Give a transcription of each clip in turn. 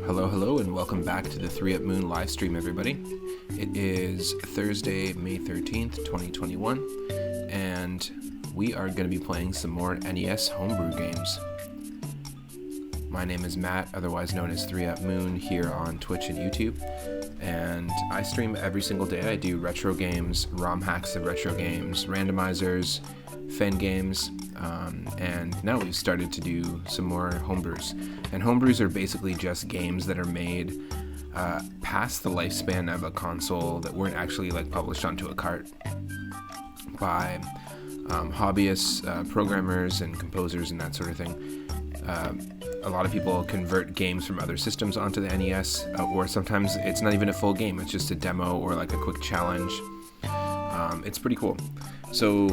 Hello, and welcome back to the 3 Up Moon live stream, everybody. It is Thursday, May 13th, 2021, and we are going to be playing some more NES Homebrew games. My name is Matt, otherwise known as 3 Up Moon, here on Twitch and YouTube, and I stream every single day. I do retro games, ROM hacks of retro games, randomizers, fan games, and now we've started to do some more homebrews. And homebrews are basically just games that are made past the lifespan of a console that weren't actually published onto a cart by hobbyists, programmers, and composers, and that sort of thing. A lot of people convert games from other systems onto the NES, or sometimes it's not even a full game, it's just a demo or like a quick challenge. It's pretty cool. So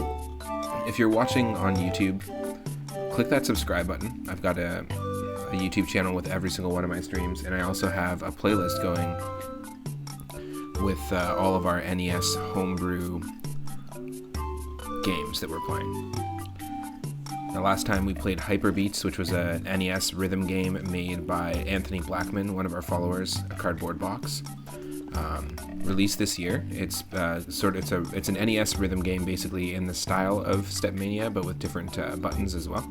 if you're watching on YouTube, click that subscribe button. I've got a YouTube channel with every single one of my streams, and I also have a playlist going with all of our NES Homebrew games that we're playing. The last time we played Hyperbeatz, which was a NES Rhythm Game made by Anthony Blackman, one of our followers, a cardboard box. Released this year. It's it's an NES Rhythm Game basically in the style of Stepmania, but with different buttons as well.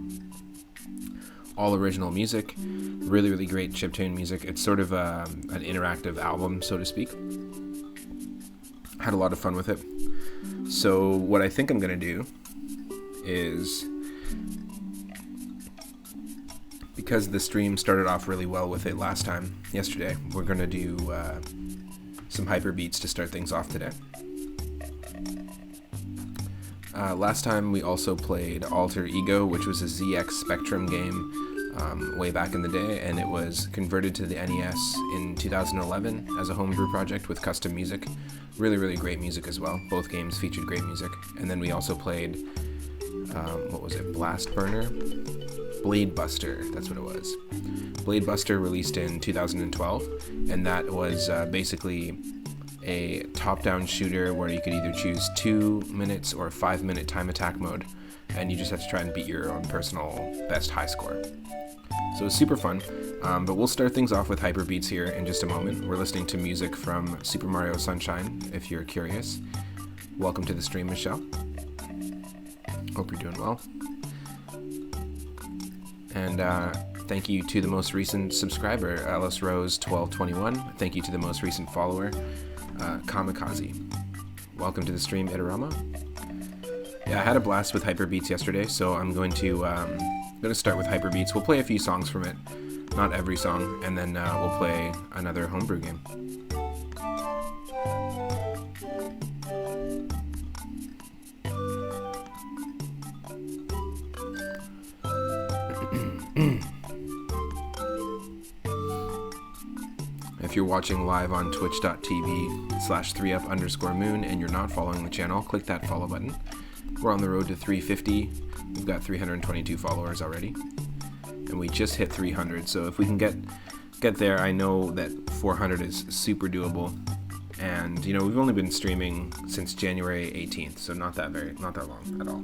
All original music, really, really great chiptune music. It's sort of an interactive album, so to speak. Had a lot of fun with it. So what I think I'm going to do is, because the stream started off really well with it yesterday, we're going to do some Hyperbeatz to start things off today. Last time we also played Alter Ego, which was a ZX Spectrum game way back in the day, and it was converted to the NES in 2011 as a homebrew project with custom music. Really, really great music as well. Both games featured great music. And then we also played, Blast Burner? Blade Buster, that's what it was. Blade Buster released in 2012, and that was basically a top-down shooter where you could either choose 2 minutes or 5-minute time attack mode, and you just have to try and beat your own personal best high score. So it's super fun, but we'll start things off with Hyperbeatz here in just a moment. We're listening to music from Super Mario Sunshine, if you're curious. Welcome to the stream, Michelle. Hope you're doing well. And thank you to the most recent subscriber, Alice Rose 1221. Thank you to the most recent follower, Kamikaze. Welcome to the stream, Itarama. Yeah, I had a blast with Hyperbeatz yesterday, so I'm going to start with Hyperbeatz. We'll play a few songs from it, not every song, and then we'll play another homebrew game. If you're watching live on twitch.tv/3up_moon and you're not following the channel, click that follow button. We're on the road to 350. We've got 322 followers already, and we just hit 300. So if we can get there, I know that 400 is super doable. And we've only been streaming since January 18th, so not that long at all.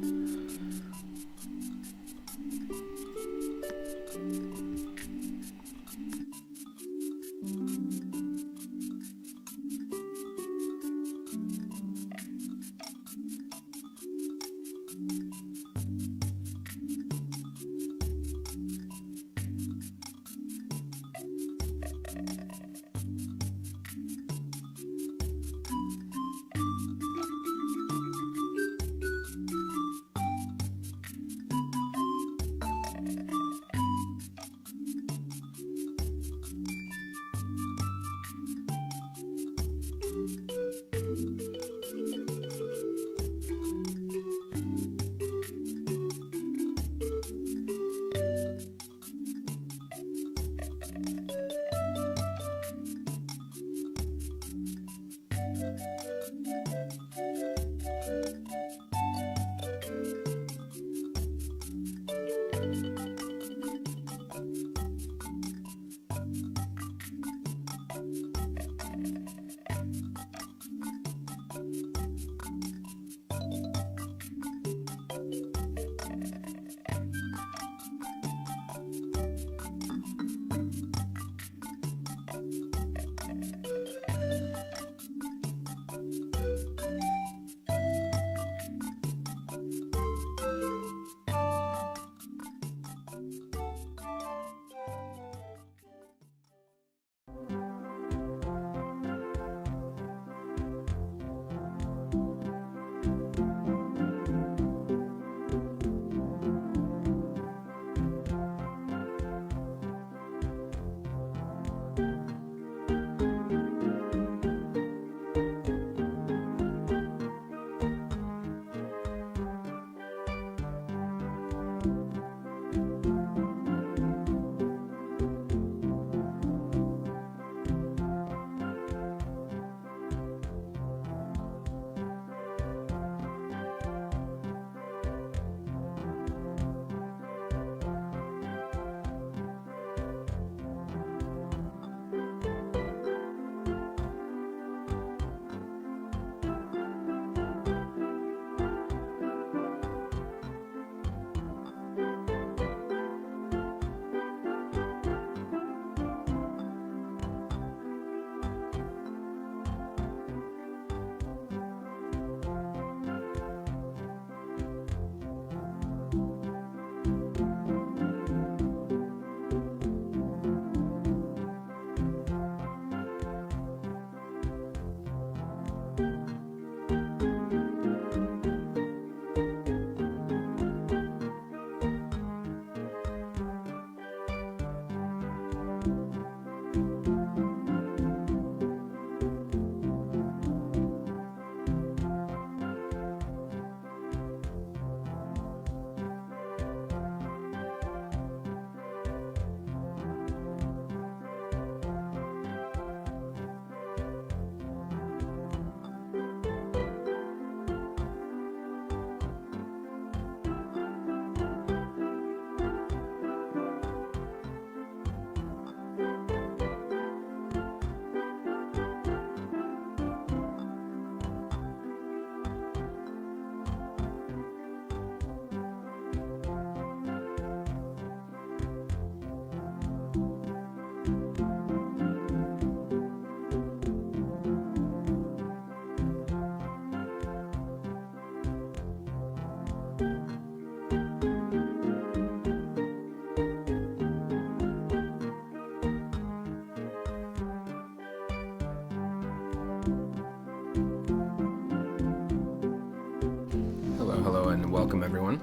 welcome everyone.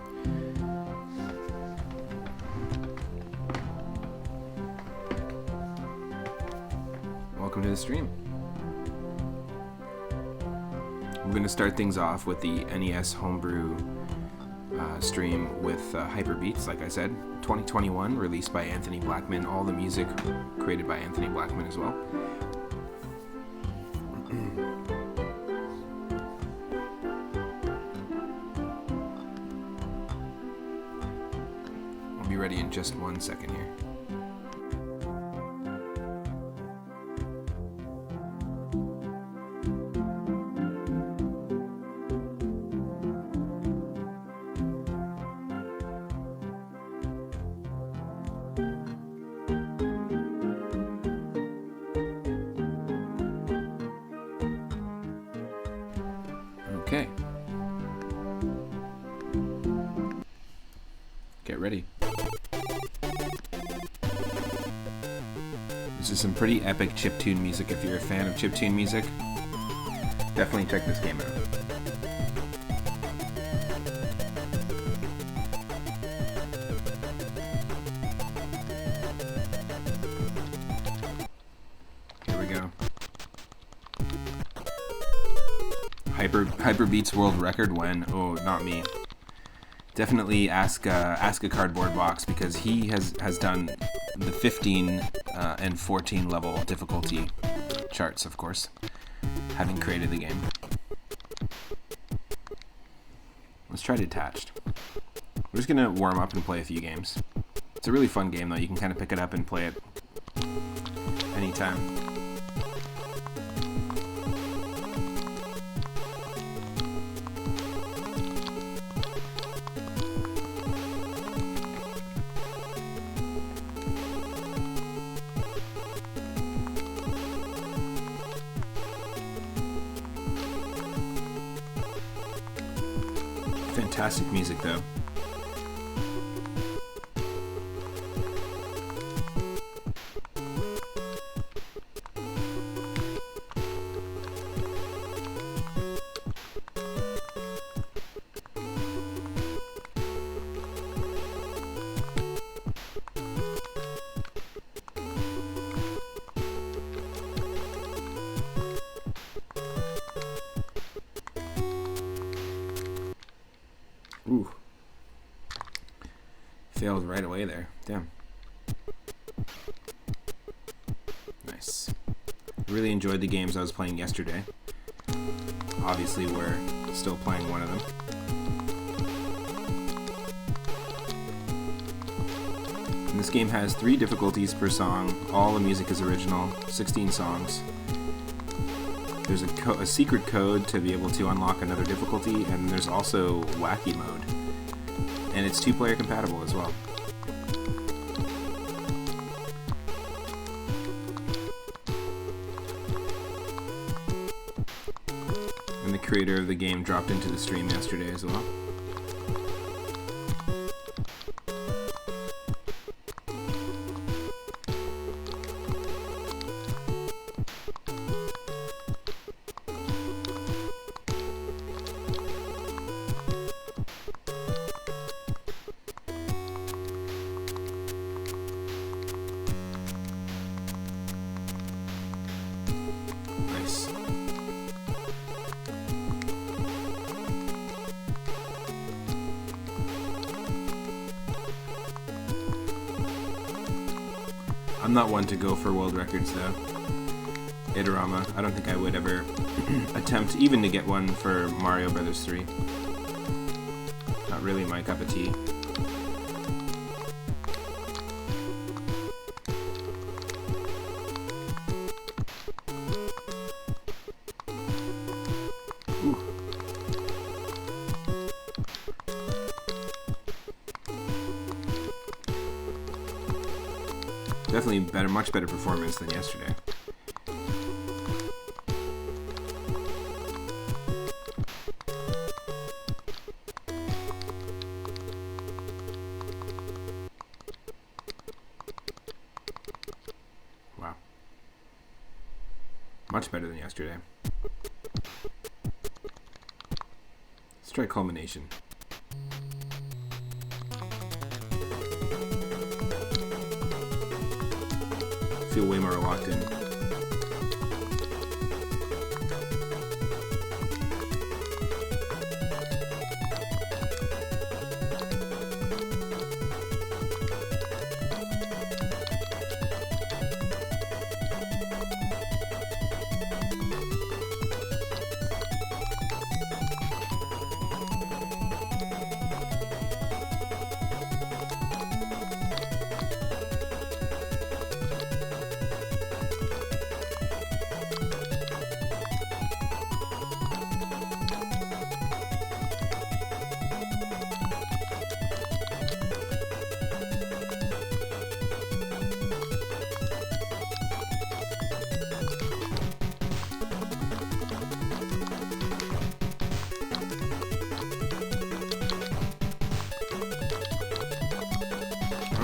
Welcome to the stream. I'm going to start things off with the NES Homebrew stream with Hyperbeatz, like I said. 2021, released by Anthony Blackman. All the music created by Anthony Blackman as well. I'll be ready in just 1 second here. Okay. Get ready. This is some pretty epic chiptune music. If you're a fan of chiptune music, definitely check this game out. Here we go. Hyperbeatz world record when? Oh, not me. Definitely ask a cardboard box, because he has done the 15 and 14 level difficulty charts, of course, having created the game. Let's try Detached. We're just gonna warm up and play a few games. It's a really fun game though. You can kind of pick it up and play it anytime. Fantastic music, though. Ooh. Failed right away there. Damn. Nice. Really enjoyed the games I was playing yesterday. Obviously, we're still playing one of them. And this game has 3 difficulties per song. All the music is original. 16 songs. There's a secret code to be able to unlock another difficulty, and there's also wacky mode. And it's 2-player compatible as well. And the creator of the game dropped into the stream yesterday as well. I'm not one to go for world records though. Itorama, I don't think I would ever attempt even to get one for Mario Brothers 3. Not really my cup of tea. Definitely better, much better performance than yesterday. Wow. Much better than yesterday. Let's try Culmination. feel way more locked in.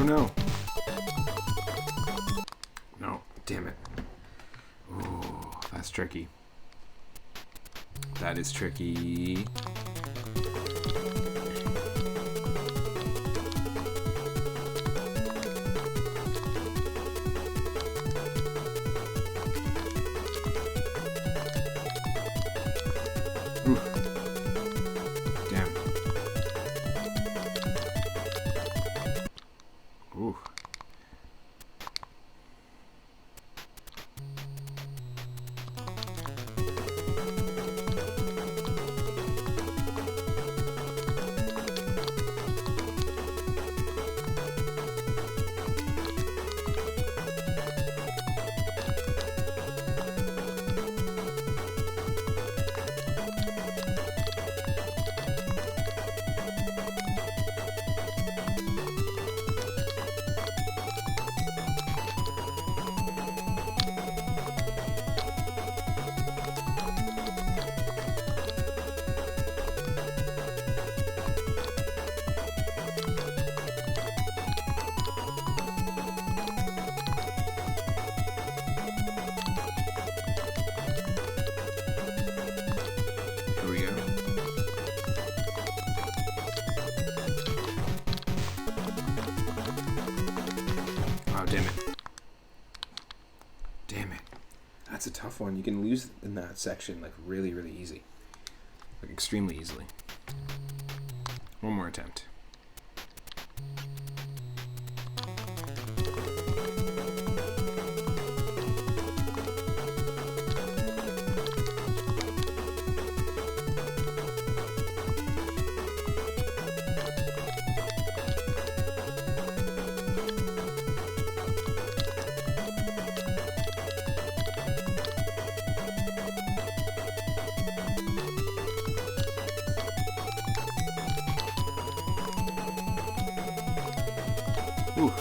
Oh no. No, damn it. Oh, that's tricky. That is tricky. Ooh. Damn. Ooh. Here we go. Oh, damn it. Damn it. That's a tough one. You can lose in that section like really, really easy. Like extremely easily. One more attempt. Ooh.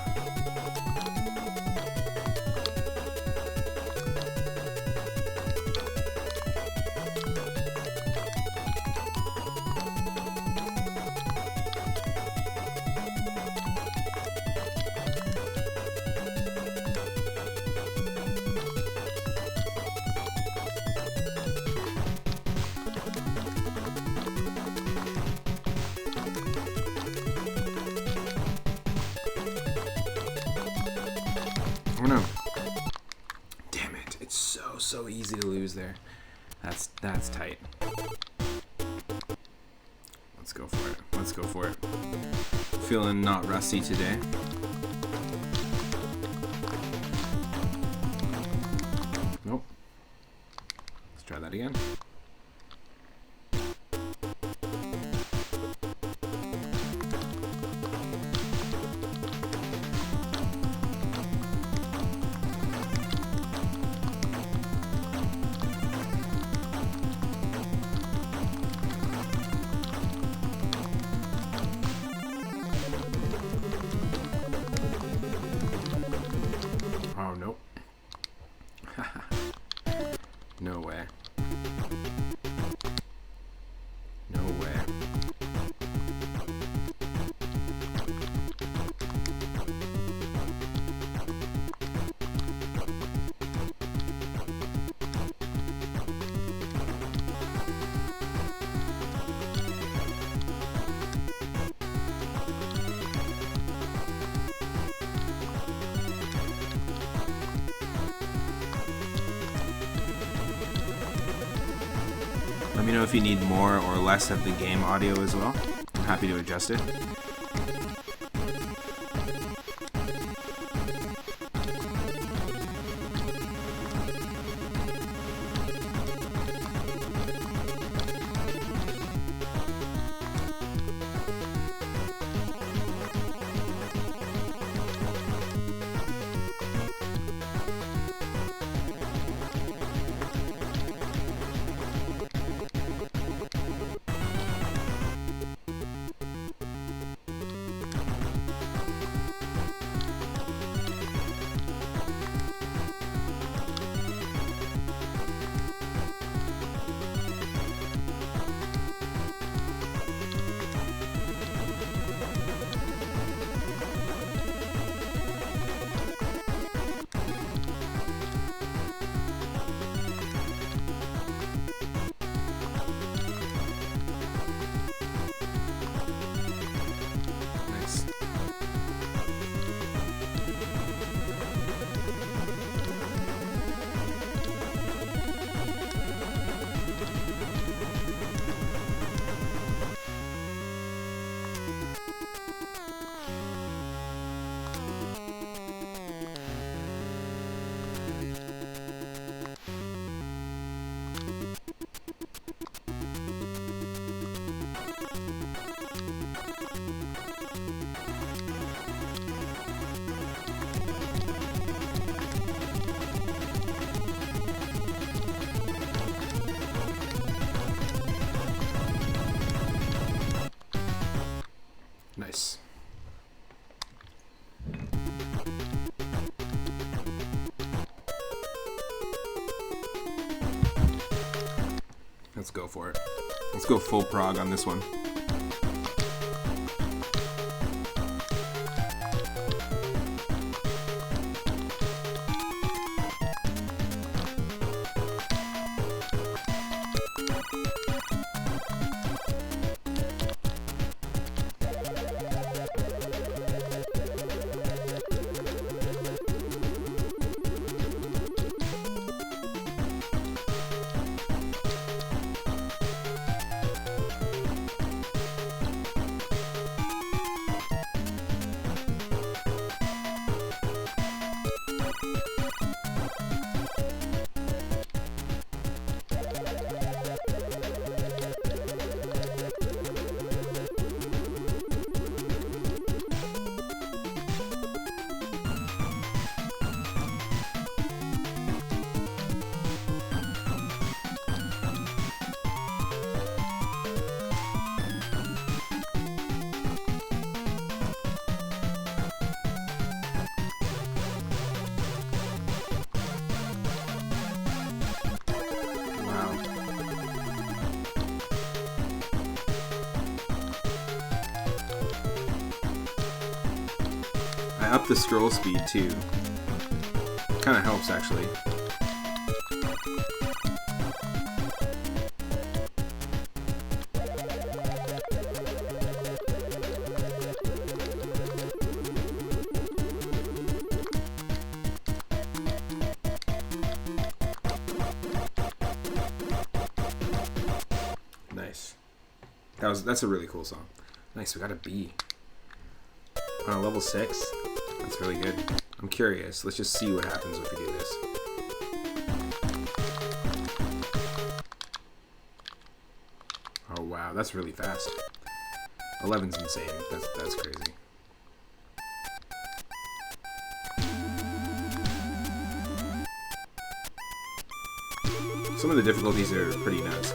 Oh no. Damn it. It's so easy to lose there. That's tight. Let's go for it. Let's go for it. Feeling not rusty today. Nope. Let's try that again. Let me know if you need more or less of the game audio as well. I'm happy to adjust it. Nice. Let's go for it. Let's go full prog on this one. I upped the scroll speed too. Kind of helps actually. Nice. That's a really cool song. Nice, we got a B. On a level 6? That's really good. I'm curious. Let's just see what happens if we do this. Oh wow, that's really fast. 11's insane. That's crazy. Some of the difficulties are pretty nuts.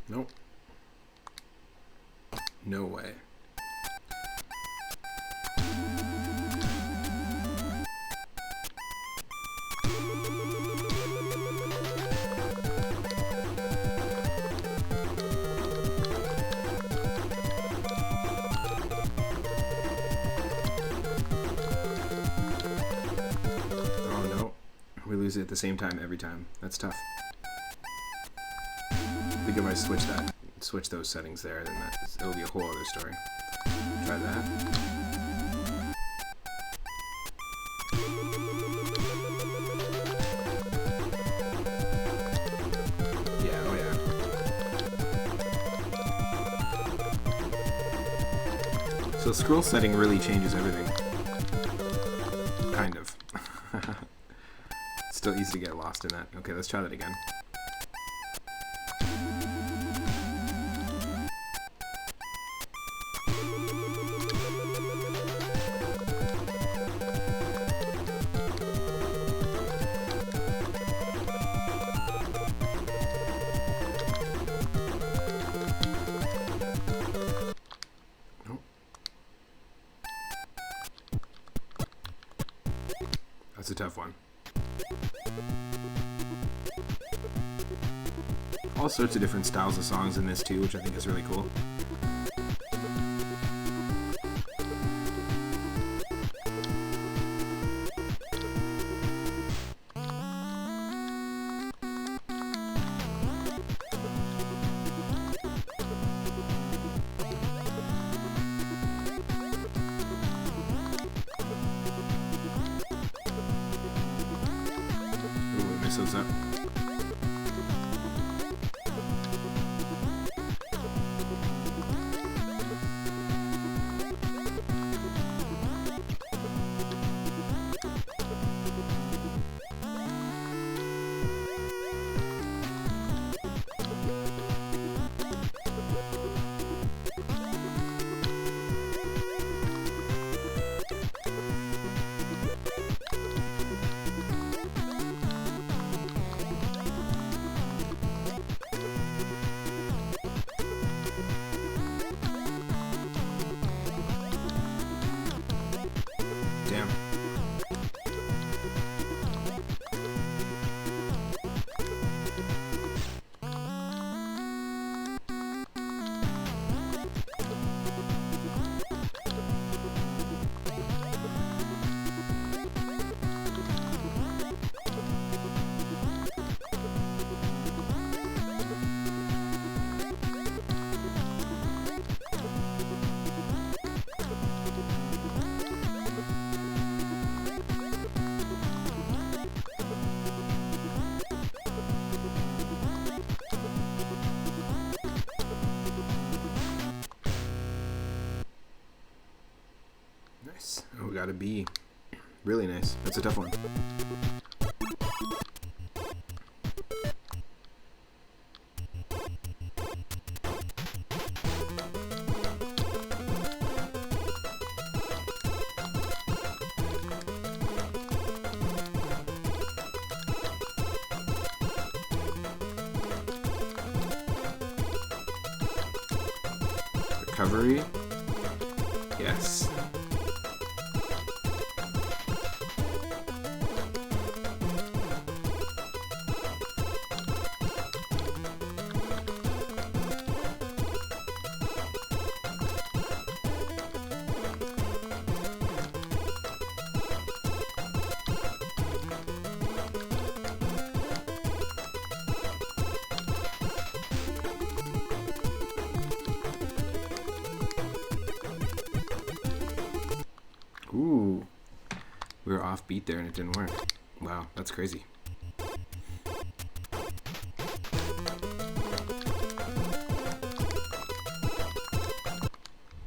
Nope. No way. We lose it at the same time every time. That's tough. I think if I switch those settings there, then it'll be a whole other story. So scroll setting really changes everything. Kind of. Still easy to get lost in that. Okay, let's try that again. That's a tough one. All sorts of different styles of songs in this too, which I think is really cool. Those up. Damn. Nice. Oh, we got a B. Really nice. That's a tough one. Recovery. Yes. Ooh, we were off beat there and it didn't work. Wow, that's crazy.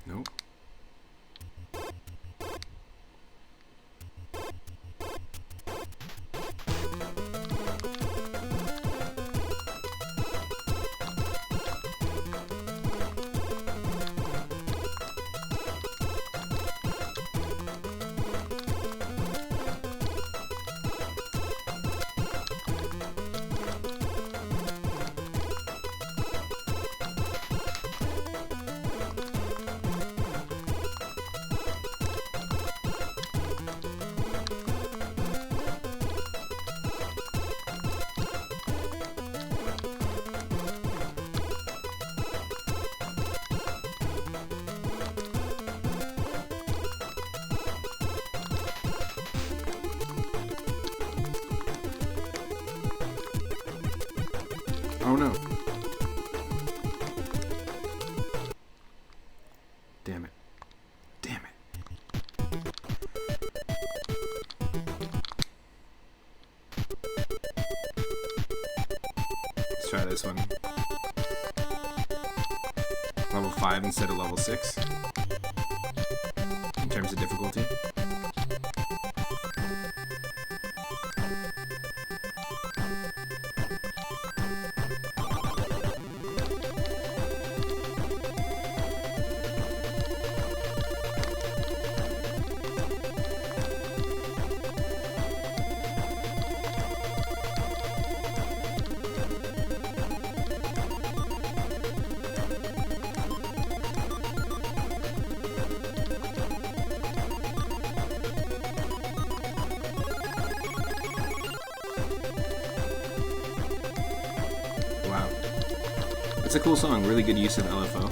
Nope. Oh no. Damn it. Damn it. Let's try this one. Level 5 instead of level 6. It's a cool song, really good use of LFO.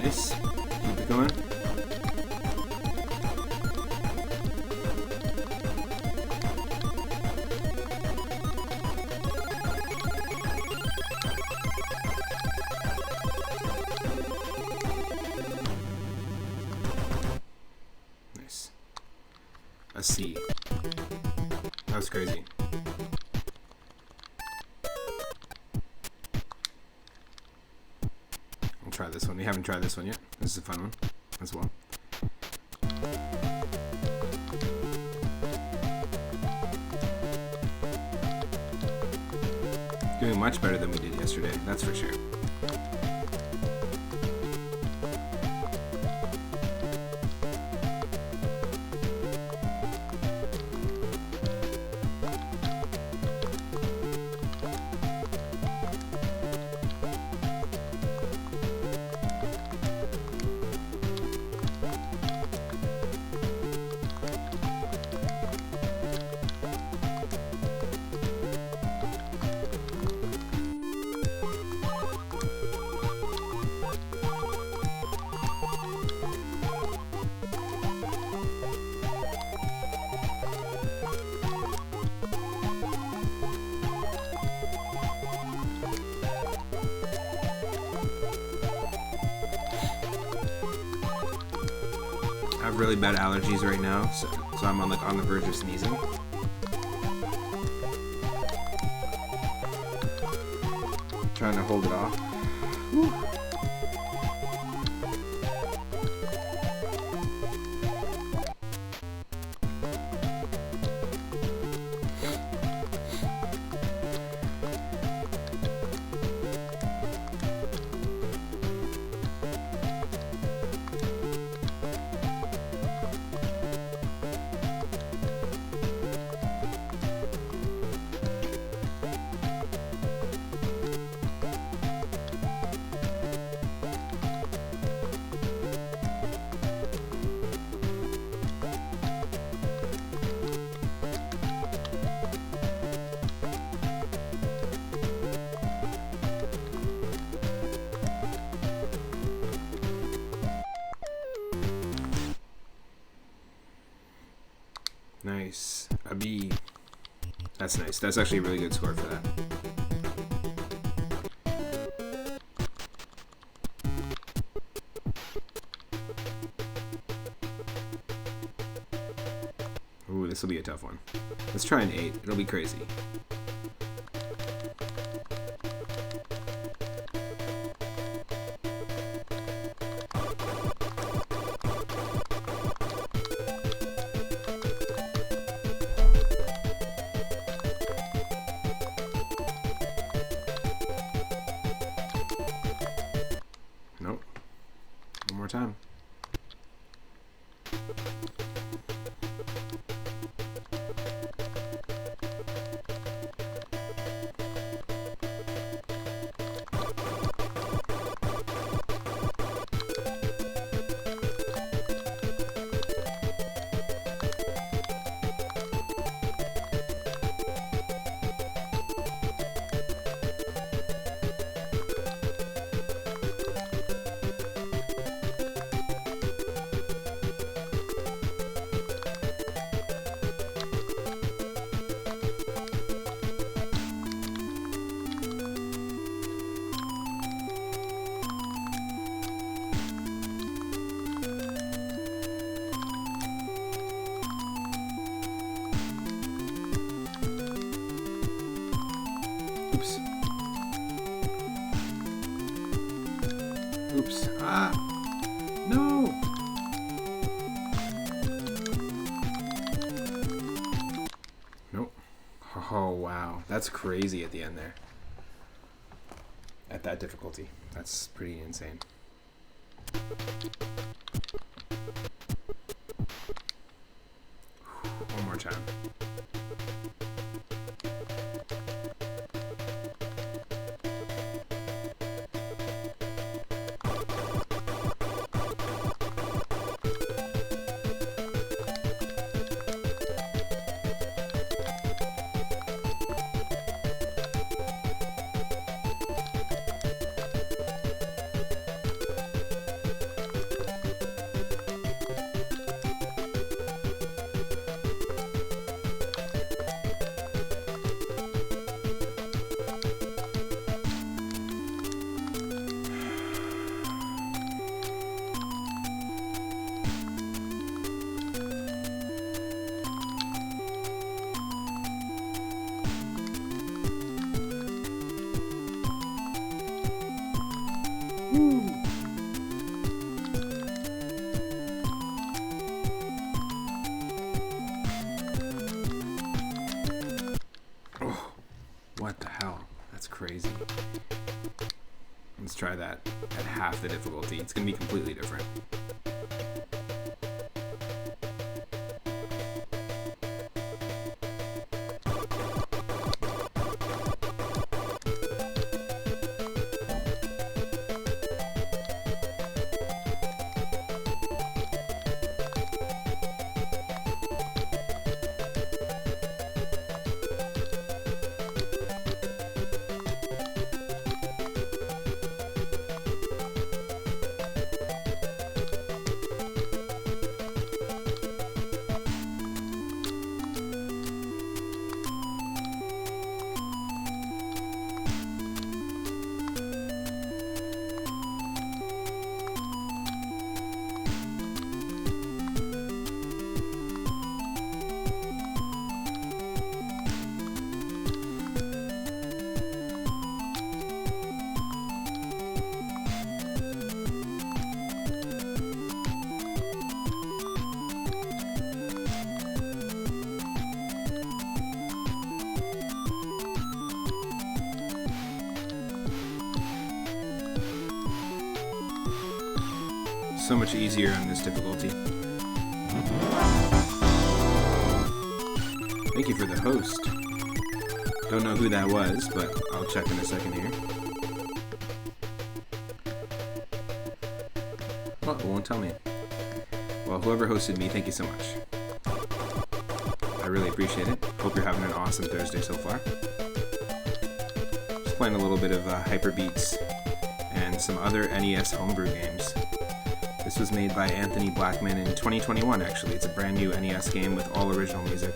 Nice. Keep it going. Nice. A C. That was crazy. Try this one. We haven't tried this one yet. This is a fun one as well. Doing much better than we did yesterday, that's for sure. I have really bad allergies right now, so I'm on the verge of sneezing. Trying to hold it off. Whew. Nice. A B. That's nice. That's actually a really good score for that. Ooh, this will be a tough one. Let's try an 8. It'll be crazy. time. Oops. Ah! No! Nope. Oh, wow. That's crazy at the end there. At that difficulty. That's pretty insane. One more time. Oh, what the hell? That's crazy. Let's try that at half the difficulty. It's going to be completely different. So much easier on this difficulty. Thank you for the host. Don't know who that was, but I'll check in a second here. Well, it won't tell me. Well, whoever hosted me, thank you so much. I really appreciate it. Hope you're having an awesome Thursday so far. Just playing a little bit of Hyperbeatz and some other NES Homebrew games. This was made by Anthony Blackman in 2021, actually. It's a brand new NES game with all original music,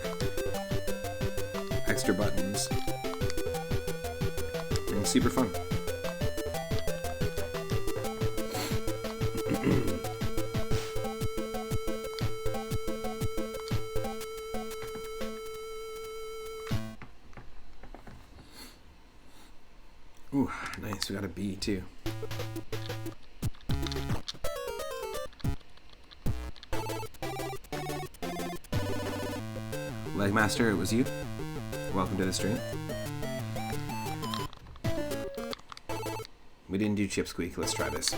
extra buttons, and super fun. Ooh, nice. We got a B, too. Legmaster, it was you. Welcome to the stream. We didn't do Chip Squeak. Let's try this.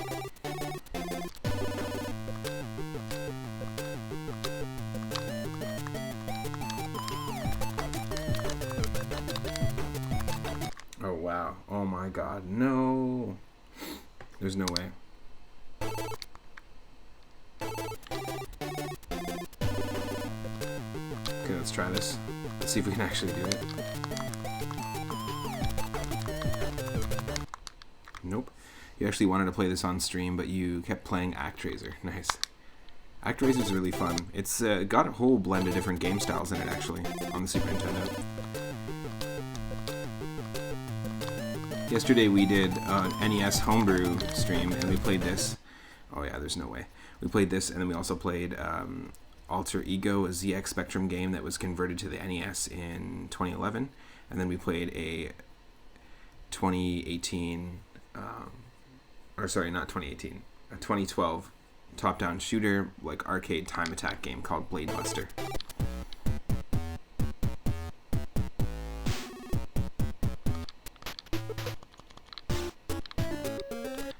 wow. Oh my god, no. There's no way. Okay, let's try this. Let's see if we can actually do it. Nope. You actually wanted to play this on stream, but you kept playing ActRaiser. Nice. ActRaiser's really fun. It's got a whole blend of different game styles in it, actually, on the Super Nintendo. Yesterday we did an NES Homebrew stream, and we played this. Oh yeah, there's no way. We played this, and then we also played Alter Ego, a ZX Spectrum game that was converted to the NES in 2011. And then we played a 2018, or sorry, not 2018, a 2012 top-down shooter, like arcade time attack game called Blade Buster.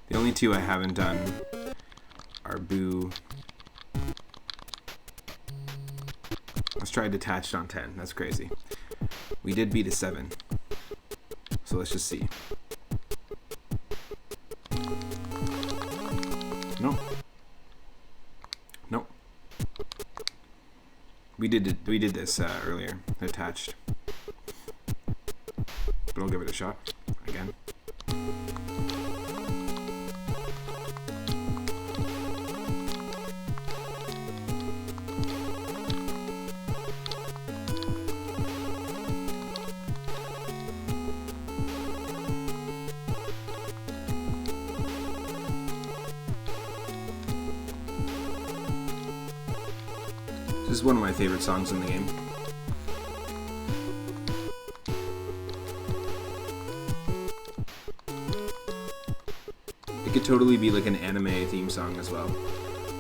The only two I haven't done are Boo. Let's try Detached on 10. That's crazy. We did beat a 7. So let's just see. Nope. Nope. We did this earlier. Detached. But I'll give it a shot again. This is one of my favorite songs in the game. It could totally be like an anime theme song as well.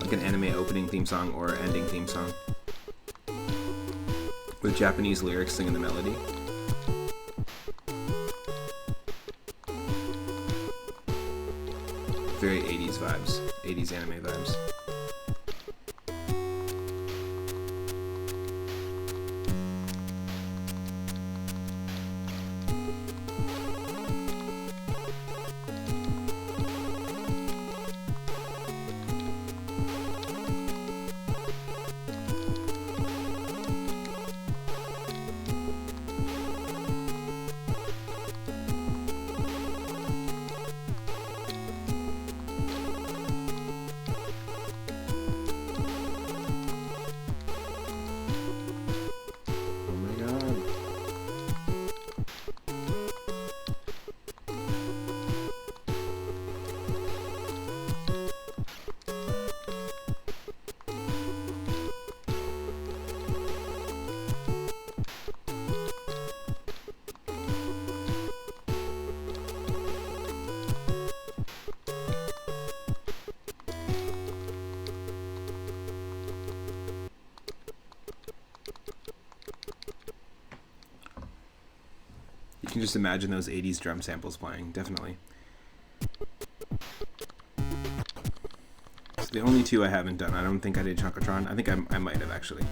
Like an anime opening theme song or ending theme song. With Japanese lyrics singing the melody. Very 80s vibes. 80s anime vibes. You can just imagine those 80s drum samples playing, definitely. So the only two I haven't done, I don't think I did Chunkatron. I think I might have, actually.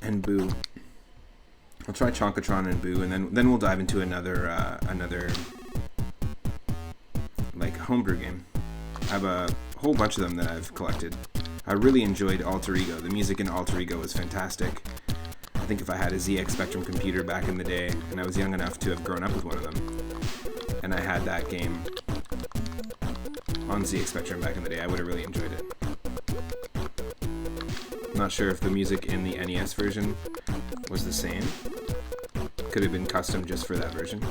And Boo. I'll try Chonkatron and Boo, and then we'll dive into another like homebrew game. I have a whole bunch of them that I've collected. I really enjoyed Alter Ego. The music in Alter Ego was fantastic. I think if I had a ZX Spectrum computer back in the day, and I was young enough to have grown up with one of them, and I had that game on ZX Spectrum back in the day, I would have really enjoyed it. I'm not sure if the music in the NES version was the same. Could have been custom just for that version.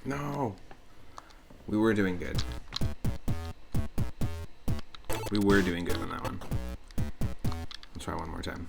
No! We were doing good. We were doing good on that one. Let's try one more time.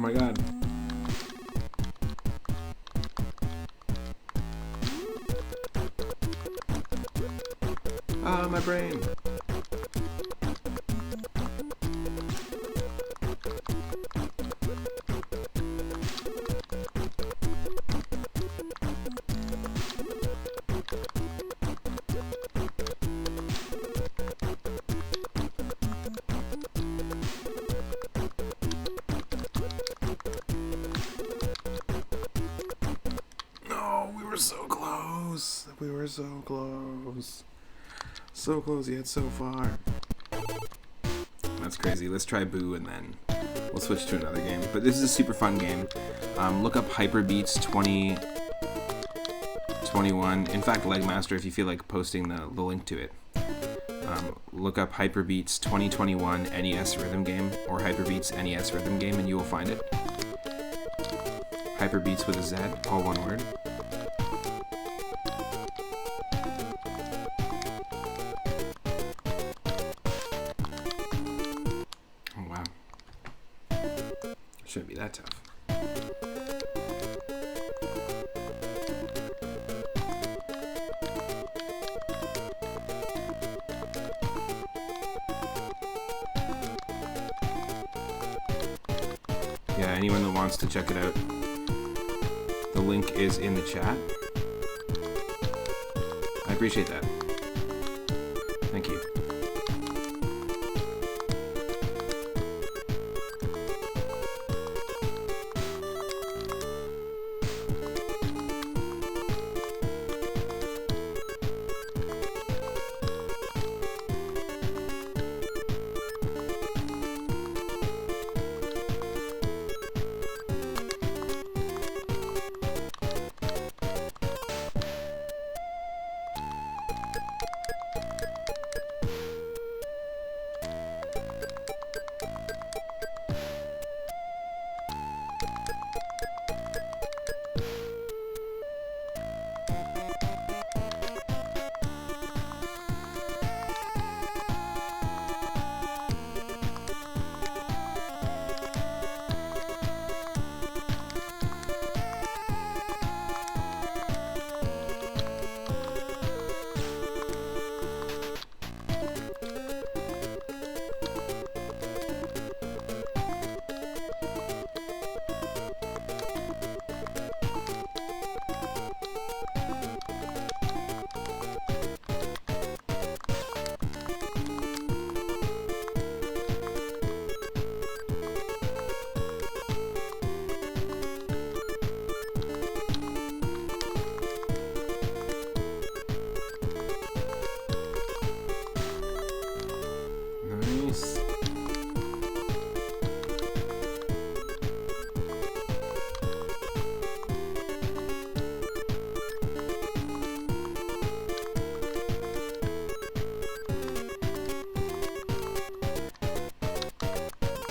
my god. Ah, my brain. We were so close. We were so close. So close yet so far. That's crazy. Let's try Boo and then we'll switch to another game. But this is a super fun game. Look up Hyperbeatz 2021. In fact, Legmaster, if you feel like posting the link to it. Look up Hyperbeatz 2021 NES Rhythm Game or Hyperbeatz NES Rhythm Game and you will find it. Hyperbeatz with a Z, all one word. Shouldn't be that tough. Yeah, anyone that wants to check it out, the link is in the chat. I appreciate that. Thank you.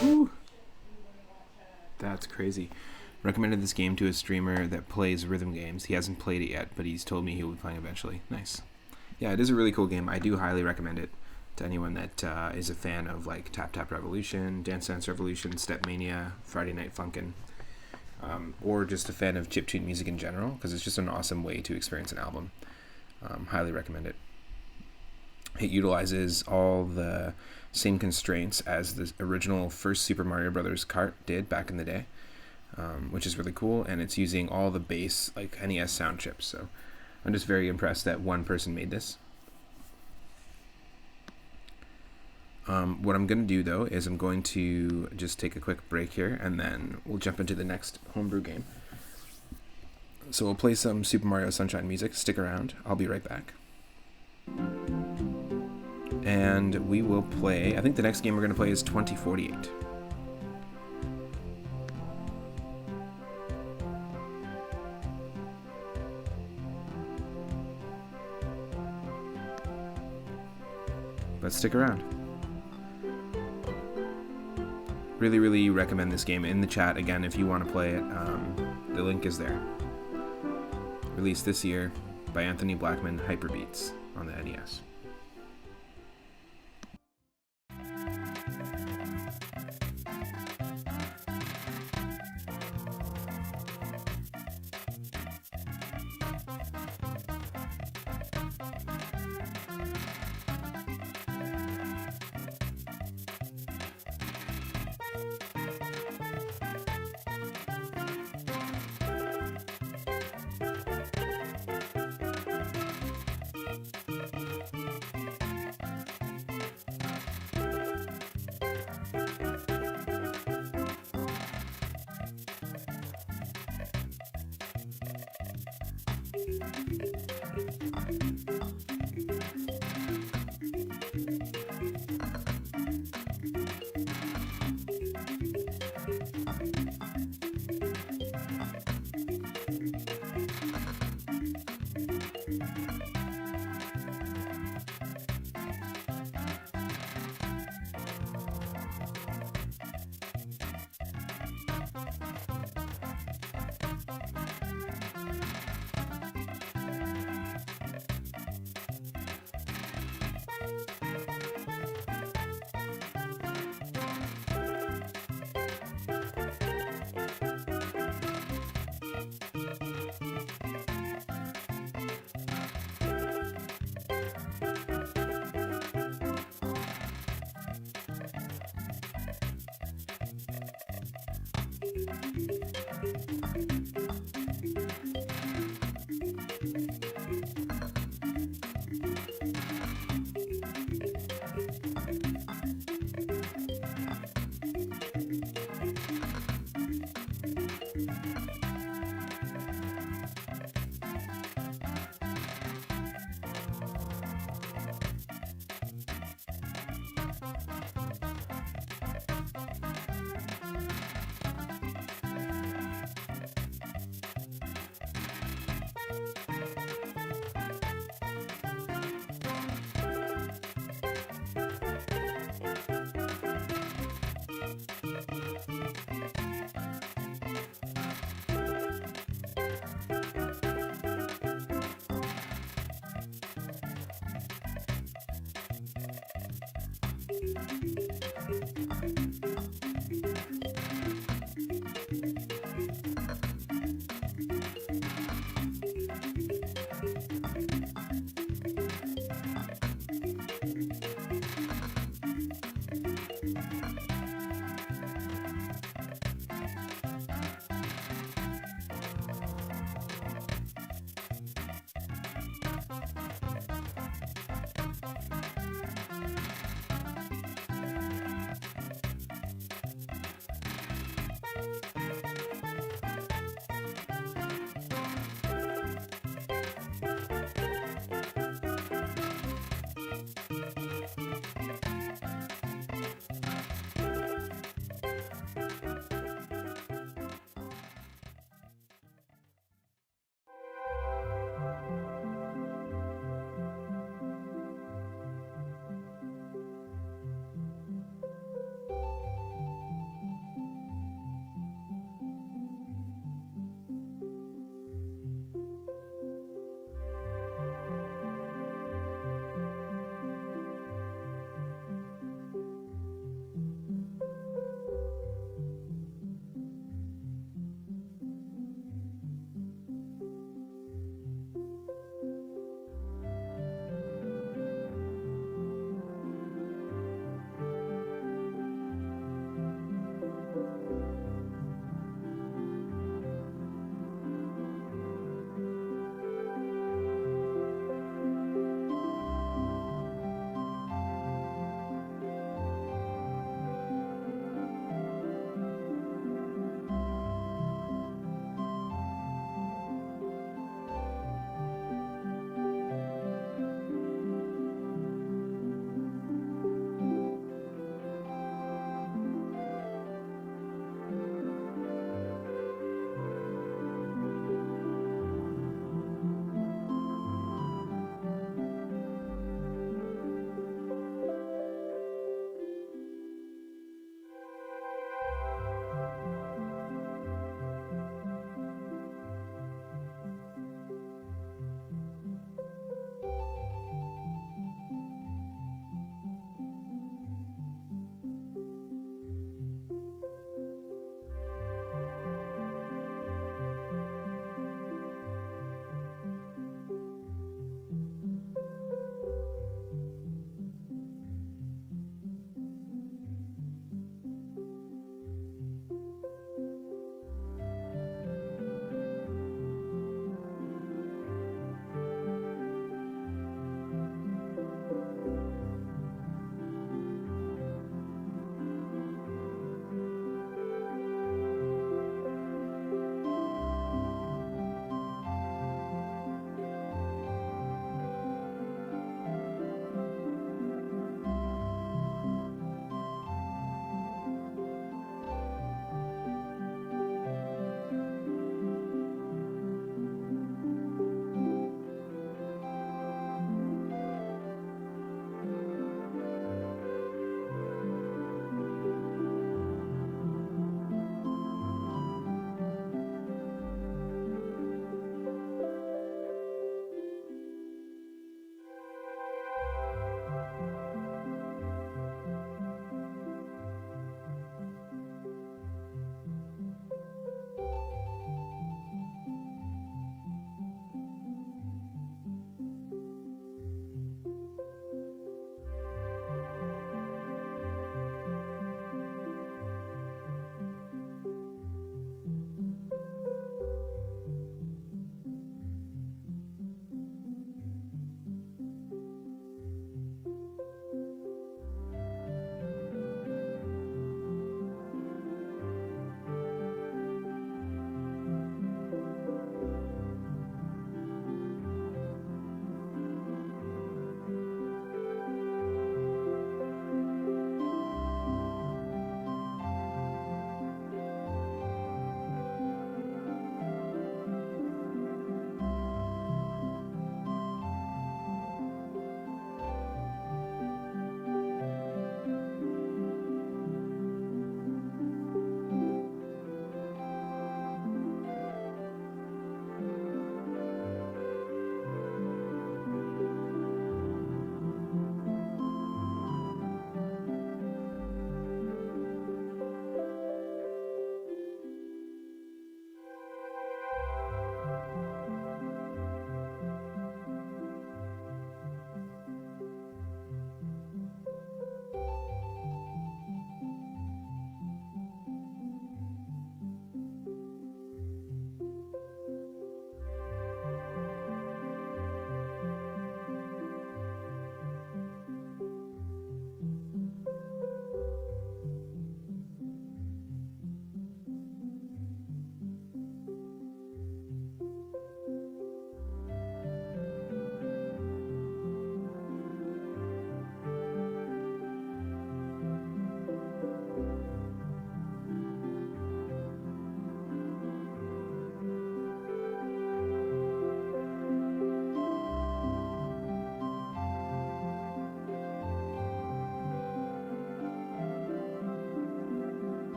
Woo. That's crazy. Recommended this game to a streamer that plays rhythm games. He hasn't played it yet, but he's told me he will be playing eventually. Nice. Yeah, it is a really cool game. I do highly recommend it to anyone that is a fan of like Tap Tap Revolution, Dance Dance Revolution, Step Mania, Friday Night Funkin', or just a fan of chiptune music in general, because it's just an awesome way to experience an album. Highly recommend it. It utilizes all the same constraints as the original first Super Mario Brothers kart did back in the day, which is really cool, and it's using all the base like NES sound chips. So I'm just very impressed that one person made this. What I'm going to do though is I'm going to just take a quick break here, and then we'll jump into the next homebrew game. So we'll play some Super Mario Sunshine music. Stick around. I'll be right back. And we will play, I think the next game we're going to play is 2048. But stick around. Really, really recommend this game. In the chat, again, if you want to play it, the link is there. Released this year by Anthony Blackman, Hyperbeatz on the NES.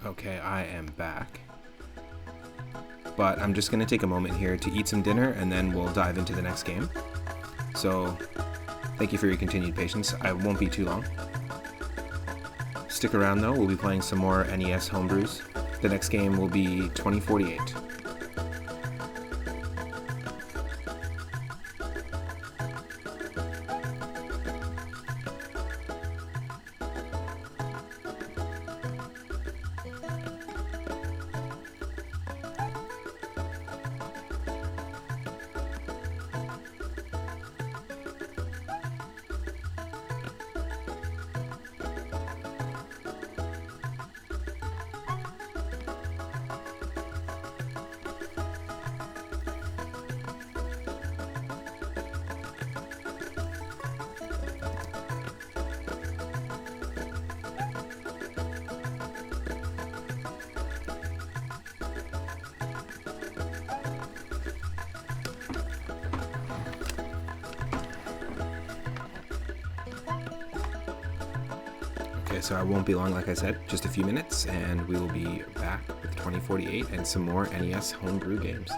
Okay, I am back. But I'm just going to take a moment here to eat some dinner and then we'll dive into the next game. So, thank you for your continued patience. I won't be too long. Stick around though, we'll be playing some more NES Homebrews. The next game will be 2048. So I won't be long, like I said, just a few minutes, and we will be back with 2048 and some more NES Homebrew games.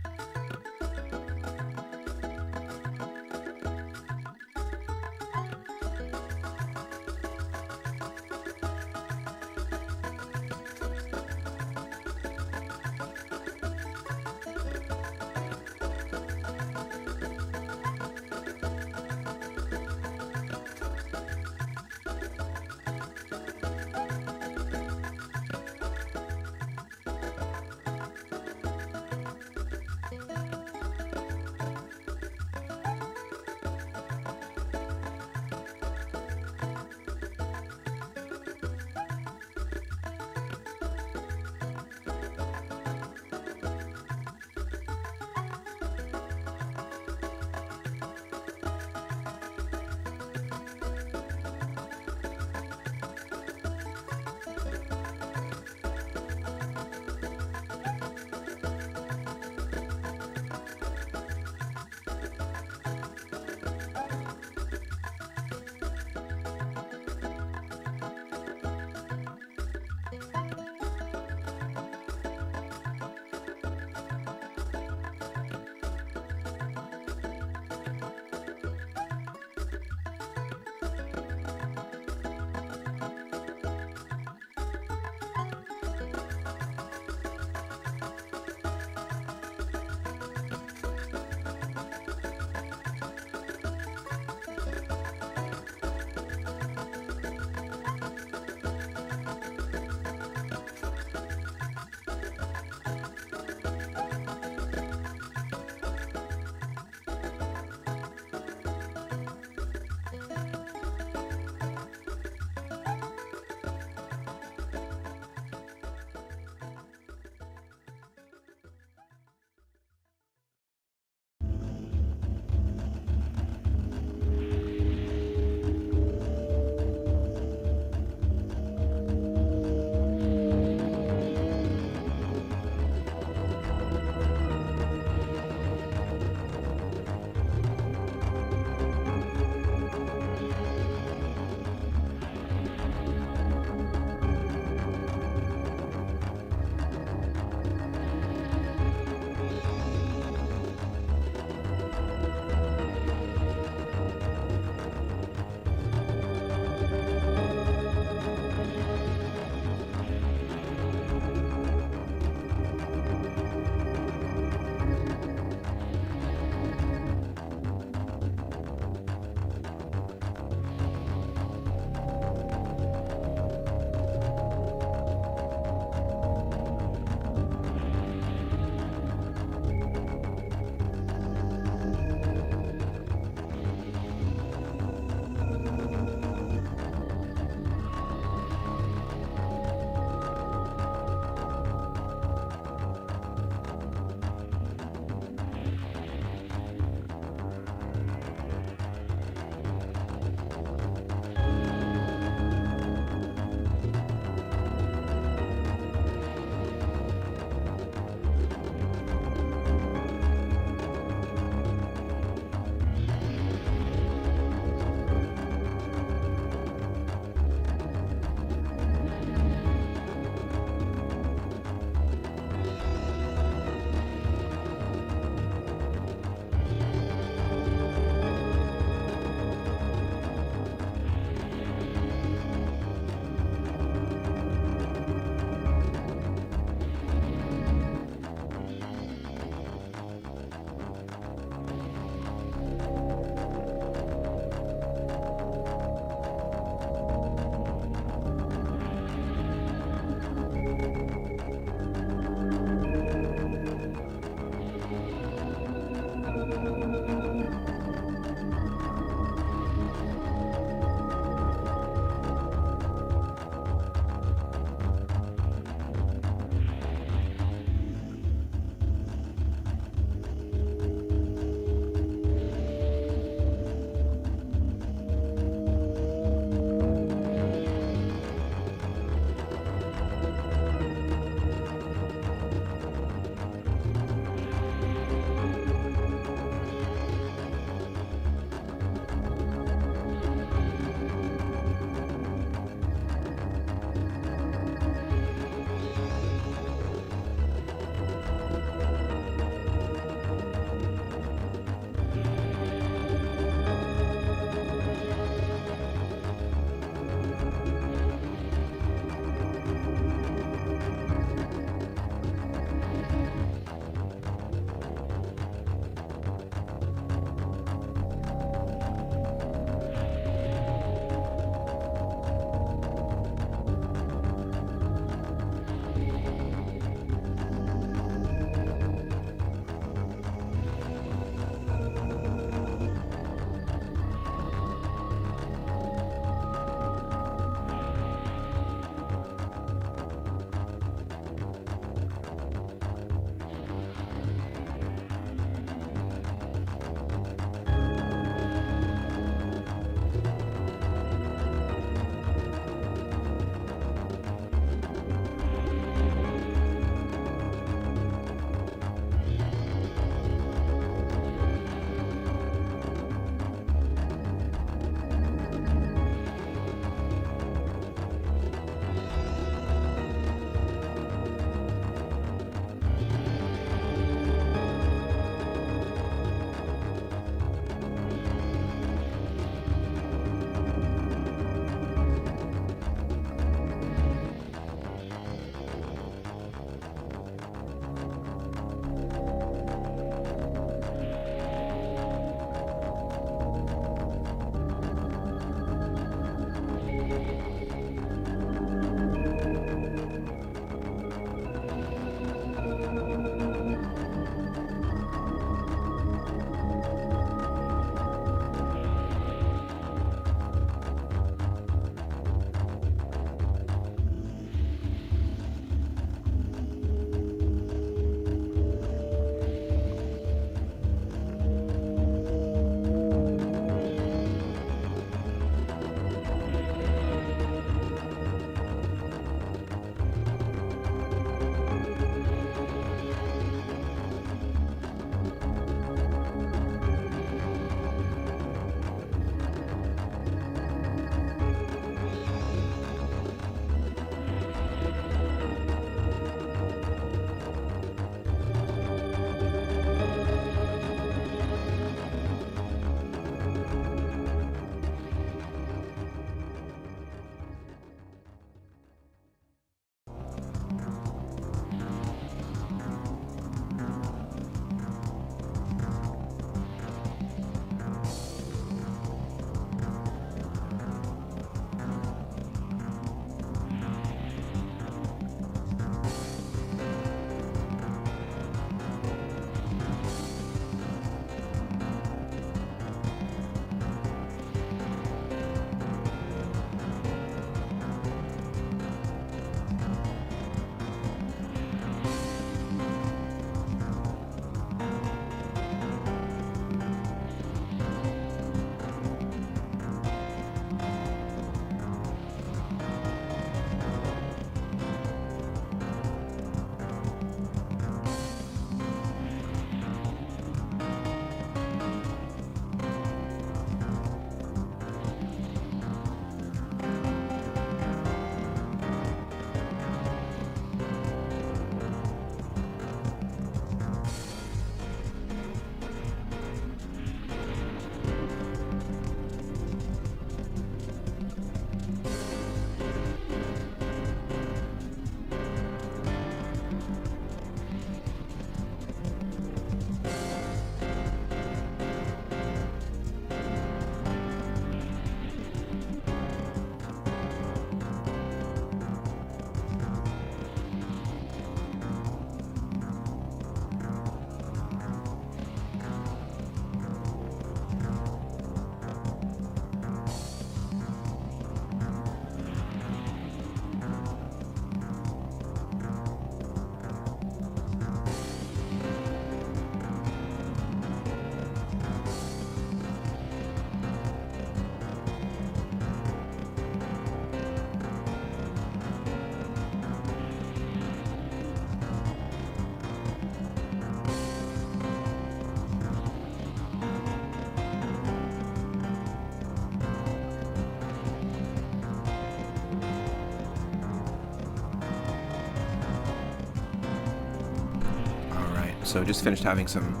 So just finished having some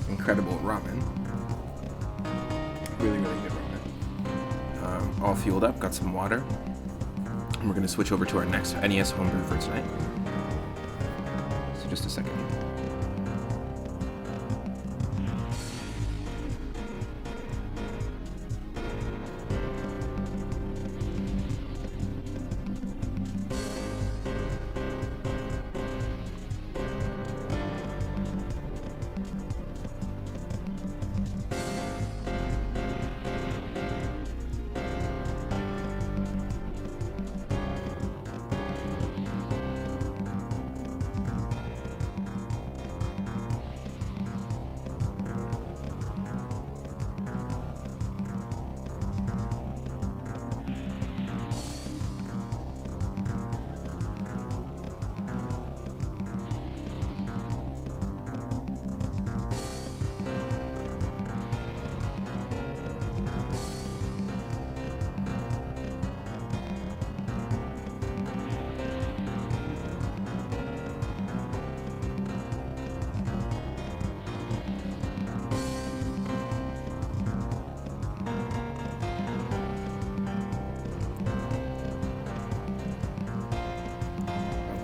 incredible ramen. Really, really good ramen. All fueled up, got some water. And we're going to switch over to our next NES Homebrew for tonight. So just a second.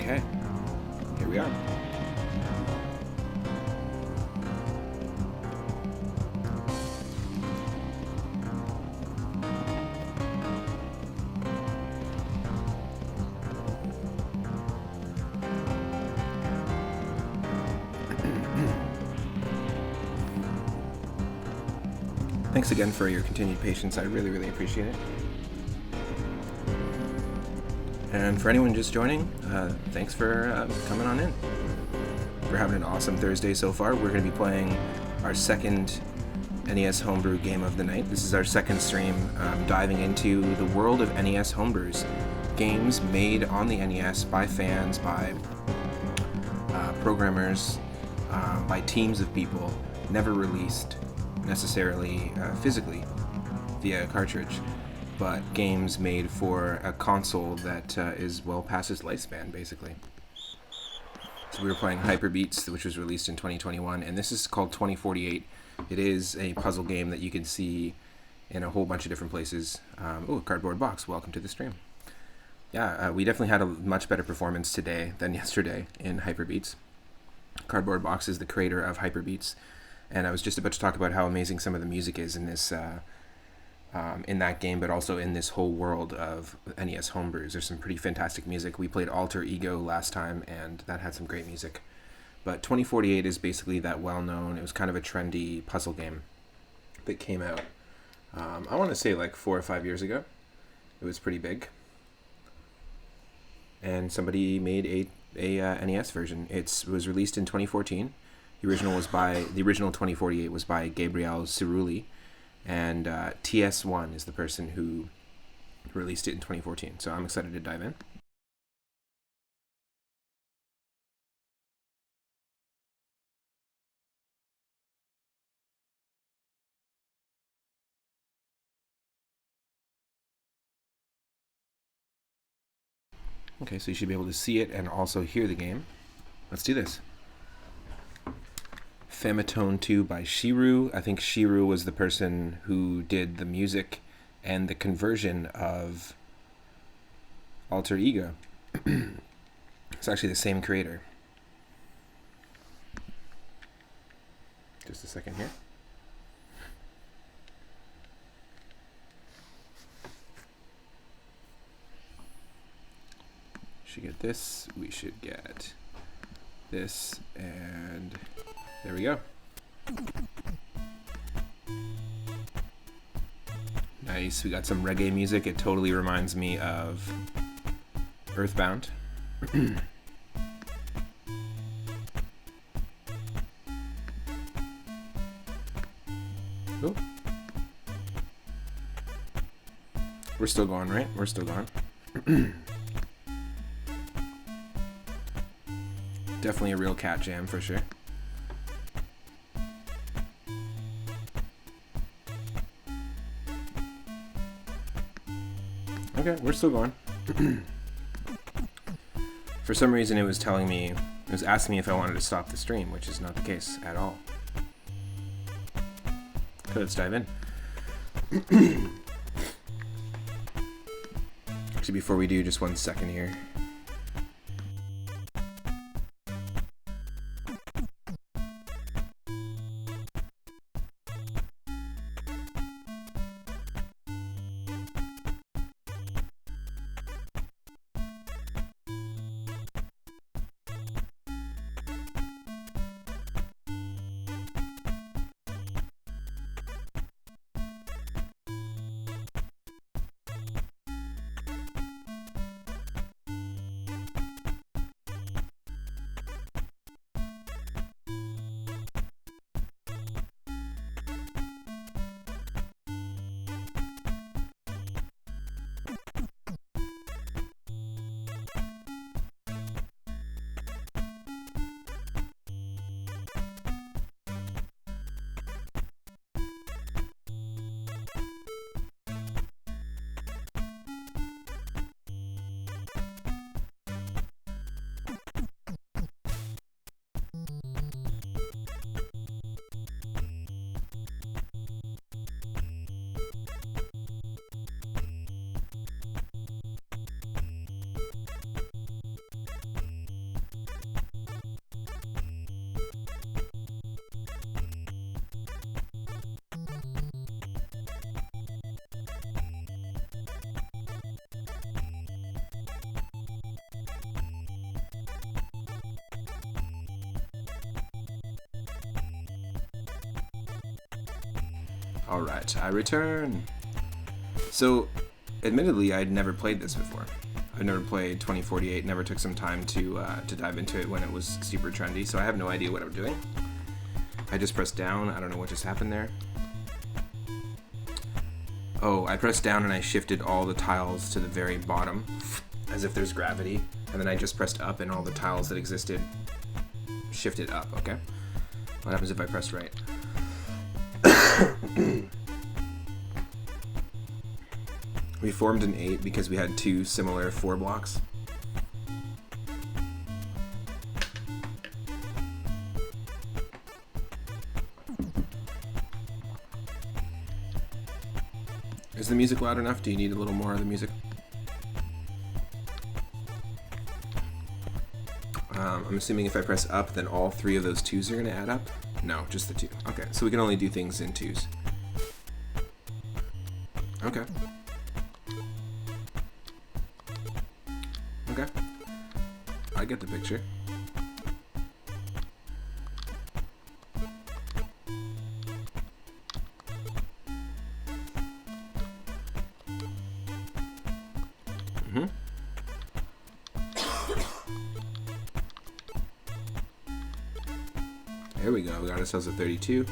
Okay, here we are. Thanks again for your continued patience. I really, really appreciate it. And for anyone just joining, thanks for coming on in. We're having an awesome Thursday so far. We're going to be playing our second NES Homebrew game of the night. This is our second stream diving into the world of NES Homebrews. Games made on the NES by fans, by programmers, by teams of people, never released necessarily physically via a cartridge, but games made for a console that is well past its lifespan, basically. So we were playing Hyperbeatz, which was released in 2021, and this is called 2048. It is a puzzle game that you can see in a whole bunch of different places. Oh, cardboard box, welcome to the stream. Yeah, we definitely had a much better performance today than yesterday in Hyperbeatz. Cardboard Box is the creator of Hyperbeatz, and I was just about to talk about how amazing some of the music is in this in that game, but also in this whole world of NES Homebrews. There's some pretty fantastic music. We played Alter Ego last time, and that had some great music. But 2048 is basically that well-known, it was kind of a trendy puzzle game that came out, I want to say like 4 or 5 years ago. It was pretty big. And somebody made a NES version. It was released in 2014. The original 2048 was by Gabriel Cerulli, and TS1 is the person who released it in 2014. So I'm excited to dive in. Okay, so you should be able to see it and also hear the game. Let's do this. Famitone 2 by Shiru. I think Shiru was the person who did the music and the conversion of Alter Ego. It's actually the same creator. Just a second here. Should get this, we should get this, and there we go. Nice, we got some reggae music. It totally reminds me of Earthbound. Oh. We're still going, right? We're still going. Definitely a real cat jam for sure. Okay, we're still going. For some reason it was telling me, it was asking me if I wanted to stop the stream, which is not the case at all. So let's dive in. Actually, before we do, just 1 second here. Alright, I return. So, admittedly, I'd never played this before. I've never played 2048, never took some time to dive into it when it was super trendy, so I have no idea what I'm doing. I just pressed down, I don't know what just happened there. Oh, I pressed down and I shifted all the tiles to the very bottom, as if there's gravity, and then I just pressed up and all the tiles that existed shifted up, okay? What happens if I press right? We formed an 8 because we had 2 similar 4 blocks. Is the music loud enough? Do you need a little more of the music? I'm assuming if I press up, then all 3 of those 2s are going to add up? No, just the 2. Okay, so we can only do things in 2s. Okay. Okay. I get the picture. There we go, we got ourselves a 32.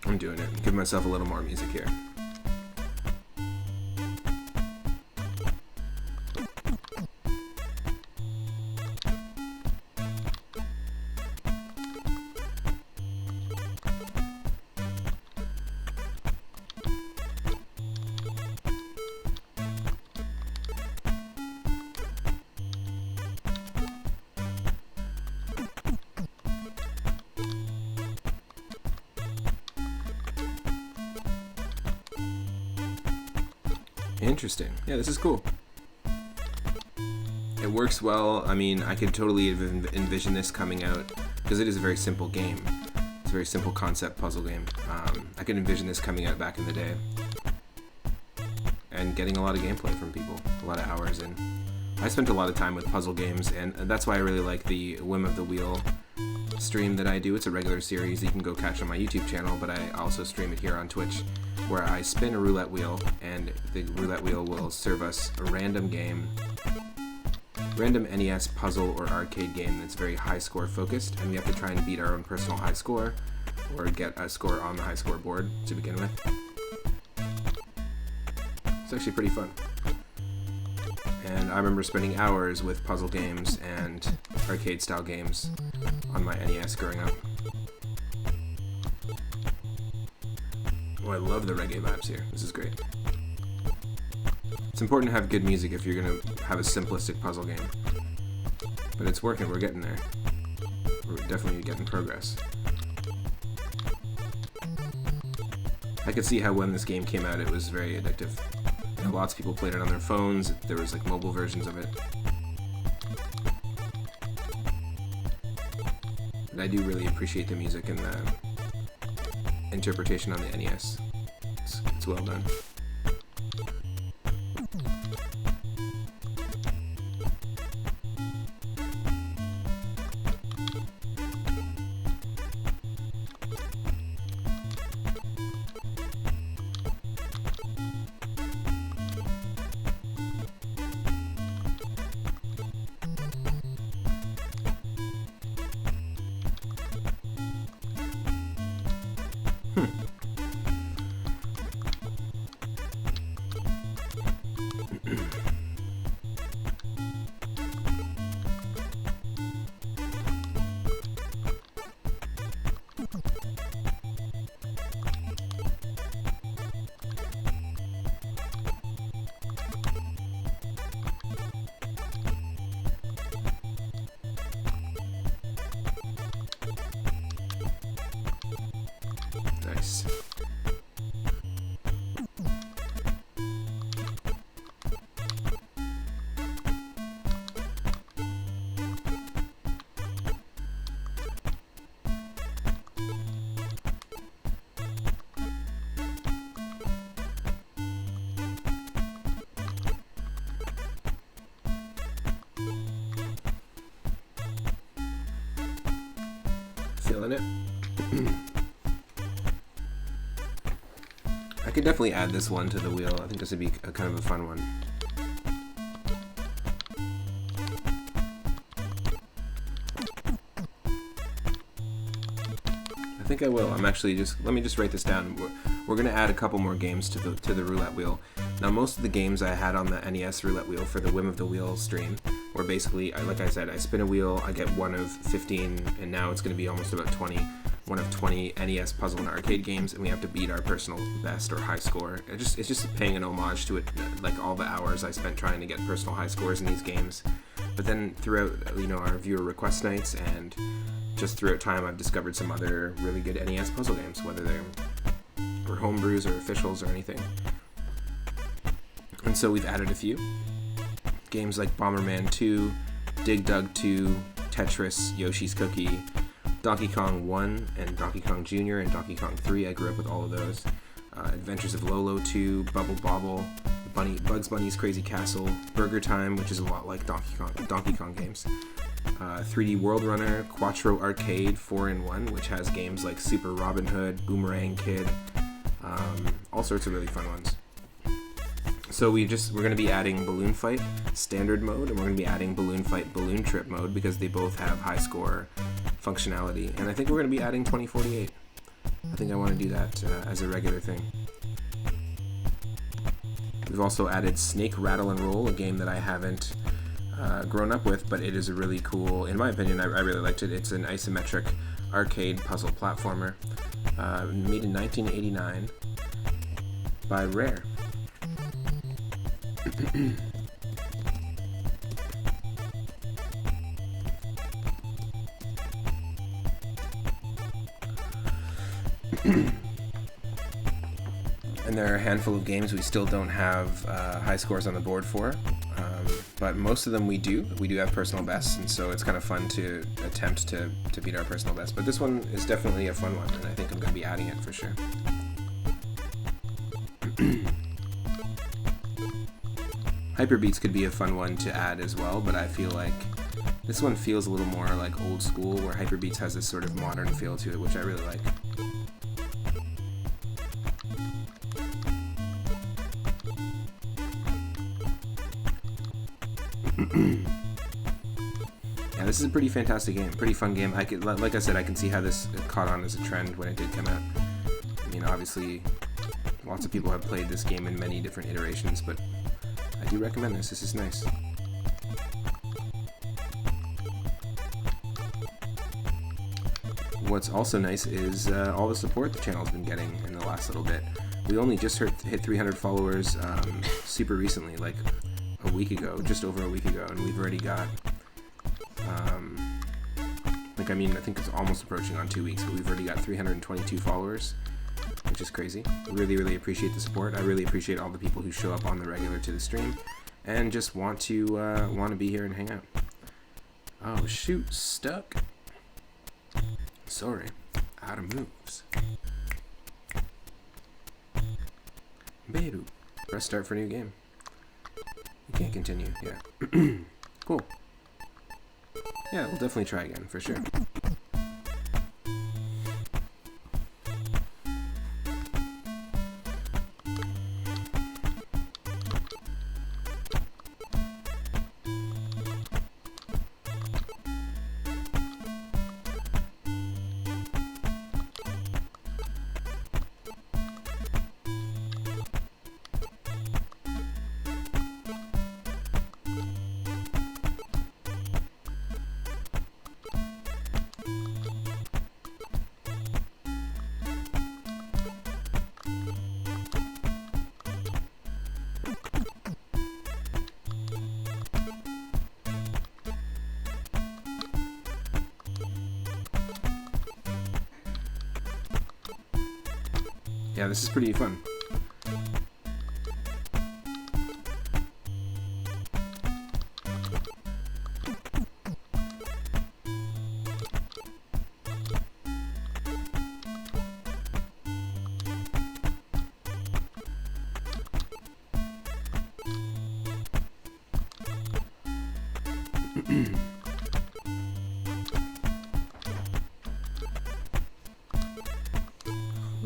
I'm doing it. Give myself a little more music here. Interesting. Yeah, this is cool. It works well. I mean, I could totally envision this coming out because it is a very simple game. It's a very simple concept puzzle game. I could envision this coming out back in the day and getting a lot of gameplay from people, a lot of hours in. I spent a lot of time with puzzle games, and that's why I really like the Whim of the Wheel stream that I do. It's a regular series that you can go catch on my YouTube channel, but I also stream it here on Twitch, where I spin a roulette wheel, and the roulette wheel will serve us a random game, random NES puzzle or arcade game that's very high score focused, and we have to try and beat our own personal high score, or get a score on the high score board to begin with. It's actually pretty fun. And I remember spending hours with puzzle games and arcade style games on my NES growing up. Oh, I love the reggae vibes here. This is great. It's important to have good music if you're going to have a simplistic puzzle game. But it's working, we're getting there. We're definitely getting progress. I could see how when this game came out it was very addictive. You know, lots of people played it on their phones, there was like mobile versions of it. But I do really appreciate the music and the interpretation on the NES. It's well done. Nice. Feeling it. I could definitely add this one to the wheel. I think this would be a kind of a fun one. I think I will. I'm actually let me just write this down. We're going to add a couple more games to the roulette wheel. Now, most of the games I had on the NES roulette wheel for the Whim of the Wheel stream were basically, like I said, I spin a wheel, I get one of 15, and now it's going to be almost about 20. One of 20 NES puzzle and arcade games, and we have to beat our personal best or high score. It's just paying an homage to it, like all the hours I spent trying to get personal high scores in these games. But then throughout, you know, our viewer request nights and just throughout time, I've discovered some other really good NES puzzle games, whether they're homebrews or officials or anything. And so we've added a few games like Bomberman 2, Dig Dug 2, Tetris, Yoshi's Cookie, Donkey Kong 1 and Donkey Kong Jr. and Donkey Kong 3. I grew up with all of those. Adventures of Lolo 2, Bubble Bobble, Bugs Bunny's Crazy Castle, Burger Time, which is a lot like Donkey Kong games. 3D World Runner, Quattro Arcade 4-in-1, which has games like Super Robin Hood, Boomerang Kid, all sorts of really fun ones. So we're going to be adding Balloon Fight Standard Mode, and we're going to be adding Balloon Fight Balloon Trip Mode because they both have high score functionality. And I think we're going to be adding 2048. I think I want to do that as a regular thing. We've also added Snake, Rattle, and Roll, a game that I haven't grown up with, but it is a really cool, in my opinion, I really liked it. It's an isometric arcade puzzle platformer made in 1989 by Rare. And there are a handful of games we still don't have high scores on the board for, but most of them we do. We do have personal bests, and so it's kind of fun to attempt to beat our personal best. But this one is definitely a fun one, and I think I'm going to be adding it for sure. Hyperbeatz could be a fun one to add as well, but I feel like this one feels a little more like old school, where Hyperbeatz has this sort of modern feel to it, which I really like. Yeah, this is a pretty fantastic game, pretty fun game. Like I said, I can see how this caught on as a trend when it did come out. I mean, obviously, lots of people have played this game in many different iterations, but I do recommend this. This is nice. What's also nice is all the support the channel's been getting in the last little bit. We only just hit 300 followers super recently, like a week ago, just over a week ago, and we've already got, I think it's almost approaching on 2 weeks, but we've already got 322 followers, which is crazy. Really, really appreciate the support. I really appreciate all the people who show up on the regular to the stream and just want to be here and hang out. Oh shoot, stuck. Sorry, out of moves. Beru. Press start for new game. You can't continue, yeah. Cool. Yeah, we'll definitely try again, for sure. Yeah, this is pretty fun.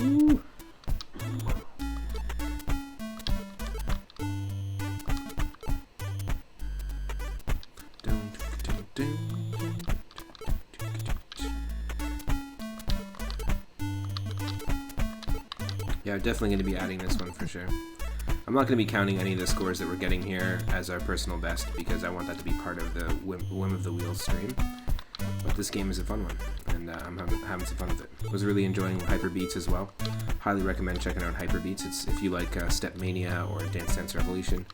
Ooh. Yeah, I'm definitely going to be adding this one for sure. I'm not going to be counting any of the scores that we're getting here as our personal best because I want that to be part of the Whim of the Wheels stream. But this game is a fun one, and I'm having some fun with it. I was really enjoying Hyperbeatz as well. Highly recommend checking out Hyperbeatz. It's if you like Step Mania or Dance Dance Revolution.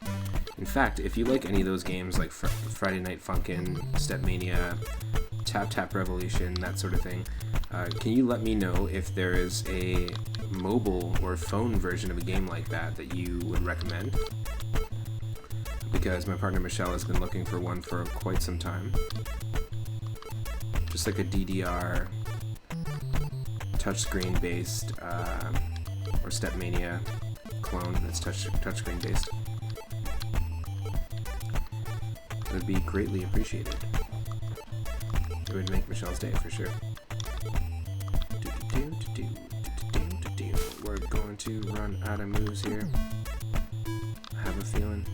In fact, if you like any of those games like Friday Night Funkin', Step Mania, Tap Tap Revolution, that sort of thing, can you let me know if there is a mobile or phone version of a game like that that you would recommend? Because my partner Michelle has been looking for one for quite some time. Just like a DDR touchscreen based or Stepmania clone that's touchscreen based. It would be greatly appreciated. It would make Michelle's day for sure. We're going to run out of moves here. I have a feeling.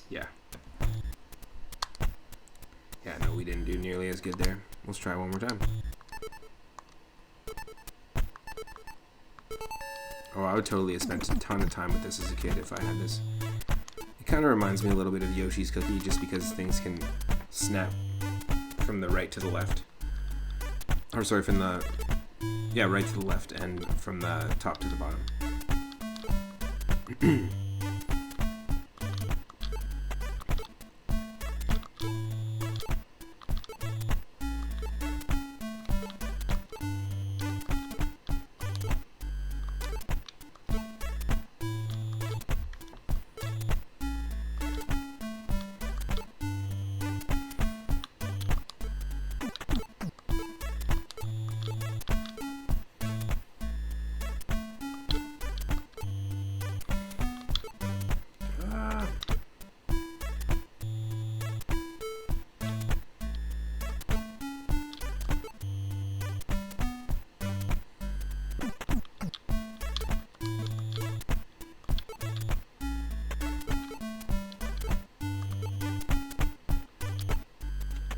Yeah. Yeah, no, we didn't do nearly as good there. Let's try one more time. Oh, I would totally have spent a ton of time with this as a kid if I had this. It kind of reminds me a little bit of Yoshi's Cookie just because things can snap from the right to the left. Or sorry, from the... yeah, right to the left and from the top to the bottom.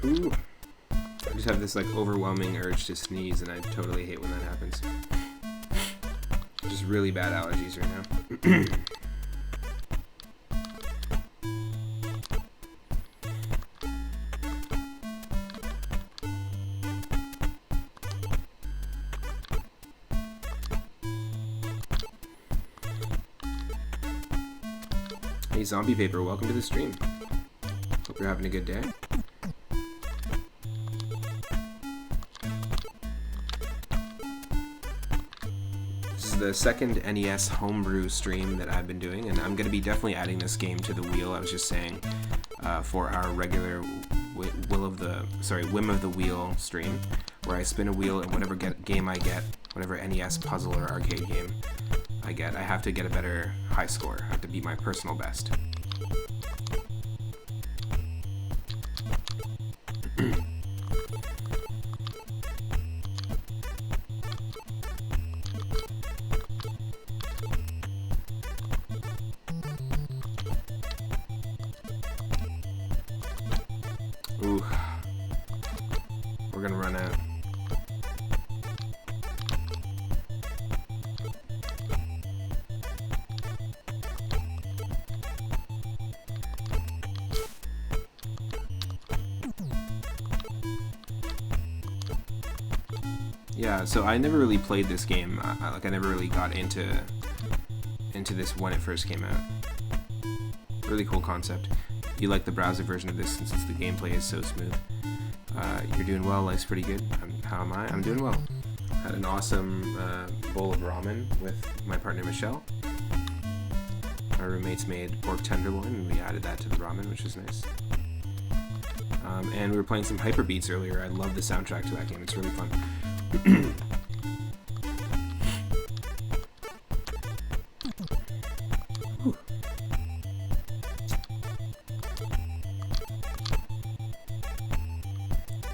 Ooh. I just have this like overwhelming urge to sneeze and I totally hate when that happens. Just really bad allergies right now. Hey Zombie Vapor, welcome to the stream. Hope you're having a good day. This is the second NES Homebrew stream that I've been doing, and I'm going to be definitely adding this game to the wheel. I was just saying for our regular Whim of the Wheel stream, where I spin a wheel and whatever game I get, whatever NES puzzle or arcade game I get, I have to get a better high score. I have to beat my personal best. Ooh, we're gonna run out. Yeah, so I never really played this game. I never really got into this when it first came out. Really cool concept. You like the browser version of this since the gameplay is so smooth. You're doing well. Life's pretty good. How am I? I'm doing well. Had an awesome bowl of ramen with my partner Michelle. Our roommates made pork tenderloin, and we added that to the ramen, which was nice. And we were playing some Hyperbeatz earlier. I love the soundtrack to that game. It's really fun.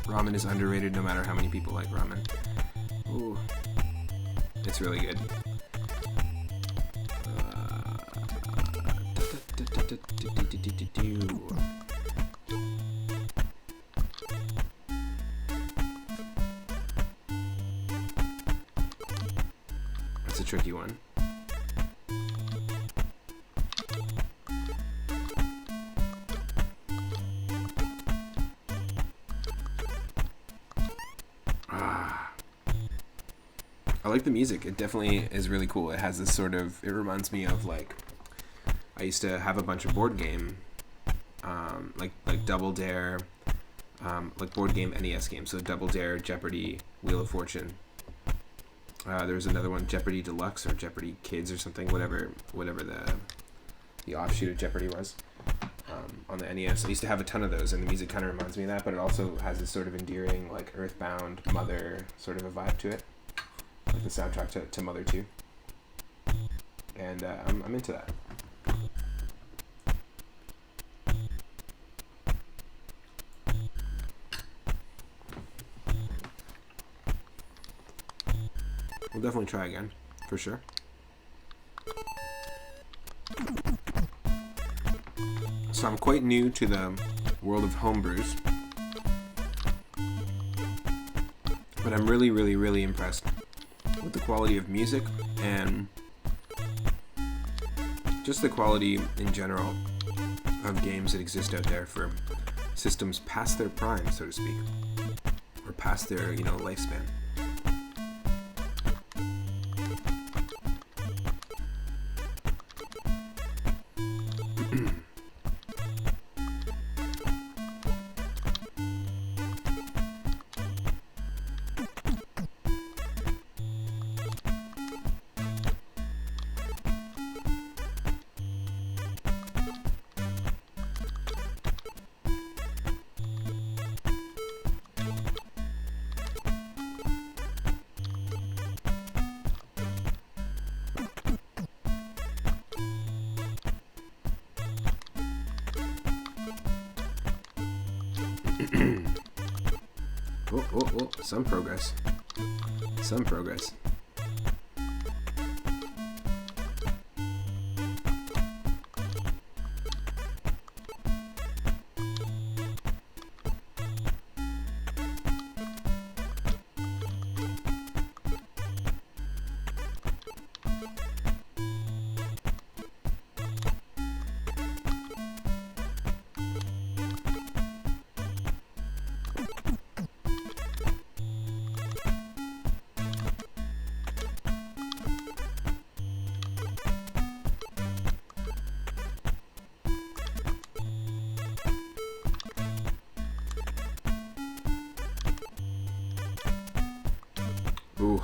Ramen is underrated no matter how many people like ramen. Ooh, it's really good. That's a tricky one. I like the music. It definitely is really cool. It has this sort of, it reminds me of like, I used to have a bunch of board game, like Double Dare, like board game NES games. So Double Dare, Jeopardy, Wheel of Fortune. There was another one, Jeopardy Deluxe or Jeopardy Kids or something, whatever the offshoot of Jeopardy was. On the NES. I used to have a ton of those, and the music kind of reminds me of that, but it also has this sort of endearing, like Earthbound Mother sort of a vibe to it. Like the soundtrack to Mother 2. And I'm into that. We'll definitely try again, for sure. So I'm quite new to the world of homebrews, but I'm really, really, really impressed with the quality of music and just the quality in general of games that exist out there for systems past their prime, so to speak, or past their, lifespan. Oh, some progress. Some progress. Ooh.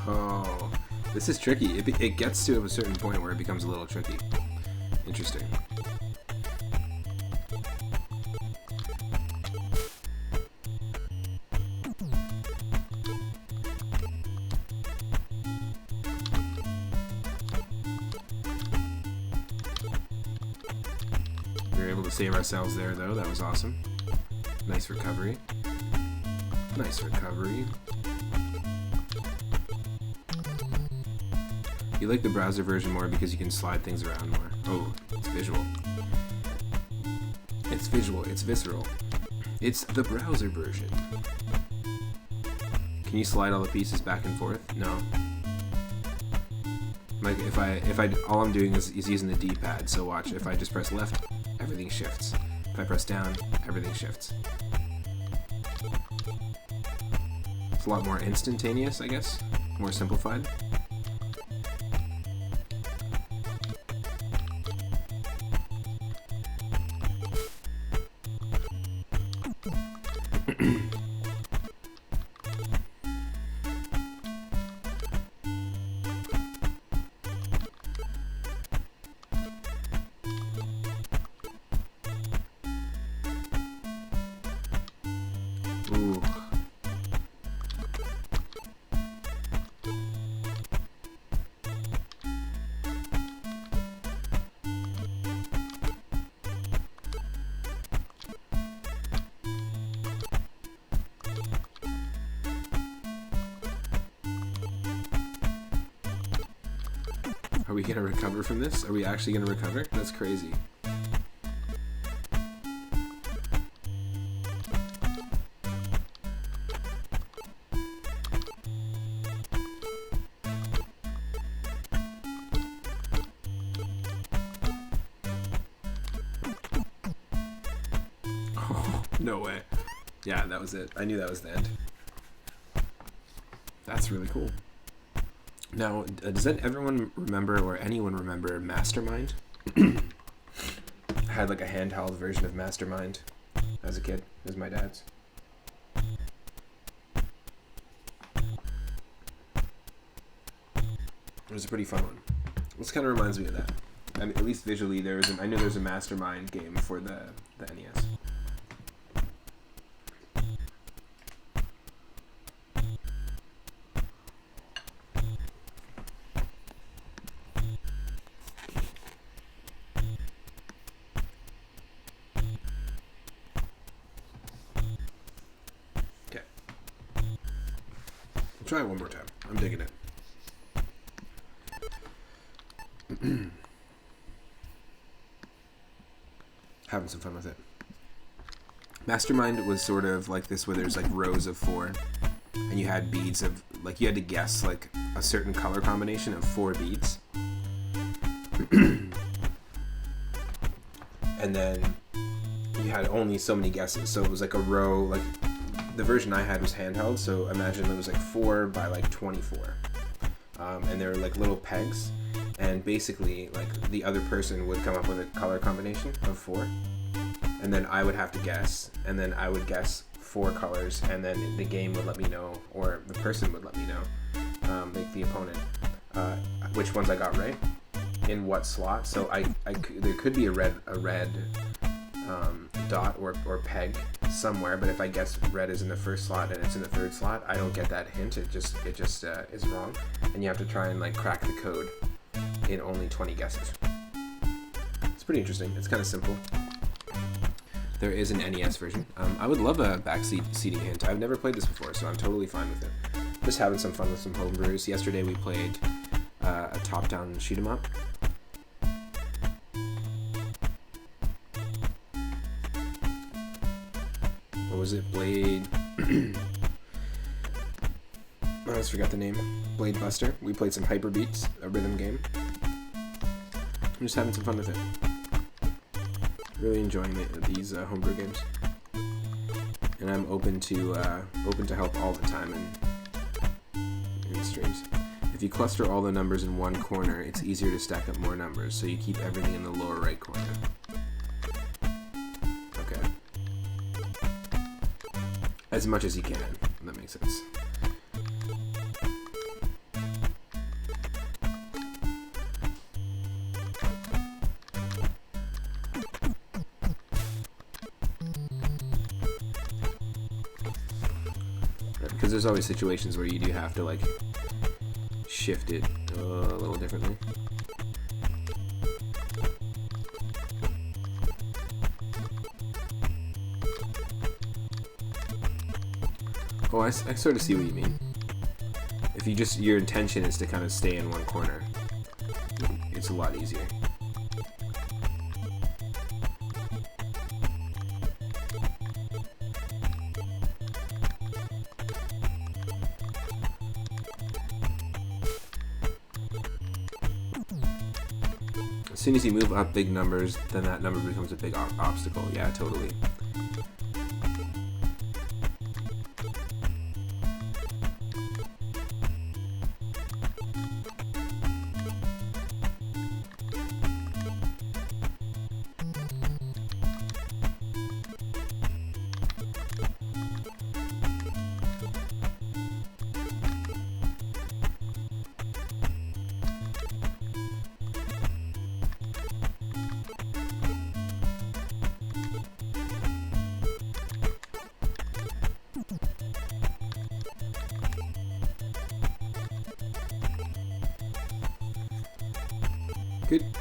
Oh, this is tricky. It gets to a certain point where it becomes a little tricky. Interesting. We were able to save ourselves there, though. That was awesome. Nice recovery. Nice recovery. You like the browser version more because you can slide things around more. Oh, it's visual. It's visual. It's visceral. It's the browser version. Can you slide all the pieces back and forth? No. Like if I all I'm doing is using the D-pad. So watch. If I just press left, everything shifts. If I press down, everything shifts. It's a lot more instantaneous, I guess. More simplified. Ooh. Are we gonna recover from this? Are we actually gonna recover? That's crazy. Oh, no way. Yeah, that was it. I knew that was the end. That's really cool. Now, does everyone remember, or anyone remember, Mastermind? I had like a handheld version of Mastermind as a kid. It was my dad's. It was a pretty fun one. This kind of reminds me of that. I mean, at least visually, I know there's a Mastermind game for the NES. Try it one more time. I'm digging it. Having some fun with it. Mastermind was sort of like this, where there's like rows of 4, and you had beads of, like, you had to guess like a certain color combination of 4 beads. And then you had only so many guesses, so it was like a row, like the version I had was handheld, so imagine it was like 4 by like 24, and they were like little pegs, and basically like the other person would come up with a color combination of 4, and then I would have to guess, and then I would guess 4 colors, and then the game would let me know, or the person would let me know, like the opponent, which ones I got right in what slot. So there could be a red dot or peg somewhere, but if I guess red is in the first slot and it's in the 3rd slot, I don't get that hint. It just is wrong, and you have to try and like crack the code in only 20 guesses. It's pretty interesting. It's kind of simple. There is an NES version. I would love a backseat seating hint. I've never played this before, so I'm totally fine with it. Just having some fun with some homebrews. Yesterday we played a top-down shoot 'em up. What was it? Blade. always forget the name. Blade Buster. We played some Hyperbeatz, a rhythm game. I'm just having some fun with it. Really enjoying these homebrew games. And I'm open to help all the time in streams. If you cluster all the numbers in one corner, it's easier to stack up more numbers, so you keep everything in the lower right corner. Okay. As much as you can, if that makes sense. Because there's always situations where you do have to, like, shift it a little differently. Oh, I sort of see what you mean. If you just, your intention is to kind of stay in one corner, it's a lot easier. As soon as you move up big numbers, then that number becomes a big obstacle. Yeah, totally.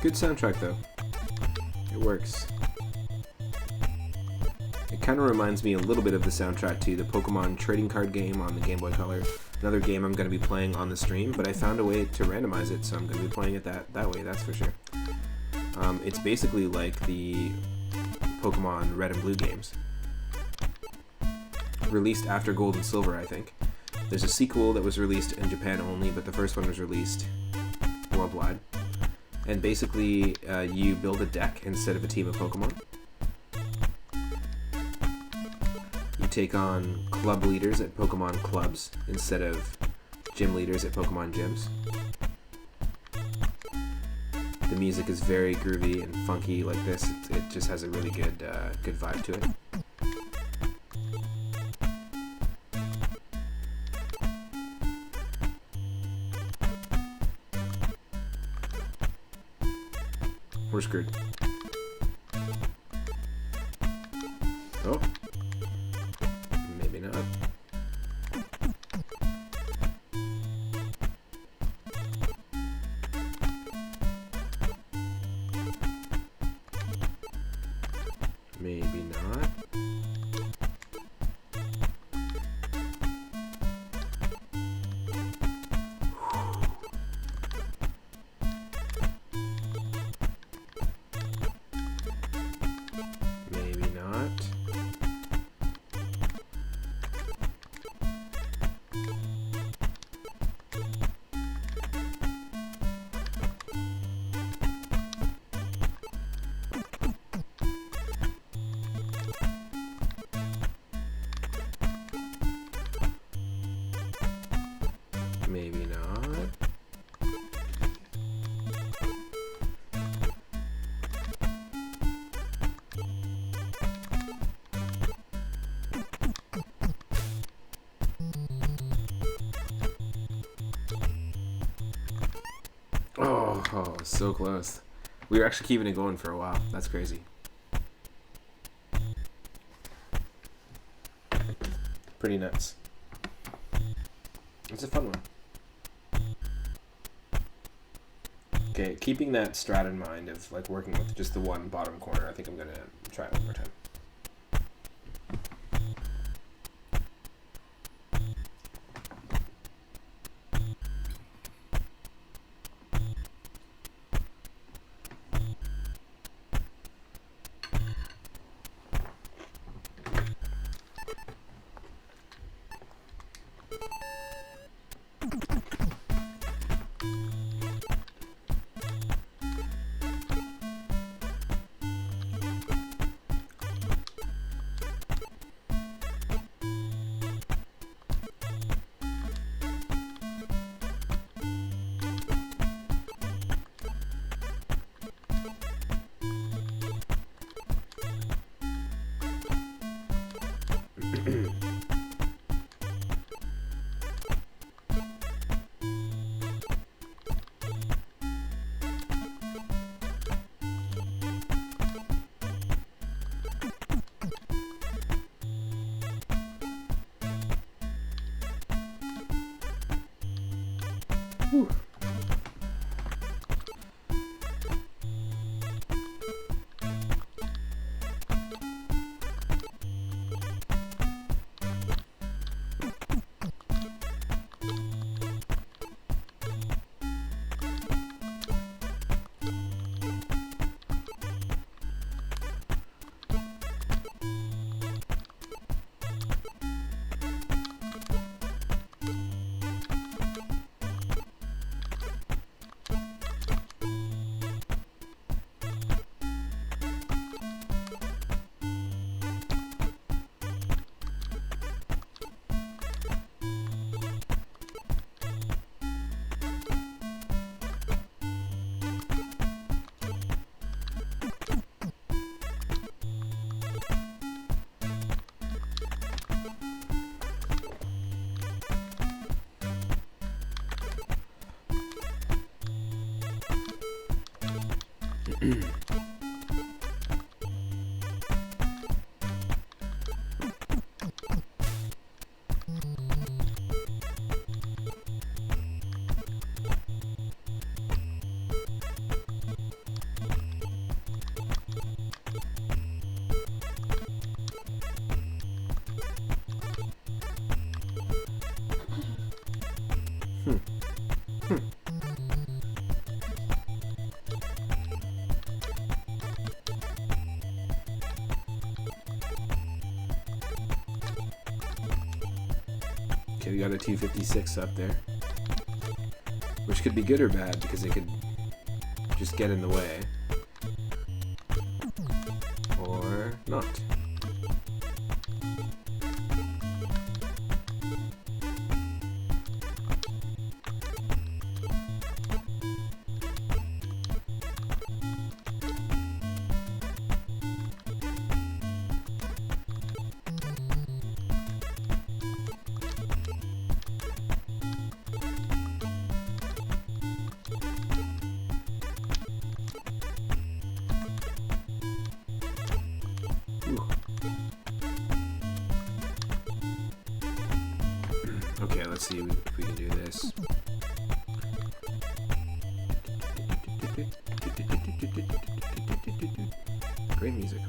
Good soundtrack though. It works. It kind of reminds me a little bit of the soundtrack to the Pokemon trading card game on the Game Boy Color. Another game I'm going to be playing on the stream, but I found a way to randomize it, so I'm going to be playing it that way, that's for sure. It's basically like the Pokemon Red and Blue games. Released after Gold and Silver, I think. There's a sequel that was released in Japan only, but the first one was released worldwide. And basically, you build a deck instead of a team of Pokemon. You take on club leaders at Pokemon clubs instead of gym leaders at Pokemon gyms. The music is very groovy and funky like this. It just has a really good vibe to it. We're screwed. Oh. Maybe not. Maybe not. Maybe not. Oh, so close. We were actually keeping it going for a while. That's crazy. Pretty nuts. It's a fun one. Okay, keeping that strat in mind of like working with just the one bottom corner, I think I'm gonna try it one more time. Whew. Okay, we got a 256 up there, which could be good or bad because it could just get in the way, or not. Okay, let's see if we can do this. Great music.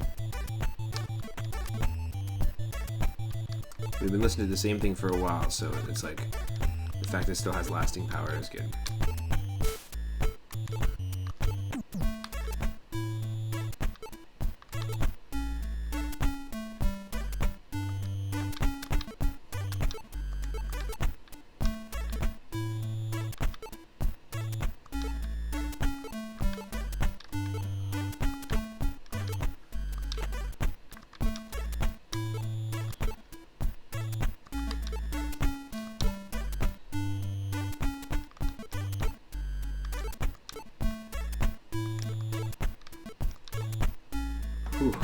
We've been listening to the same thing for a while, so it's like the fact that it still has lasting power is good. Whew.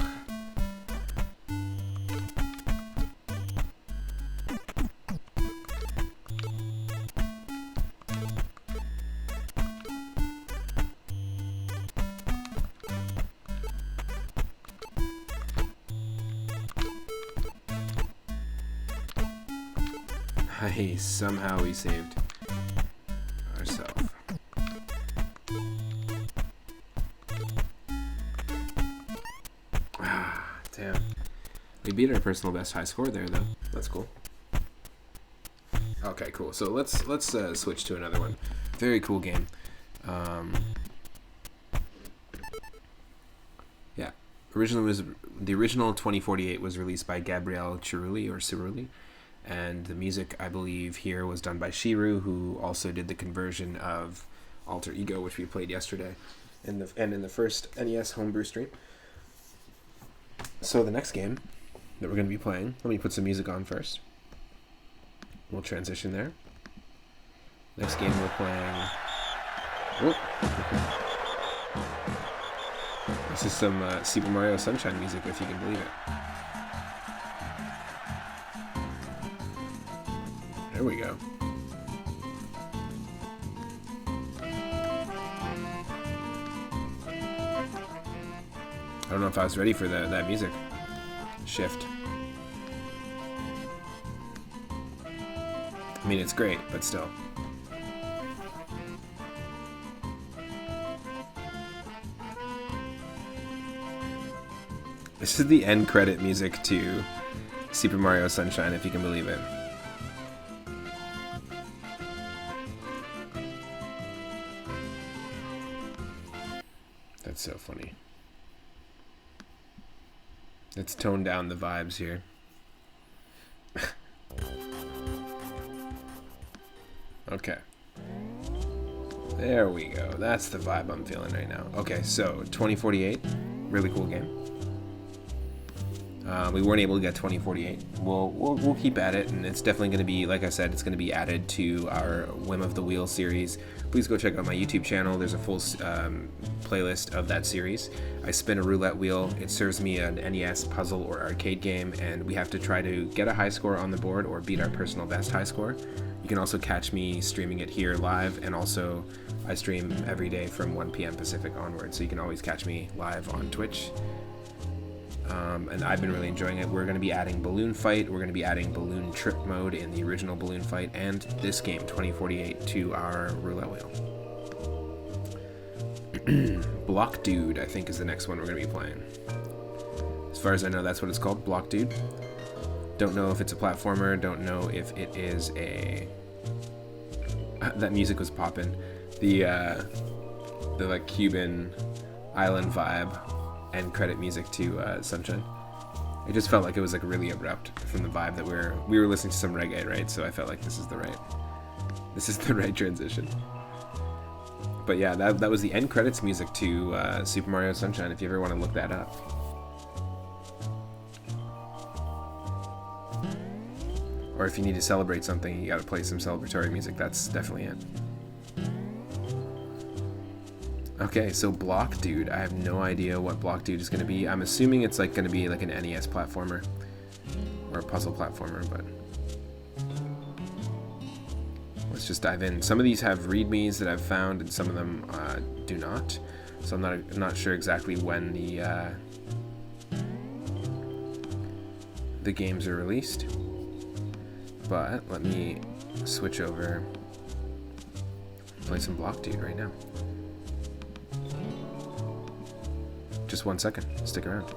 Hey, somehow we saved ourselves. Damn. We beat our personal best high score there, though. That's cool. Okay, cool. So let's switch to another one. Very cool game. Yeah. The original 2048 was released by Gabriele Cerulli, and the music, I believe, here was done by Shiru, who also did the conversion of Alter Ego, which we played yesterday, in the first NES Homebrew stream. So the next game that we're going to be playing, let me put some music on first. We'll transition there. Next game we're playing... Oh. This is some Super Mario Sunshine music, if you can believe it. There we go. I don't know if I was ready for that music shift. I mean, it's great, but still. This is the end credit music to Super Mario Sunshine, if you can believe it. That's so funny. Let's tone down the vibes here. Okay. There we go. That's the vibe I'm feeling right now. Okay, so 2048, really cool game. We weren't able to get 2048. We'll keep at it, and it's definitely going to be, like I said, it's going to be added to our Whim of the Wheel series. Please go check out my YouTube channel. There's a full playlist of that series. I spin a roulette wheel. It serves me an NES puzzle or arcade game, and we have to try to get a high score on the board or beat our personal best high score. You can also catch me streaming it here live, and also I stream every day from 1 p.m. Pacific onward, so you can always catch me live on Twitch. And I've been really enjoying it. We're going to be adding Balloon Fight, we're going to be adding Balloon Trip Mode in the original Balloon Fight, and this game, 2048, to our roulette wheel. Block Dude, I think, is the next one we're going to be playing. As far as I know, that's what it's called, Block Dude. Don't know if it's a platformer, don't know if it is a... That music was popping. The like Cuban island vibe and credit music to Sunshine. It just felt like it was like really abrupt from the vibe that we were listening to some reggae, right? So I felt like this is the right transition. But yeah, that was the end credits music to Super Mario Sunshine, if you ever want to look that up. Or if you need to celebrate something, you gotta play some celebratory music. That's definitely it. Okay, so Block Dude. I have no idea what Block Dude is gonna be. I'm assuming it's like gonna be like an NES platformer or a puzzle platformer, but let's just dive in. Some of these have readmes that I've found, and some of them do not. So I'm not sure exactly when the games are released. But let me switch over, play some Block Dude right now. Just 1 second, stick around.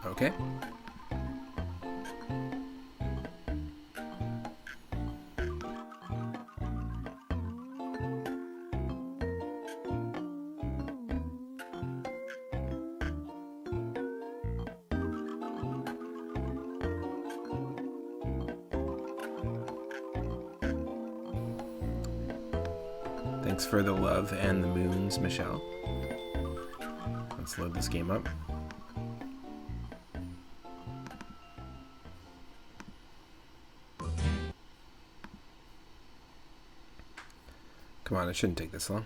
Okay. Thanks for the love and the moons, Michelle. Let's load this game up. Come on, it shouldn't take this long.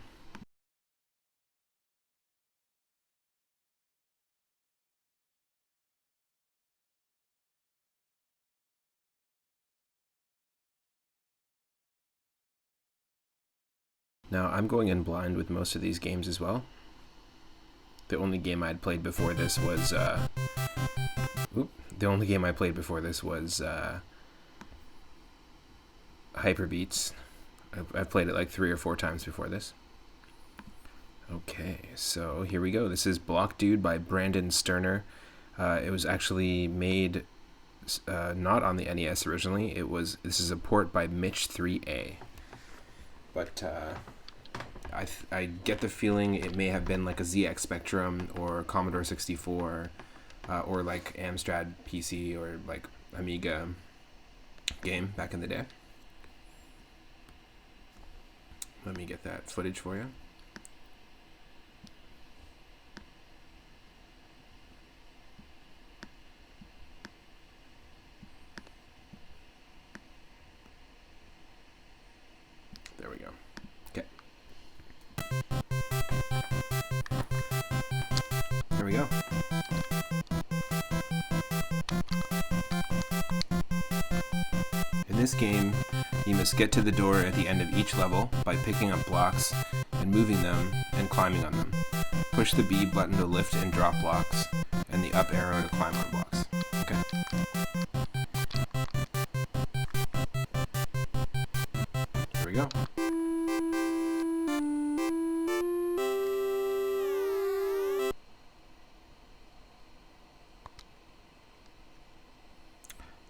Now, I'm going in blind with most of these games as well. The only game I'd played before this was Hyperbeatz. I've played it like 3 or 4 times before this. Okay, so here we go. This is Block Dude by Brandon Sterner. It was actually made not on the NES originally. This is a port by Mitch 3A. But I get the feeling it may have been like a ZX Spectrum or Commodore 64 or like Amstrad PC or like Amiga game back in the day. Let me get that footage for you. There we go. Okay. There we go. In this game, you must get to the door at the end of each level by picking up blocks and moving them and climbing on them. Push the B button to lift and drop blocks, and the up arrow to climb on blocks. Okay. Here we go.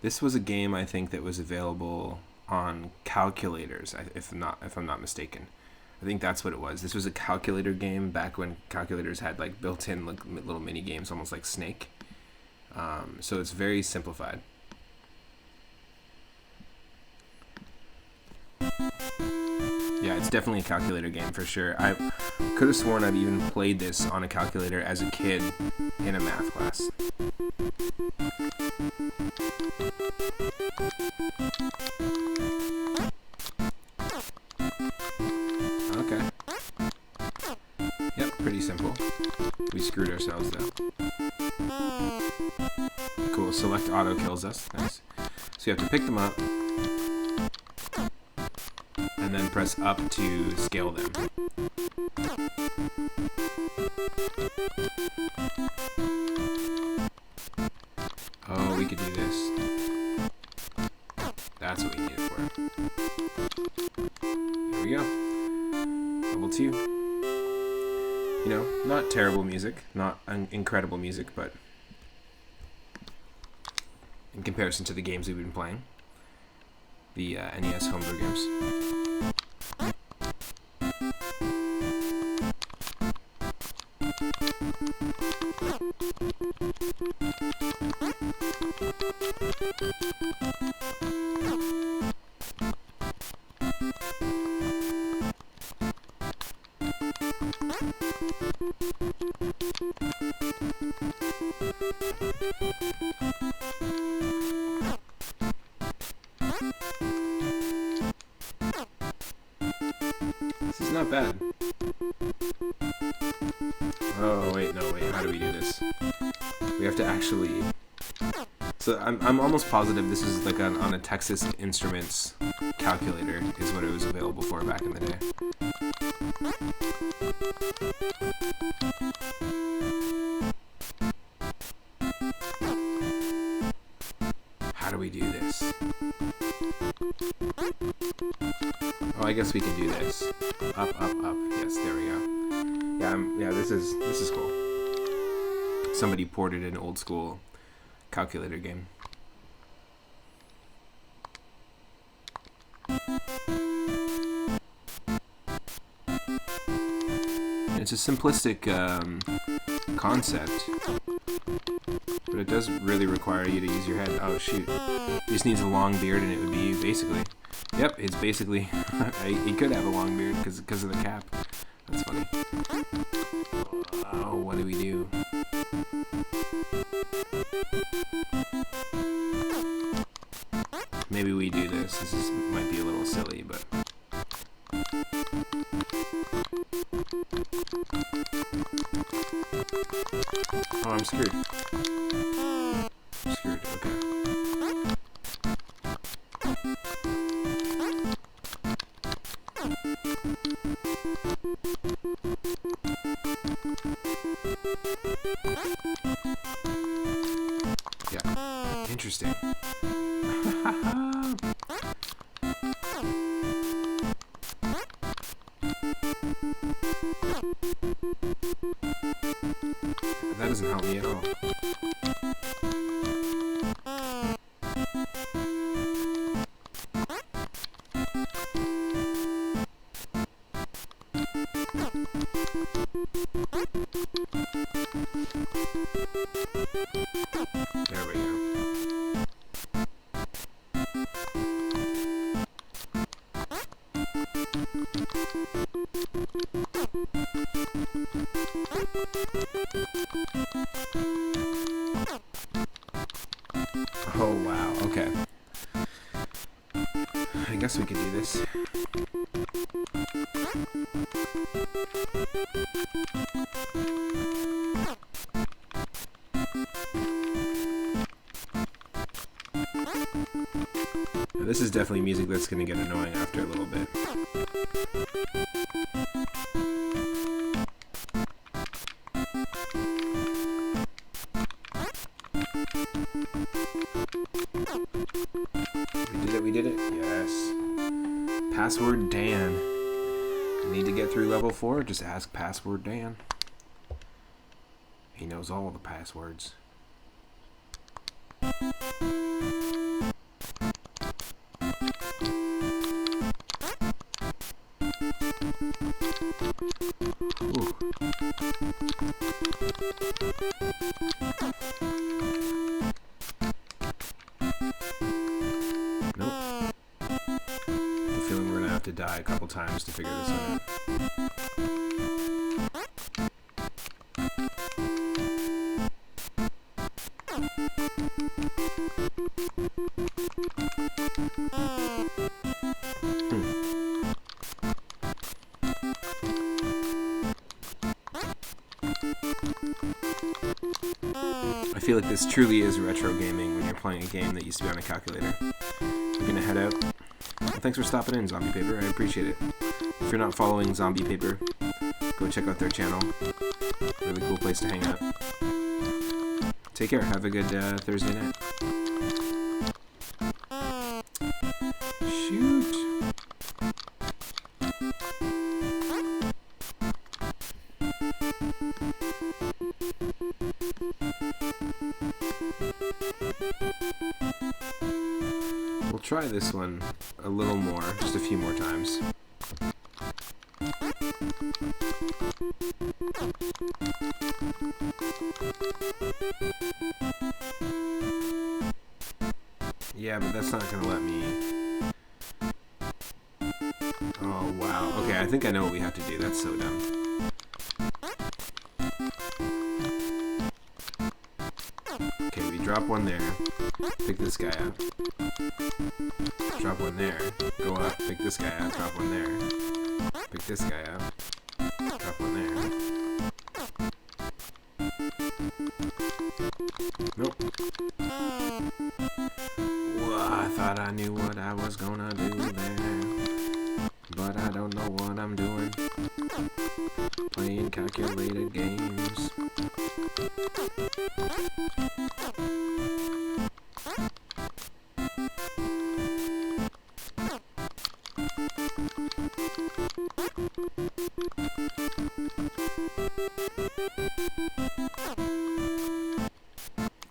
This was a game I think that was available on calculators, if I'm not mistaken. I think that's what it was. This was a calculator game back when calculators had like built-in like, little mini games, almost like Snake. So it's very simplified. Yeah, it's definitely a calculator game for sure. I could have sworn I've even played this on a calculator as a kid in a math class. Okay. Yep, pretty simple. We screwed ourselves though. Cool, select auto kills us. Nice. So you have to pick them up and then press up to scale them. Oh, we could do this. That's what we need it for. There we go. Level 2. You know, not terrible music, not incredible music, but in comparison to the games we've been playing, the NES Homebrew games. This is not bad. Oh, wait, no, wait, how do we do this? We have to actually... So I'm almost positive this is like on a Texas Instruments calculator is what it was available for back in the day. How do we do this? Oh, I guess we can do this. Up, up, up. Yes, there we go. Yeah, this is cool. Somebody ported an old school calculator game. It's a simplistic concept, but it does really require you to use your head. Oh shoot, he just needs a long beard and it would be you, basically. Yep, it's basically, he could have a long beard because of the cap. That's funny. Oh, what do we do? Maybe we do this. This might be a little silly, but... Oh, I'm screwed. I'm screwed, okay. Yeah, interesting. That doesn't help me at all. There we go. Oh wow, okay. I guess we could do this. Now, this is definitely music that's going to get annoying after a little bit. We did it. Yes. Password Dan. You need to get through level 4? Just ask Password Dan. He knows all the passwords. Ooh. Nope. I'm feeling we're gonna have to die a couple times to figure this out. I feel like this truly is retro gaming when you're playing a game that used to be on a calculator. We're gonna head out. Well, thanks for stopping in, Zombie Paper. I appreciate it. If you're not following Zombie Paper, go check out their channel. Really cool place to hang out. Take care. Have a good Thursday night. Shoot. We'll try this one a little more, just a few more times. Yeah, but that's not gonna let me... Oh, wow. Okay, I think I know what we have to do. That's so dumb. drop one there, pick this guy up. Drop one there, go up, pick this guy up, drop one there. Pick this guy up, drop one there. Nope. Well, I thought I knew what I was gonna do there, but I don't know what I'm doing. Playing calculated games.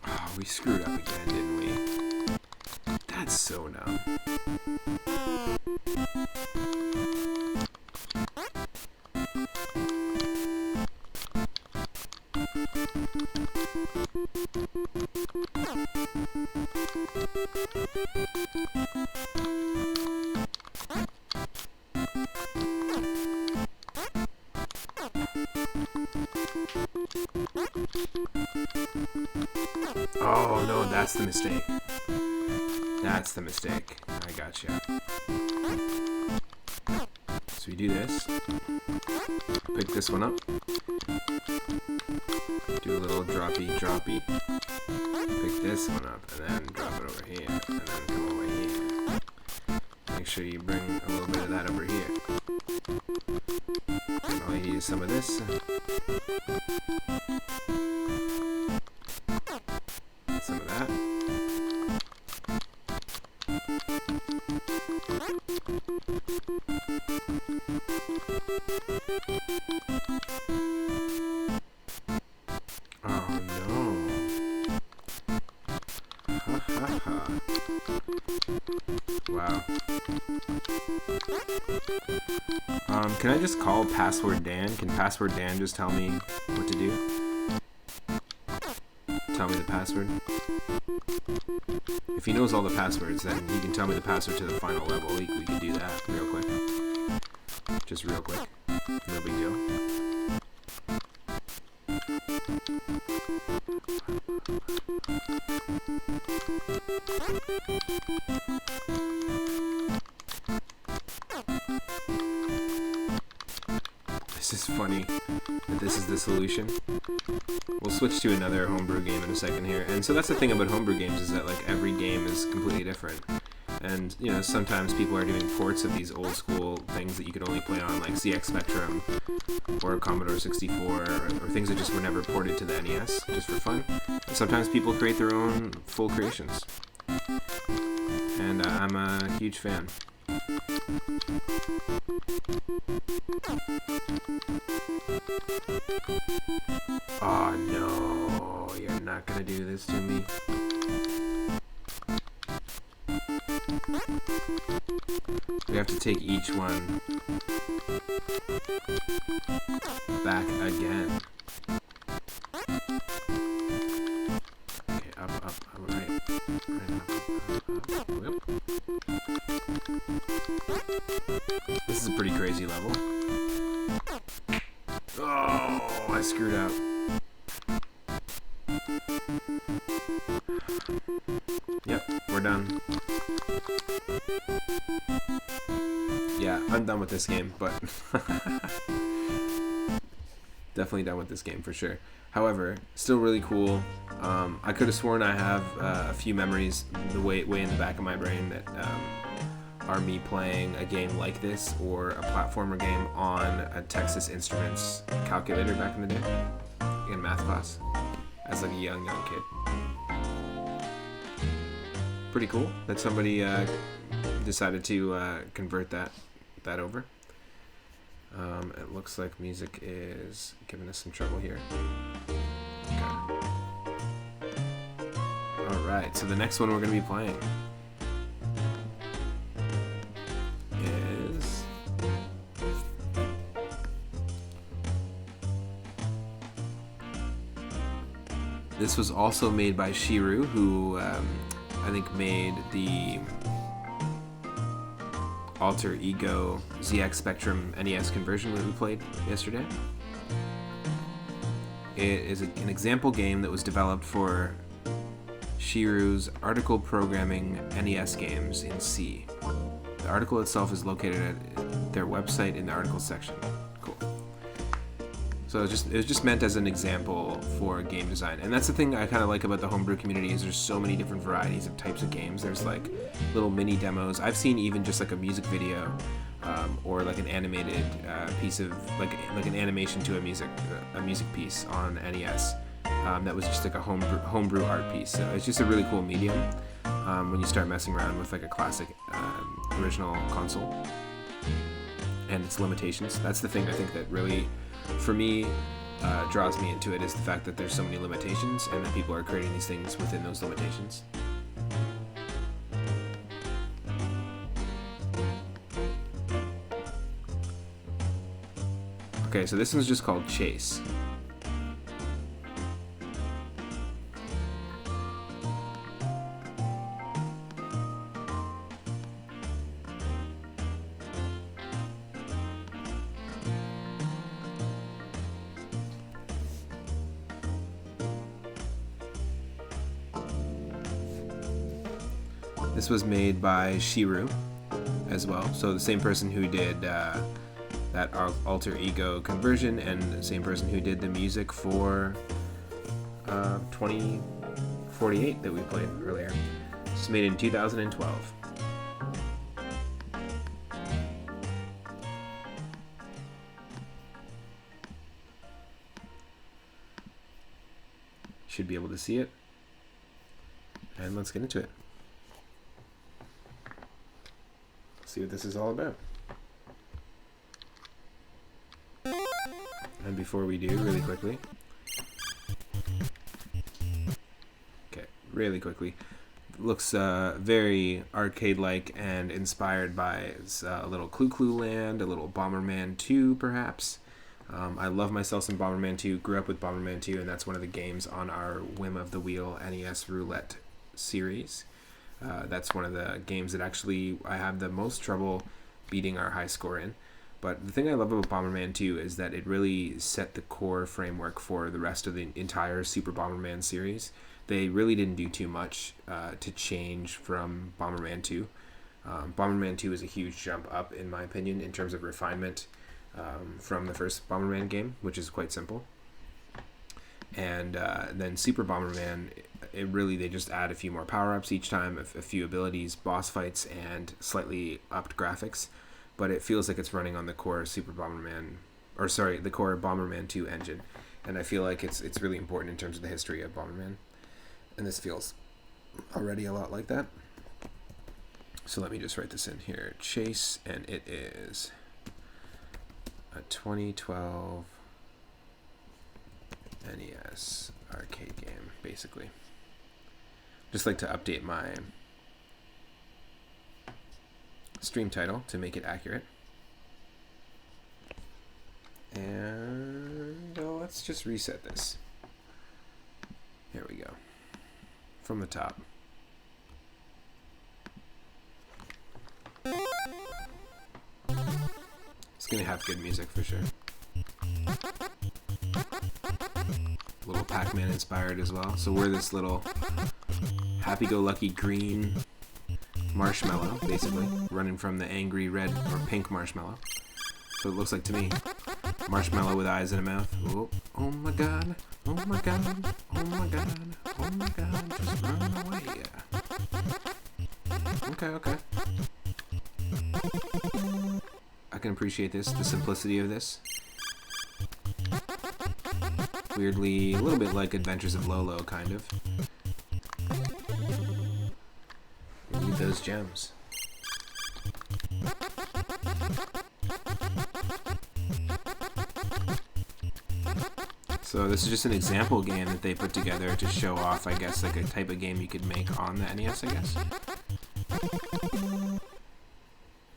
Oh, we screwed up again, didn't we? That's so dumb. Oh no, that's the mistake. That's the mistake. I gotcha. So we do this. Pick this one up. Do a little droppy. Pick this one up and then drop it over here. And then come over here. Make sure you bring a little bit of that over here. And I'll use some of this. Some of that. Oh no. Ha ha ha. Wow. Can I just call Password Dan? Can Password Dan just tell me what to do? Tell me the password. If he knows all the passwords, then he can tell me the password to the final level. We can do that real quick. Just real quick. No big deal. This is funny that this is the solution. We'll switch to another homebrew game in a second here. And so that's the thing about homebrew games, is that like every game is completely different. And you know, sometimes people are doing ports of these old school things that you could only play on like ZX Spectrum or Commodore 64 or things that just were never ported to the NES just for fun. And sometimes people create their own full creations. And I'm a huge fan. Oh no, you're not gonna do this to me. We have to take each one back again. Okay, up, right, up. Whoop. This is a pretty crazy level. Oh, I screwed up. Yep, we're done. Yeah, I'm done with this game, but definitely done with this game for sure. However, still really cool. I could have sworn I have a few memories way in the back of my brain that are me playing a game like this or a platformer game on a Texas Instruments calculator back in the day in math class as like a young kid. Pretty cool that somebody decided to convert that over. It looks like music is giving us some trouble here. Okay. Alright, so the next one we're going to be playing is this was also made by Shiru, who I think made the Alter Ego ZX Spectrum NES Conversion that we played yesterday. It is an example game that was developed for Shiru's Article Programming NES Games in C. The article itself is located at their website in the articles section. Cool. So it was just meant as an example for game design. And that's the thing I kind of like about the homebrew community is there's so many different varieties of types of games. There's like little mini demos. I've seen even just like a music video or like an animated piece of like an animation to a music piece on NES. That was just like a homebrew art piece. So it's just a really cool medium when you start messing around with like a classic original console and its limitations. That's the thing I think that really, for me, draws me into it is the fact that there's so many limitations and that people are creating these things within those limitations. Okay, so this one's just called Chase. This was made by Shiru as well, so the same person who did that Alter Ego Conversion and the same person who did the music for 2048 that we played earlier. It's made in 2012. Should be able to see it. And let's get into it. See what this is all about. And before we do, really quickly, looks very arcade-like and inspired by a little Clue Land, a little Bomberman 2 perhaps. I love myself some Bomberman 2, grew up with Bomberman 2, and that's one of the games on our Whim of the Wheel NES Roulette series. That's one of the games that actually I have the most trouble beating our high score in. But the thing I love about Bomberman 2 is that it really set the core framework for the rest of the entire Super Bomberman series. They really didn't do too much to change from Bomberman 2. Bomberman 2 is a huge jump up, in my opinion, in terms of refinement from the first Bomberman game, which is quite simple. And then Super Bomberman, they just add a few more power-ups each time, a few abilities, boss fights, and slightly upped graphics. But it feels like it's running on the core the core Bomberman 2 engine. And I feel like it's really important in terms of the history of Bomberman. And this feels already a lot like that. So let me just write this in here. Chase, and it is a 2012 NES arcade game, basically. Just like to update my stream title to make it accurate. And let's just reset this. Here we go. From the top. It's gonna have good music for sure. A little Pac-Man inspired as well. So we're this little happy-go-lucky green marshmallow, basically, running from the angry red or pink marshmallow. So it looks like to me. Marshmallow with eyes and a mouth. Oh my god, oh my god, oh my god, oh my god, just run away. Okay. I can appreciate this, the simplicity of this. Weirdly, a little bit like Adventures of Lolo, kind of. We need those gems. So this is just an example game that they put together to show off, I guess, like a type of game you could make on the NES, I guess.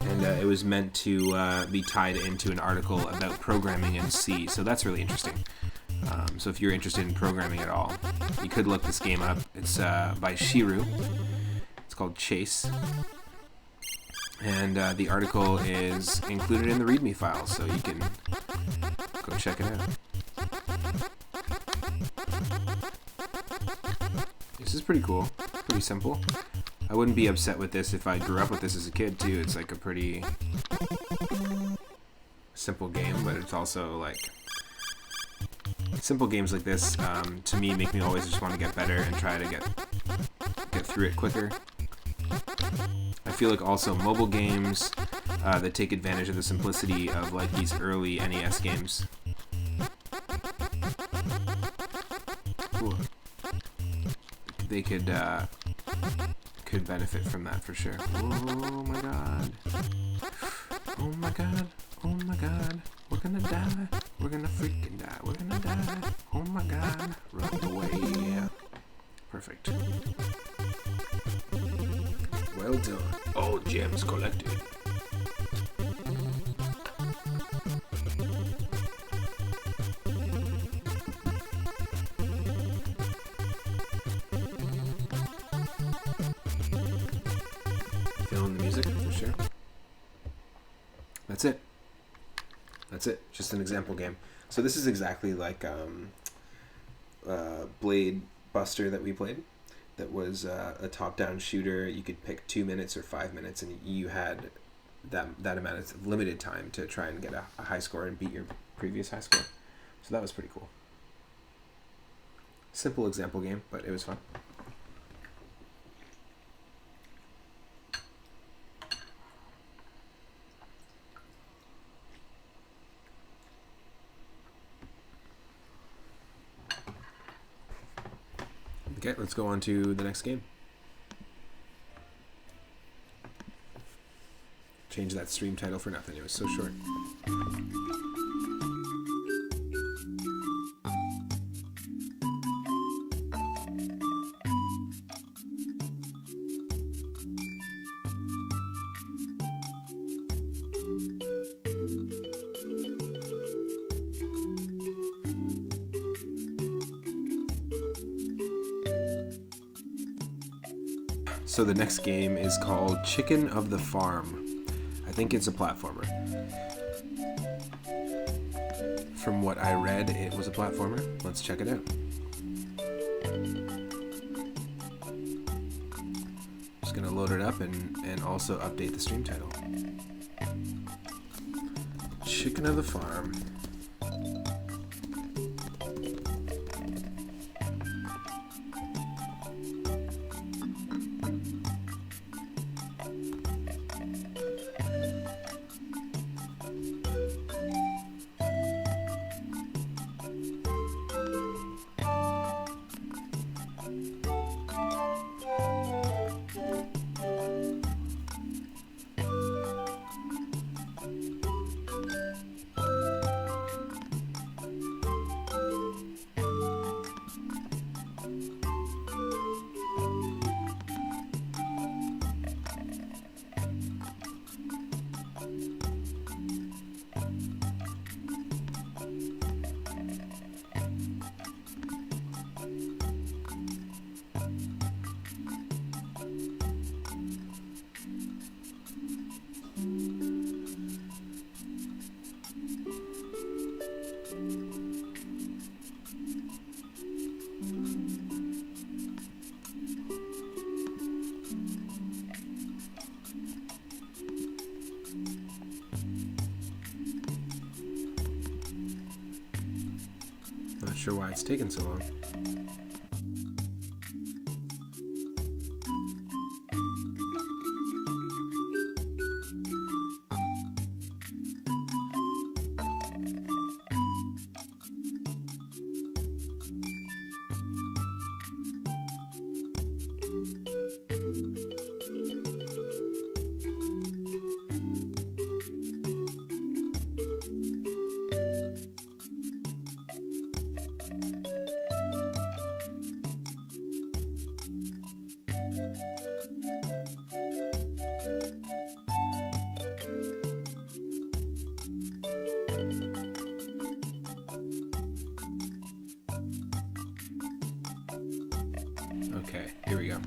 And it was meant to be tied into an article about programming in C, so that's really interesting. So if you're interested in programming at all, you could look this game up. It's by Shiru. It's called Chase. And the article is included in the README file, so you can go check it out. This is pretty cool. Pretty simple. I wouldn't be upset with this if I grew up with this as a kid too. It's like a pretty simple game, but it's also like simple games like this to me make me always just want to get better and try to get through it quicker. I feel like also mobile games that take advantage of the simplicity of like these early NES games. Ooh. They could benefit from that for sure. Oh my god. Oh my god. Oh my god. We're gonna die. We're gonna freaking die. We're gonna die. Oh my god. Run away. Perfect. Well done. All gems collected. Feeling the music for sure. That's it. That's it. Just an example game. So this is exactly like Blade Buster that we played. That was a top-down shooter. You could pick 2 minutes or 5 minutes, and you had that amount of limited time to try and get a high score and beat your previous high score. So that was pretty cool. Simple example game, but it was fun. Okay, let's go on to the next game. Change that stream title for nothing. It was so short. So the next game is called Chicken of the Farm. I think it's a platformer. From what I read, it was a platformer. Let's check it out. Just gonna load it up and also update the stream title. Chicken of the Farm. Not sure why it's taken so long. Okay, here we go.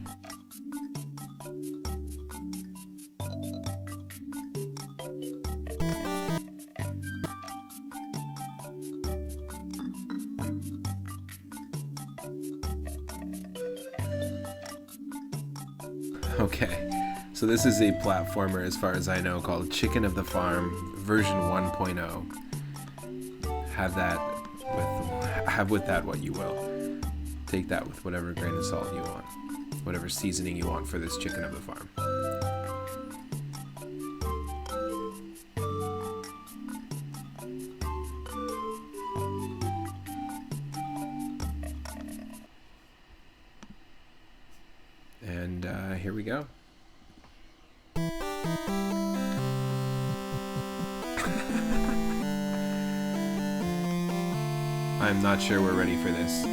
Okay, so this is a platformer, as far as I know, called Chicken of the Farm version 1.0. Have with that what you will. Take that with whatever grain of salt you want, whatever seasoning you want for this Chicken of the Farm. And here we go. I'm not sure we're ready for this.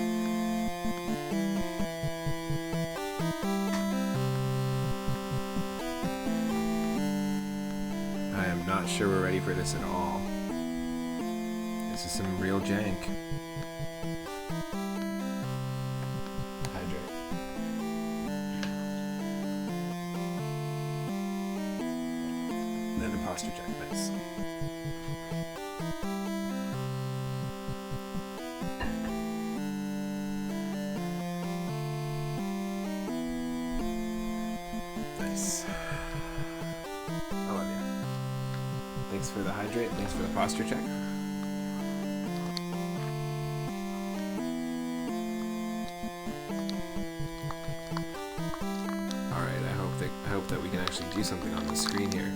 I am not sure we're ready for this at all. This is some real jank. Hydrate. Then a posture check, nice. I love you. Thanks for the hydrate. Thanks for the posture check. Alright, I hope that we can actually do something on the screen here.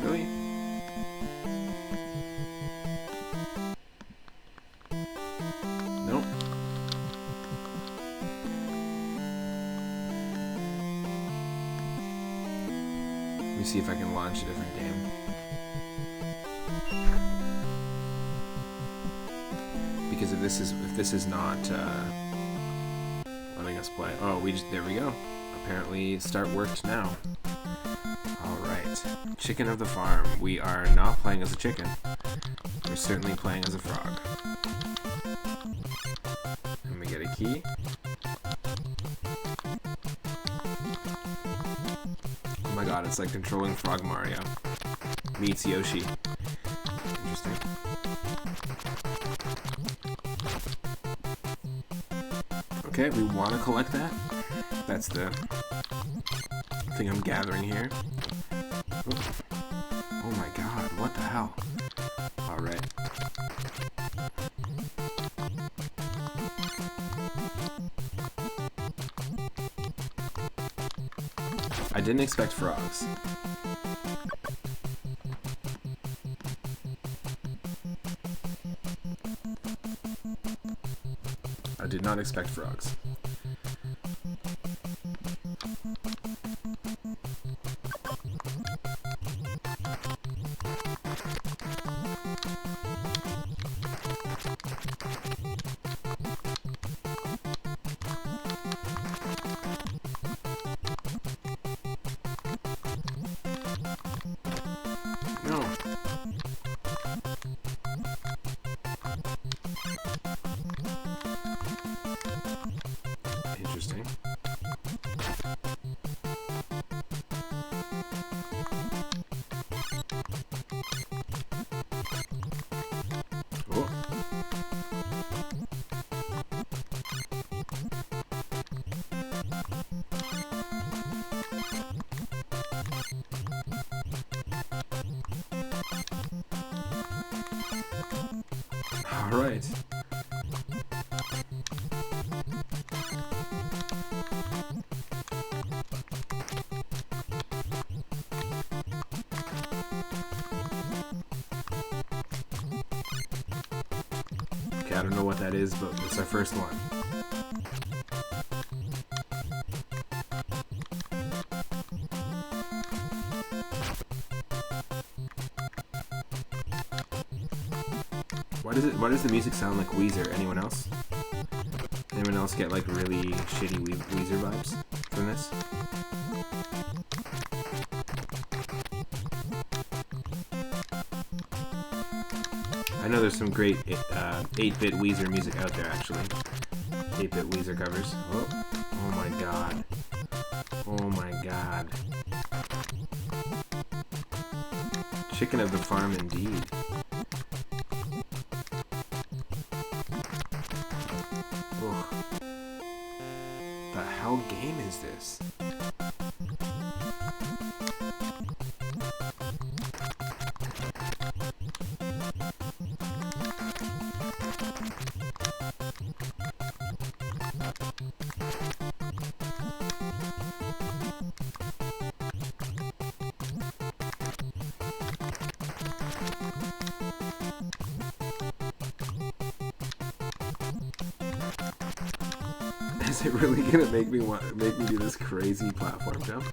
Really? Nope. Let me see if I can launch a different game. Because if this is not letting us play. Oh, there we go. Apparently start worked now. Alright. Chicken of the Farm. We are not playing as a chicken. We're certainly playing as a frog. And we get a key. Oh my god, it's like controlling Frog Mario meets Yoshi. Interesting. Okay, we want to collect that. That's the thing I'm gathering here. Oh my god, what the hell? Alright. I didn't expect frogs. I did not expect frogs. No. Interesting. Oh. All right. Okay, I don't know what that is, but it's our first one. Why does the music sound like Weezer? Anyone else? Anyone else get like really shitty Weezer vibes from this? I know there's some great 8-bit Weezer music out there, actually. 8-bit Weezer covers. Oh, oh my god. Oh my god. Chicken of the Farm indeed. Ugh. is this? Is it really gonna make me do this crazy platform jump?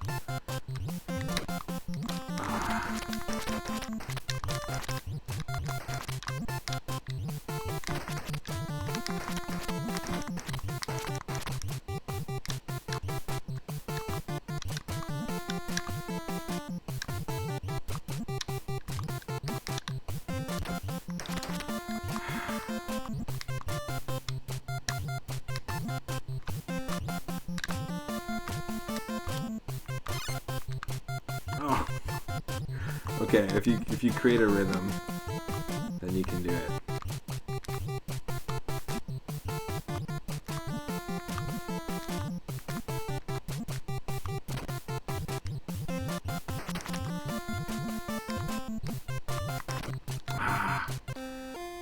Oh. Okay, if you create a rhythm, then you can do it.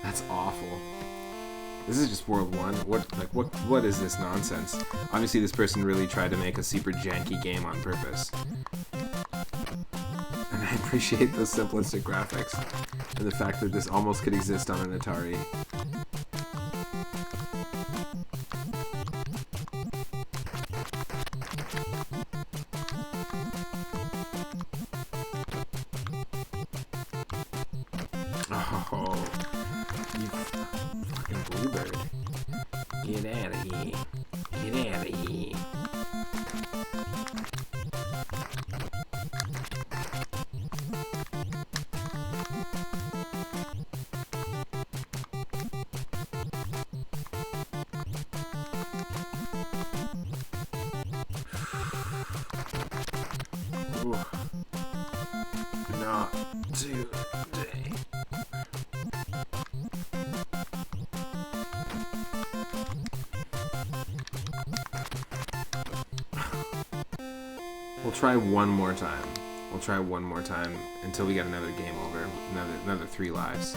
That's awful. This is just World 1. What is this nonsense? Obviously this person really tried to make a super janky game on purpose. And I appreciate the simplistic graphics and the fact that this almost could exist on an Atari. Oh, you fucking bluebird. Get out of here. Get out of here. Ooh. Not today. We'll try one more time. We'll try one more time until we get another game over. Another 3 lives.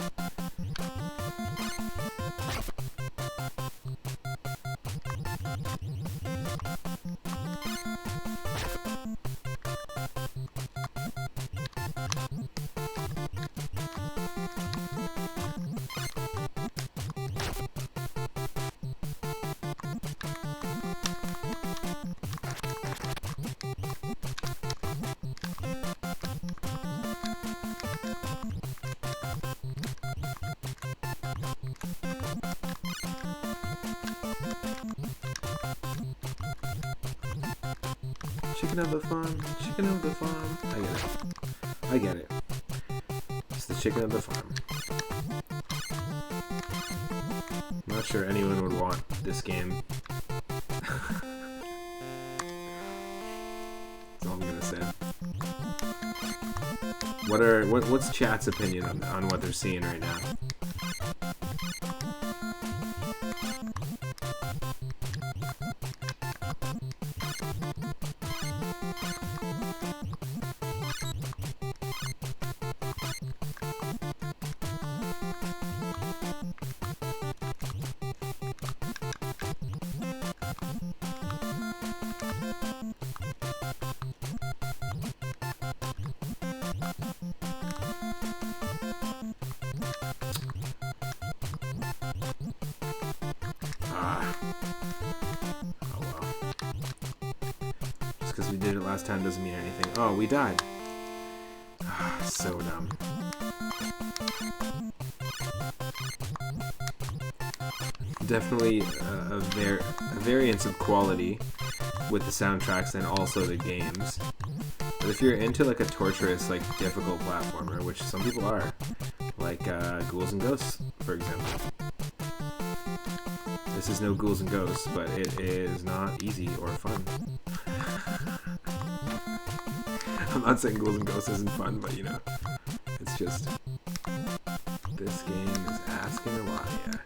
Chicken of the farm, chicken of the farm. I get it. It's the chicken of the farm. I'm not sure anyone would want this game. That's all I'm gonna say. What's chat's opinion on what they're seeing right now? Just because we did it last time doesn't mean anything. Oh, we died. So dumb. Definitely a variance of quality with the soundtracks and also the games. But if you're into like a torturous, like difficult platformer, which some people are, like Ghouls and Ghosts, for example. This is no Ghouls and Ghosts, but it is not easy or fun. I'm not saying Ghouls and Ghosts isn't fun, but you know, it's just, this game is asking a lot, yeah.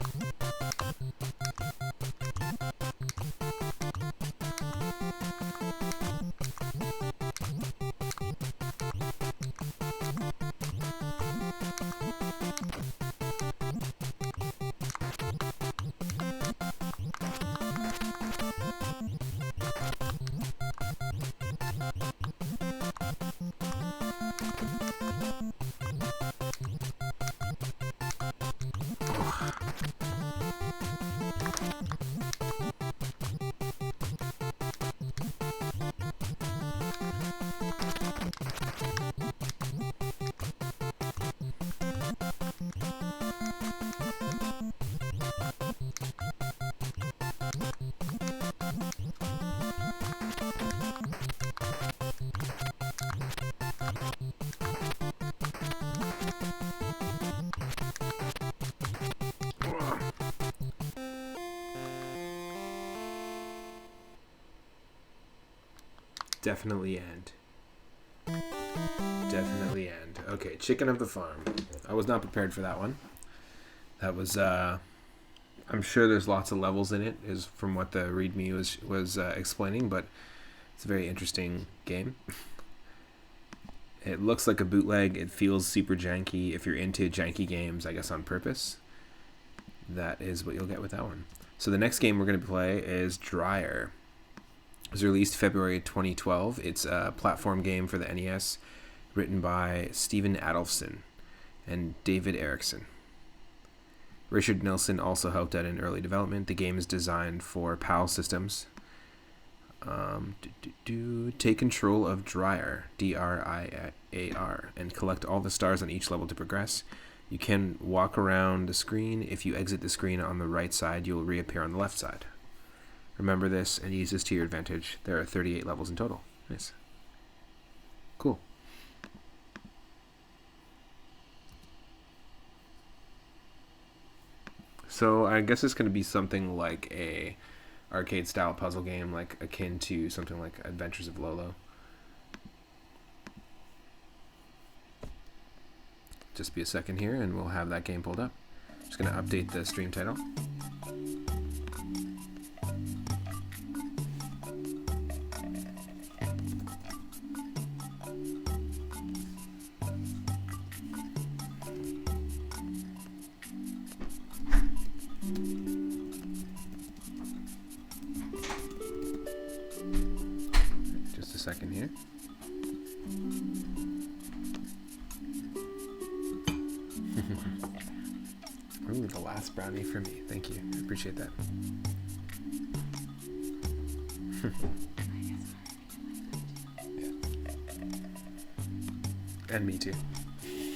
Definitely end. Definitely end. Okay, Chicken of the Farm. I was not prepared for that one. That was, I'm sure there's lots of levels in it, is from what the README was explaining, but it's a very interesting game. It looks like a bootleg. It feels super janky. If you're into janky games, I guess on purpose, that is what you'll get with that one. So the next game we're going to play is Dreyer. It was released February 2012. It's a platform game for the NES, written by Stephen Adolphson and David Erickson. Richard Nilsson also helped out in early development. The game is designed for PAL systems. Take control of Dreyer, D-R-I-A-R, and collect all the stars on each level to progress. You can walk around the screen. If you exit the screen on the right side, you will reappear on the left side. Remember this and use this to your advantage. There are 38 levels in total. Nice. Cool. So I guess it's going to be something like a arcade style puzzle game, like akin to something like Adventures of Lolo. Just be a second here and we'll have that game pulled up. Just going to update the stream title. Second here. Ooh, the last brownie for me. Thank you. I appreciate that. Yeah. And me too.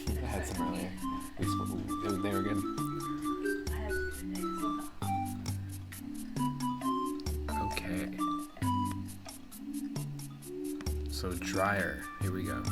I had some earlier. They were good. Okay. So Dreyer, here we go.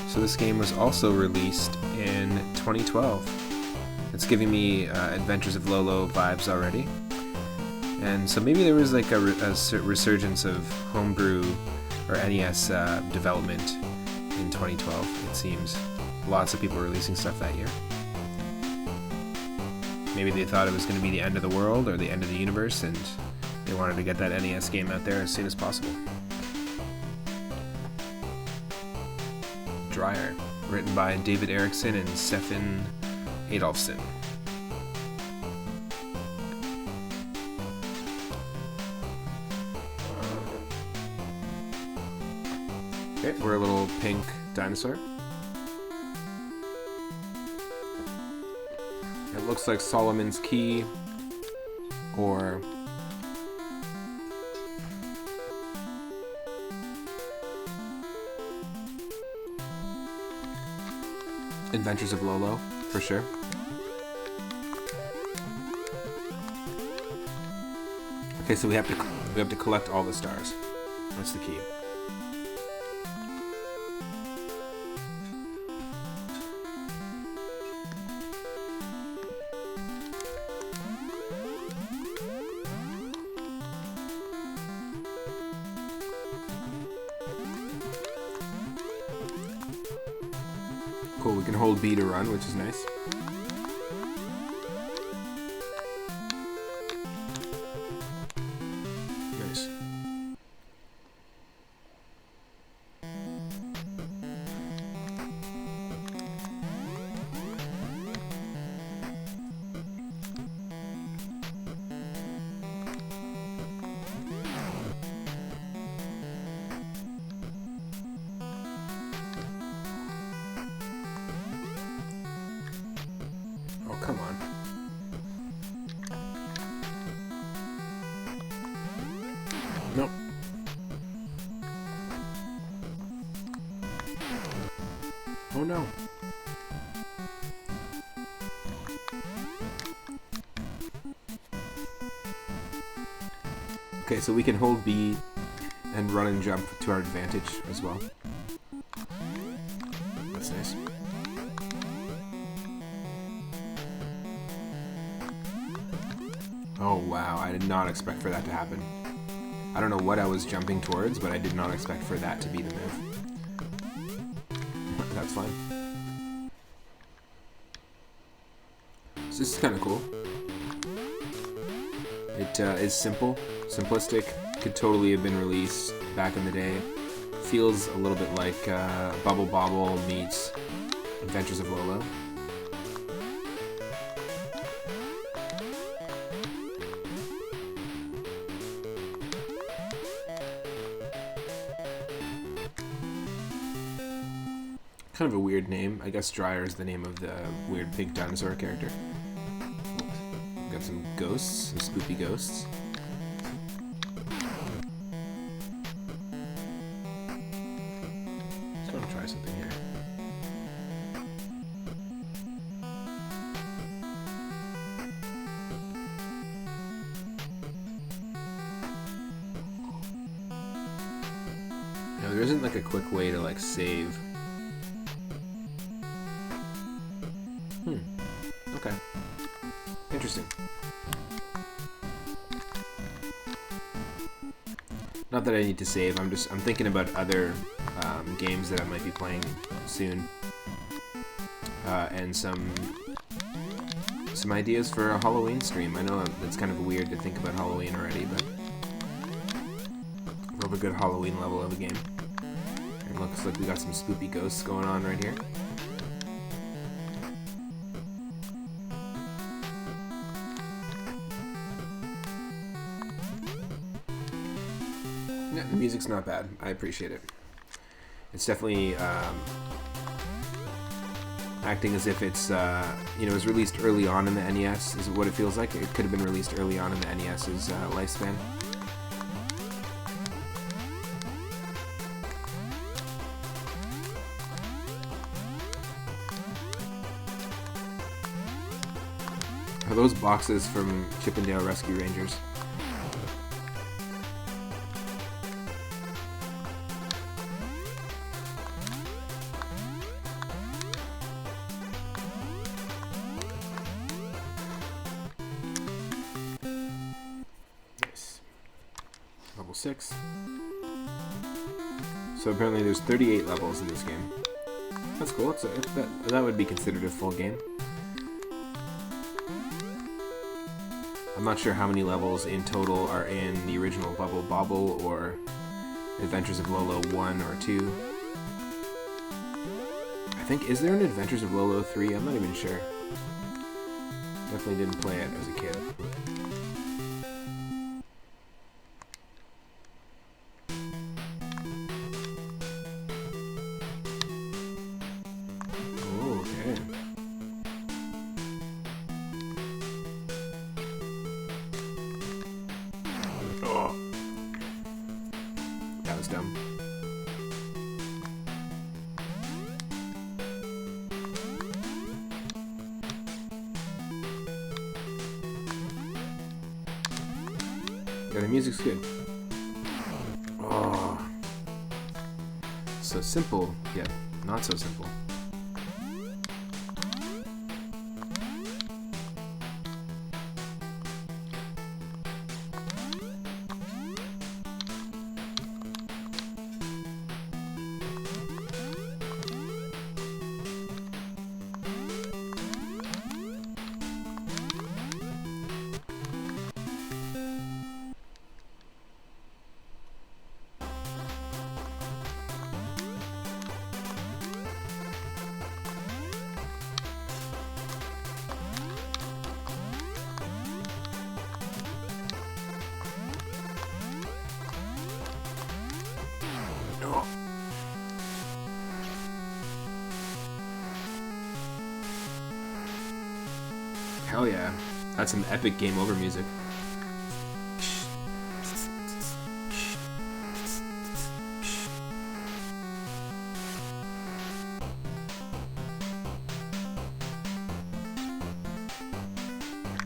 So this game was also released in 2012. It's giving me Adventures of Lolo vibes already. And so maybe there was like a resurgence of Homebrew or NES development in 2012, it seems. Lots of people were releasing stuff that year. Maybe they thought it was going to be the end of the world or the end of the universe, and they wanted to get that NES game out there as soon as possible. Dreyer, written by David Erickson and Stefan Adolphson. Okay, we're a little pink dinosaur. It looks like Solomon's Key or Adventures of Lolo, for sure. Okay, so we have to collect all the stars. That's the key. Cool, we can hold B to run, which is nice. Nice. Okay, so we can hold B and run and jump to our advantage as well. That's nice. Oh wow, I did not expect for that to happen. I don't know what I was jumping towards, but I did not expect for that to be the move. That's fine. So this is kind of cool. It is simple, simplistic, could totally have been released back in the day. Feels a little bit like Bubble Bobble meets Adventures of Lolo. Kind of a weird name. I guess Dreyer is the name of the weird pink dinosaur character. Got some ghosts, some spoopy ghosts. Just want to try something here. Now there isn't like a quick way to like save. Okay. Interesting. Not that I need to save. I'm thinking about other games that I might be playing soon, and some ideas for a Halloween stream. I know it's kind of weird to think about Halloween already, but I love a good Halloween level of a game. And looks like we got some spoopy ghosts going on right here. Yeah, the music's not bad. I appreciate it. It's definitely acting as if it's, you know, it was released early on in the NES, is what it feels like. It could have been released early on in the NES's lifespan. Are those boxes from Chippendale Rescue Rangers? Level 6. So apparently there's 38 levels in this game. That's cool. That would be considered a full game. I'm not sure how many levels in total are in the original Bubble Bobble or Adventures of Lolo 1 or 2. I think, is there an Adventures of Lolo 3? I'm not even sure. Definitely didn't play it as a kid. Dumb. Yeah, the music's good. Oh, so simple, yet not so simple. Hell yeah. That's some epic game over music.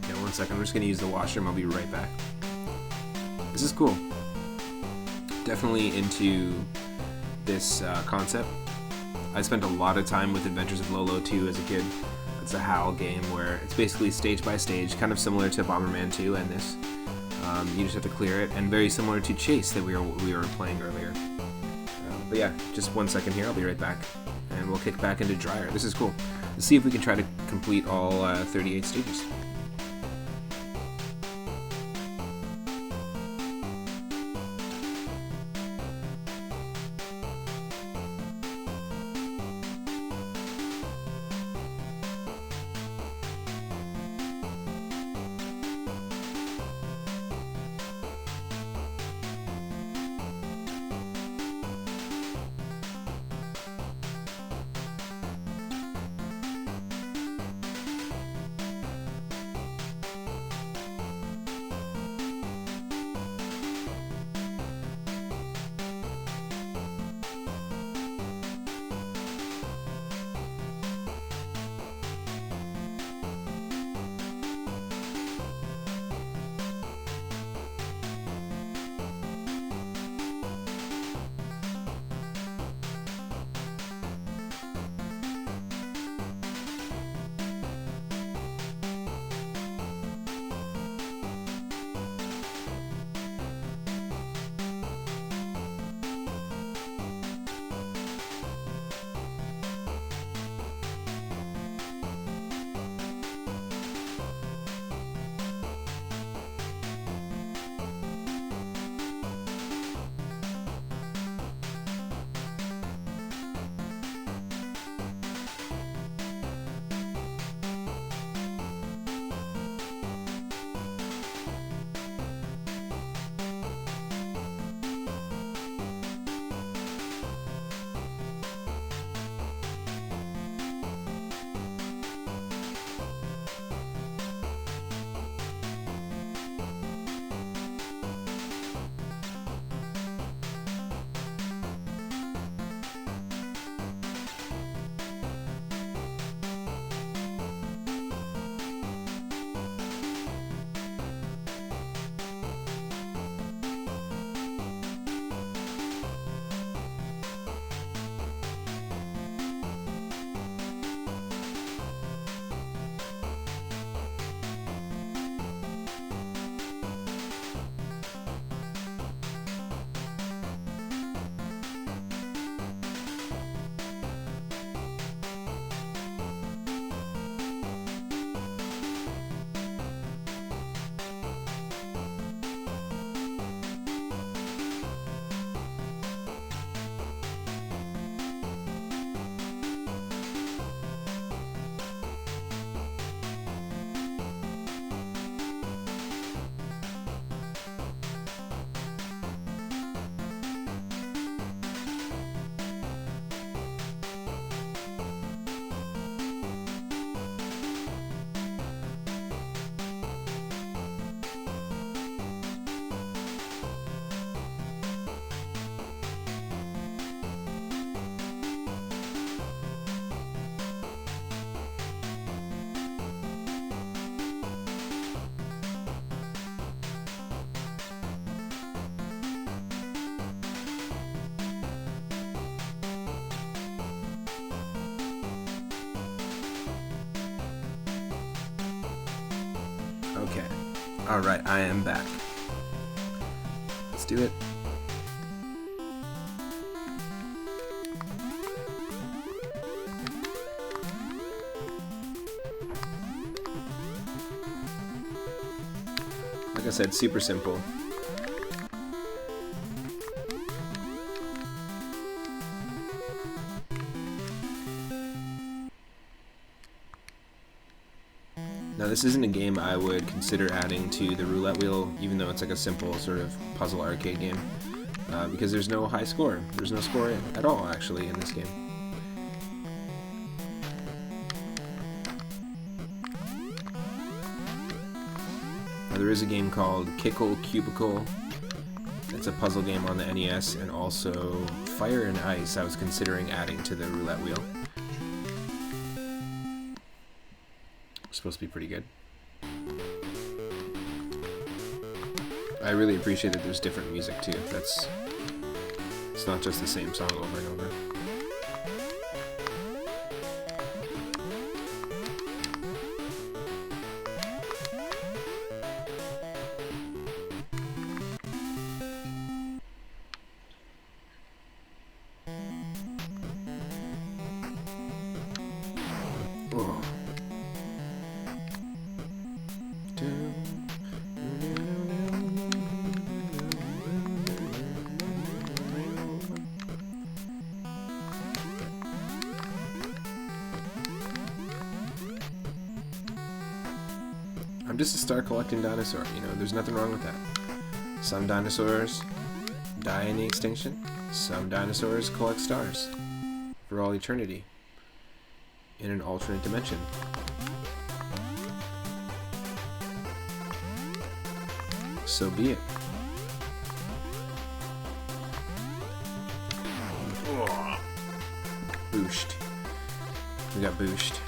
Yeah, 1 second. I'm just gonna use the washroom. I'll be right back. This is cool. Definitely into this concept. I spent a lot of time with Adventures of Lolo 2 as a kid. It's a HAL game where it's basically stage by stage, kind of similar to Bomberman 2 and this. You just have to clear it, and very similar to Chase that we were playing earlier. But yeah, just 1 second here, I'll be right back. And we'll kick back into Dreyer. This is cool. Let's see if we can try to complete all 38 stages. Okay. Alright, I am back. Let's do it. Like I said, super simple. Now this isn't a game I would consider adding to the roulette wheel, even though it's like a simple sort of puzzle arcade game, because there's no high score. There's no score at all, actually, in this game. Now, there is a game called Kickle Cubicle. It's a puzzle game on the NES, and also Fire and Ice I was considering adding to the roulette wheel. Supposed to be pretty good. I really appreciate that there's different music too. It's not just the same song over and over. I'm just a star collecting dinosaur, you know, there's nothing wrong with that. Some dinosaurs die in the extinction, some dinosaurs collect stars for all eternity in an alternate dimension. So be it. Oh. Booshed. We got booshed.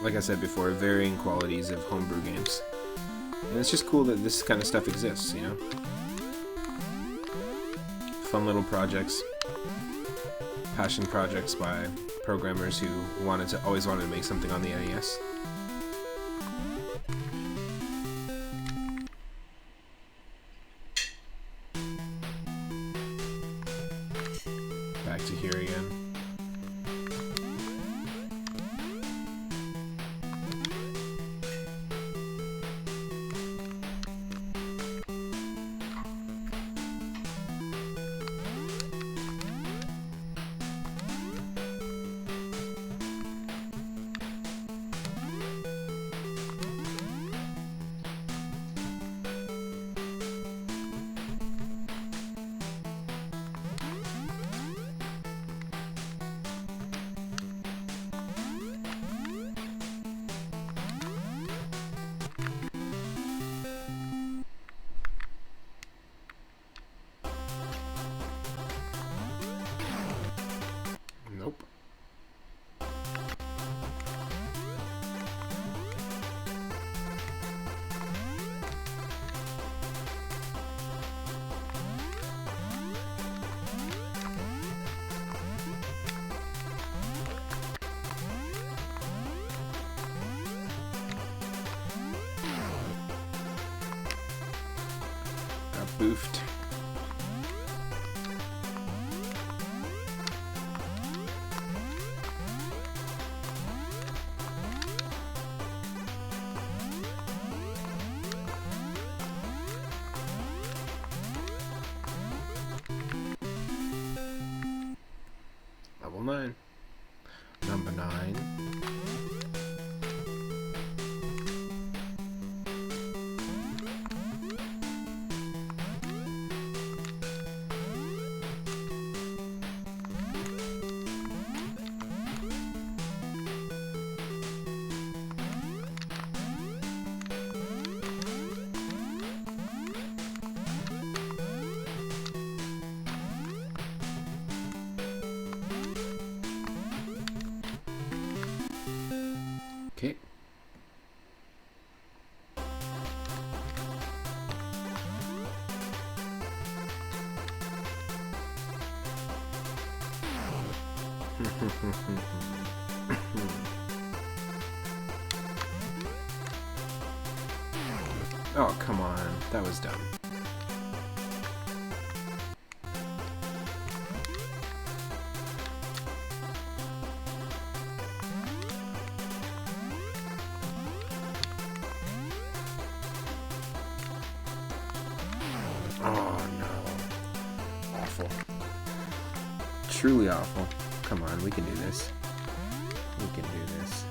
Like I said before, varying qualities of homebrew games. And it's just cool that this kind of stuff exists, you know? Fun little projects. Passion projects by programmers who always wanted to make something on the NES. Back to here again. Nope. Got boofed. Level 9. Number 9. Okay. Oh, come on. That was dumb. Oh no. Awful. Truly awful. Come on, we can do this. We can do this.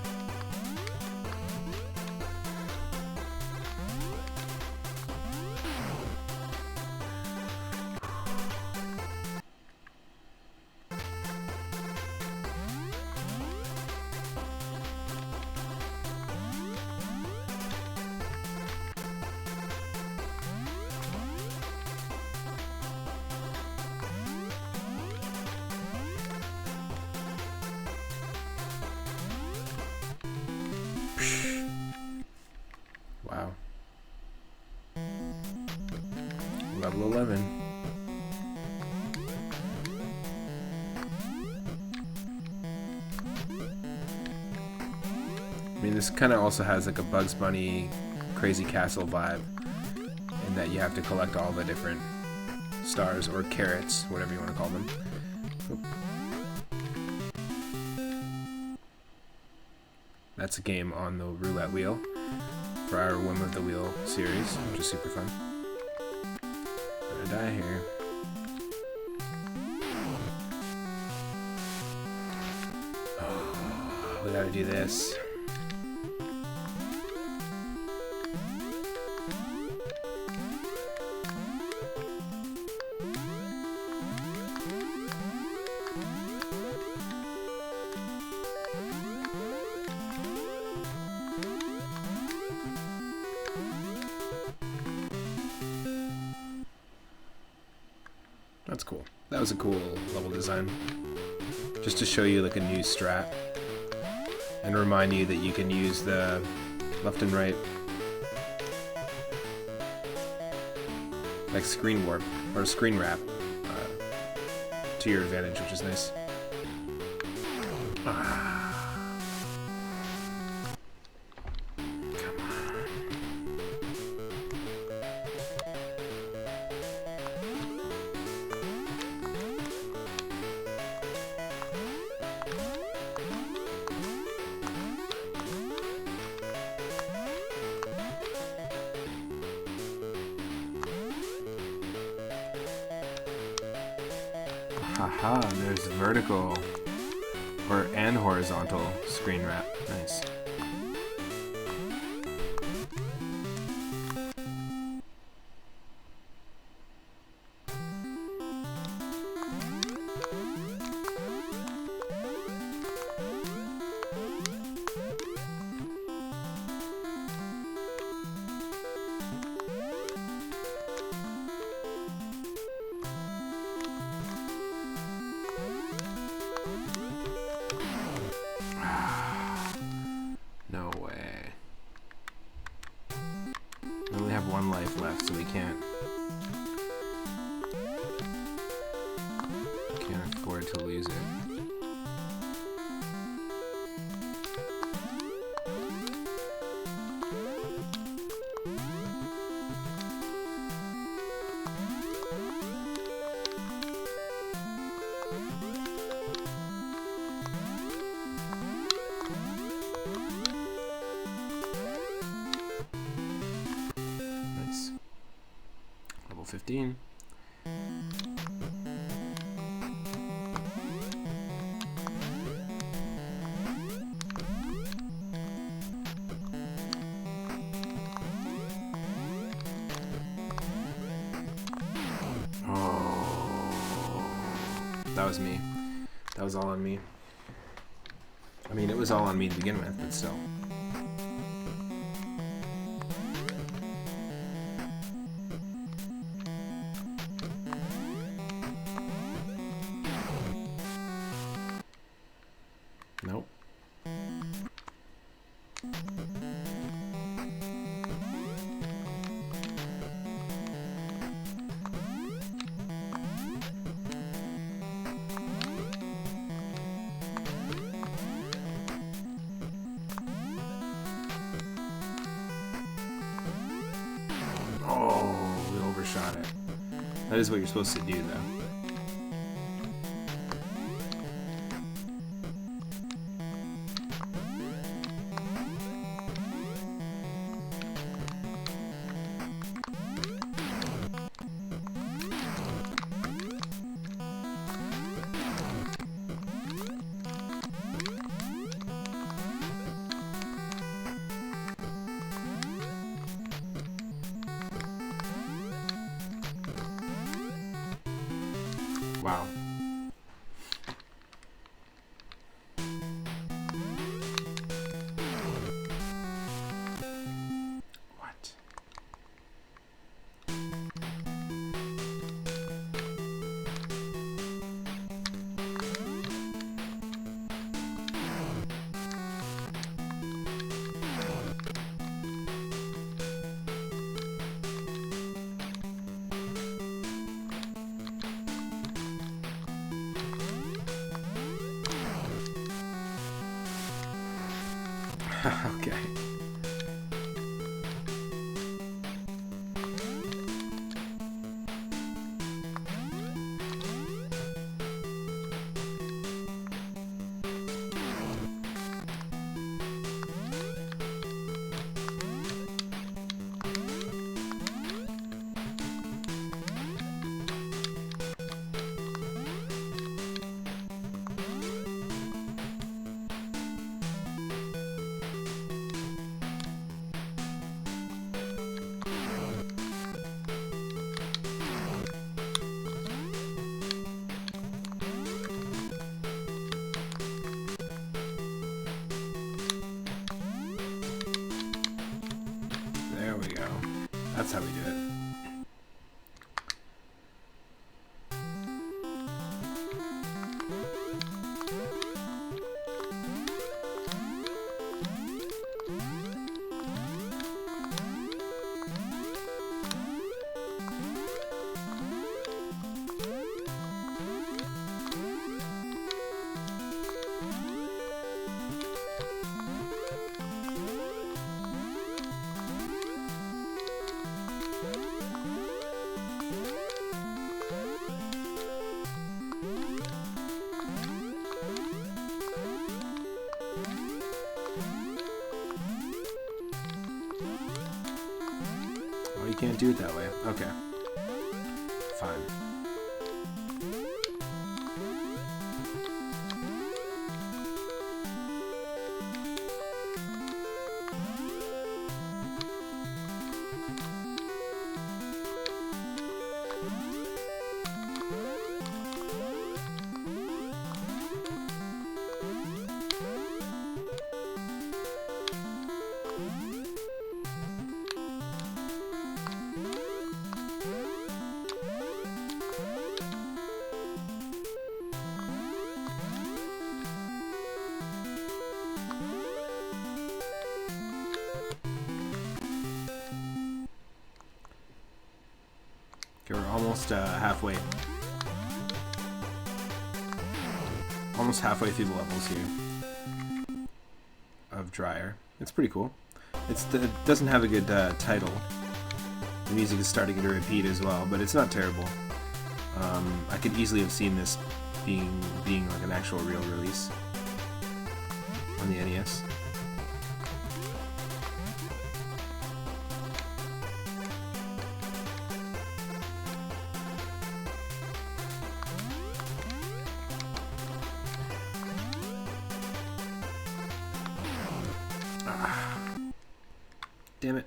Double 11. I mean, this kind of also has like a Bugs Bunny Crazy Castle vibe, in that you have to collect all the different stars or carrots, whatever you want to call them. That's a game on the roulette wheel for our Whim of the Wheel series, which is super fun. I'm gonna die here. Oh, we gotta do this. That's cool. That was a cool level design. Just to show you like a new strat and remind you that you can use the left and right like screen warp or screen wrap to your advantage, which is nice. Haha, there's vertical and horizontal screen wrap. Nice. No way. We only have one life left, so we can't afford to lose it. Level 15. Oh, that was me. That was all on me. I mean, it was all on me to begin with, but still. Nope. Oh, we overshot it. That is what you're supposed to do, though. Wow. What? Okay. There we go. That's how we do it. Oh, you can't do it that way. Okay. Fine. Okay, we're almost halfway. Almost halfway through the levels here of Dreyer. It's pretty cool. It doesn't have a good title. The music is starting to repeat as well, but it's not terrible. I could easily have seen this being like an actual real release on the NES. Damn it.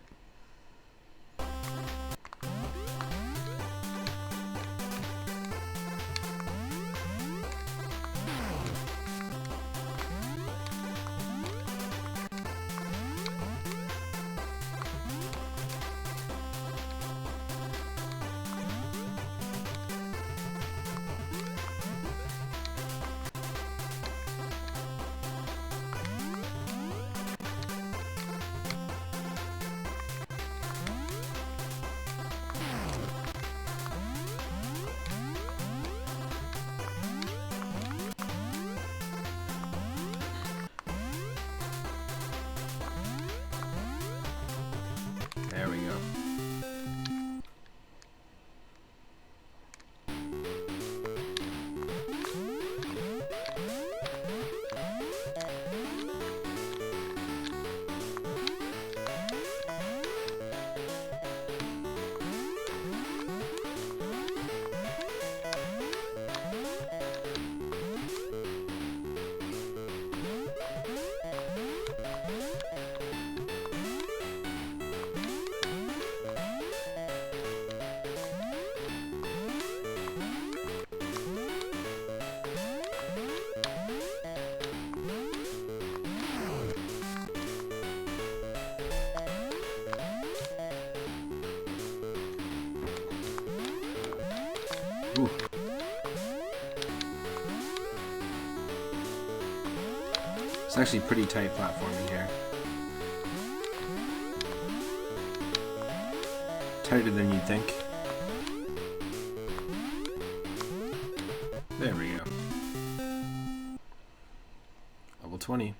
There we go. Ooh. It's actually pretty tight platforming here. Tighter than you'd think. There we go. Level 20.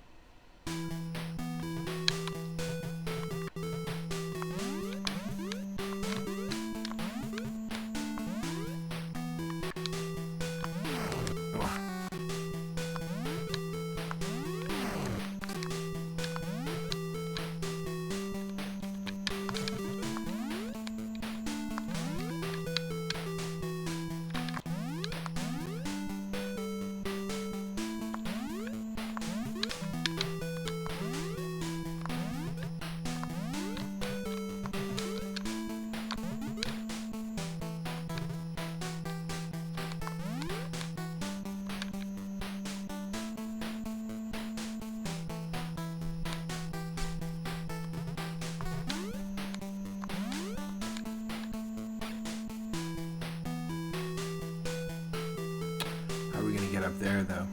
up there, though.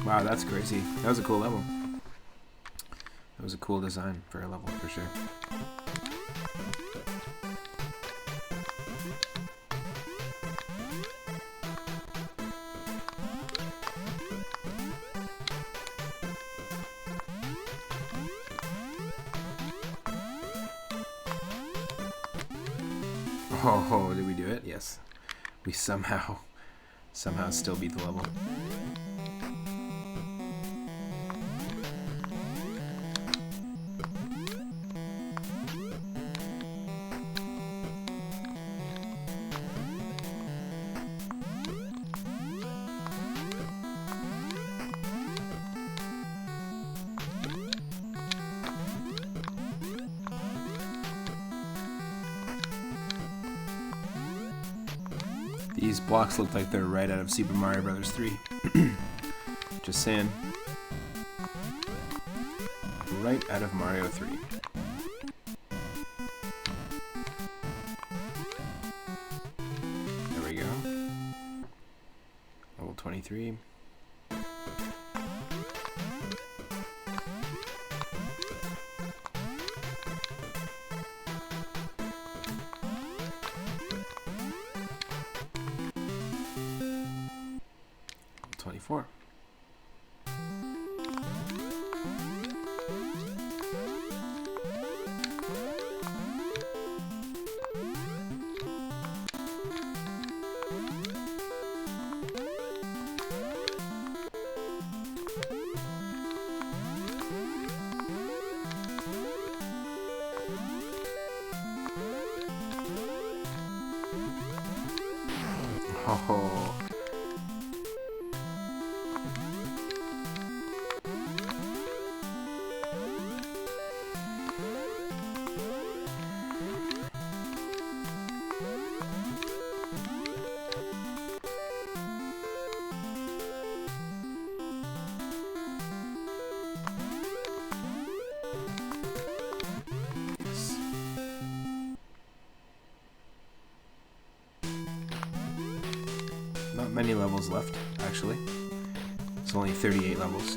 Wow, that's crazy. That was a cool level. That was a cool design for a level, for sure. Oh, did we do it? Yes. We somehow still beat the level. These blocks look like they're right out of Super Mario Bros. 3. Just saying. Right out of Mario 3. There we go. Level 23. Four. Oh. Not many levels left, actually. It's only 38 levels.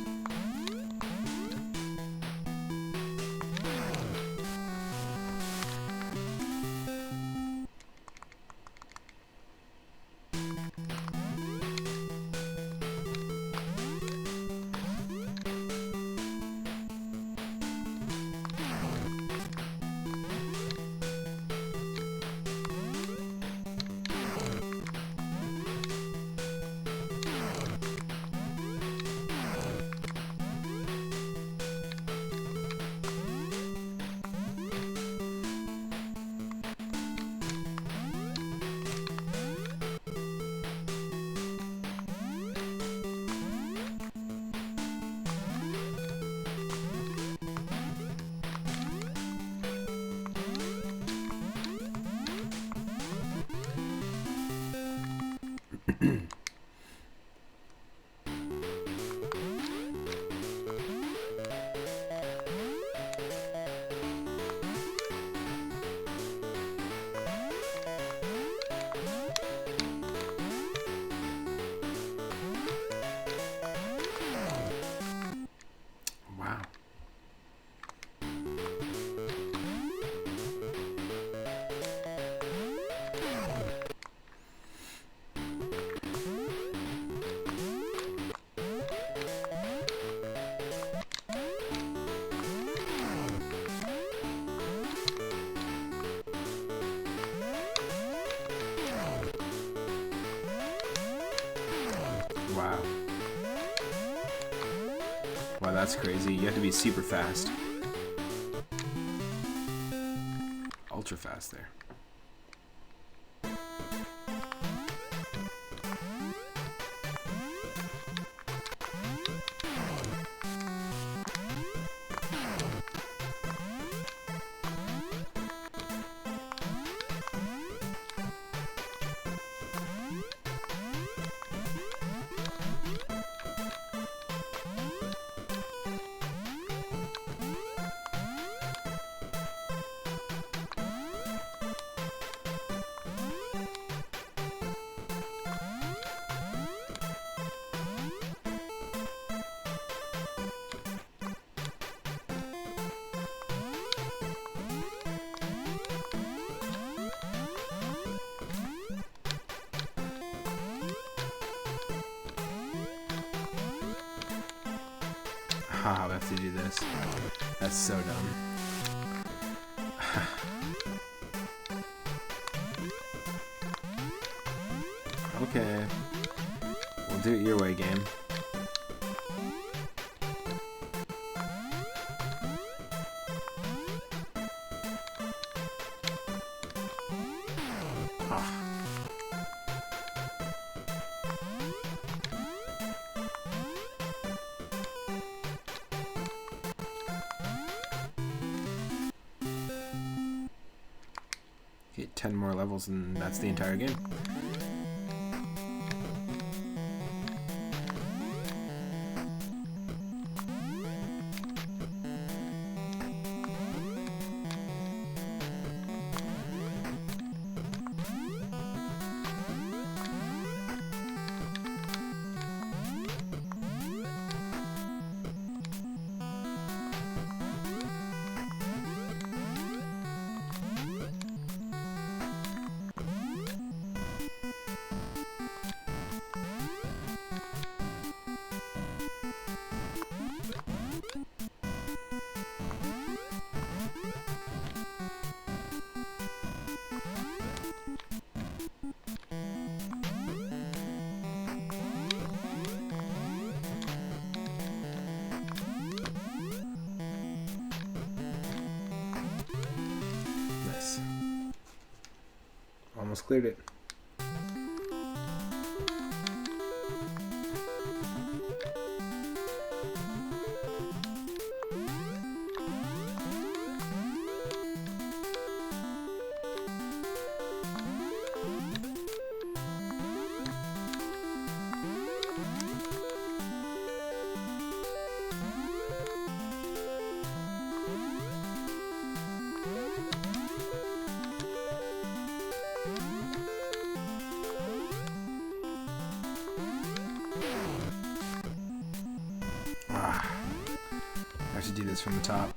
Wow. Wow, that's crazy. You have to be super fast. Ultra fast there. I have to do this. That's so dumb. Okay. We'll do it your way, game. Get 10 more levels and that's the entire game. Almost cleared it. I have to do this from the top.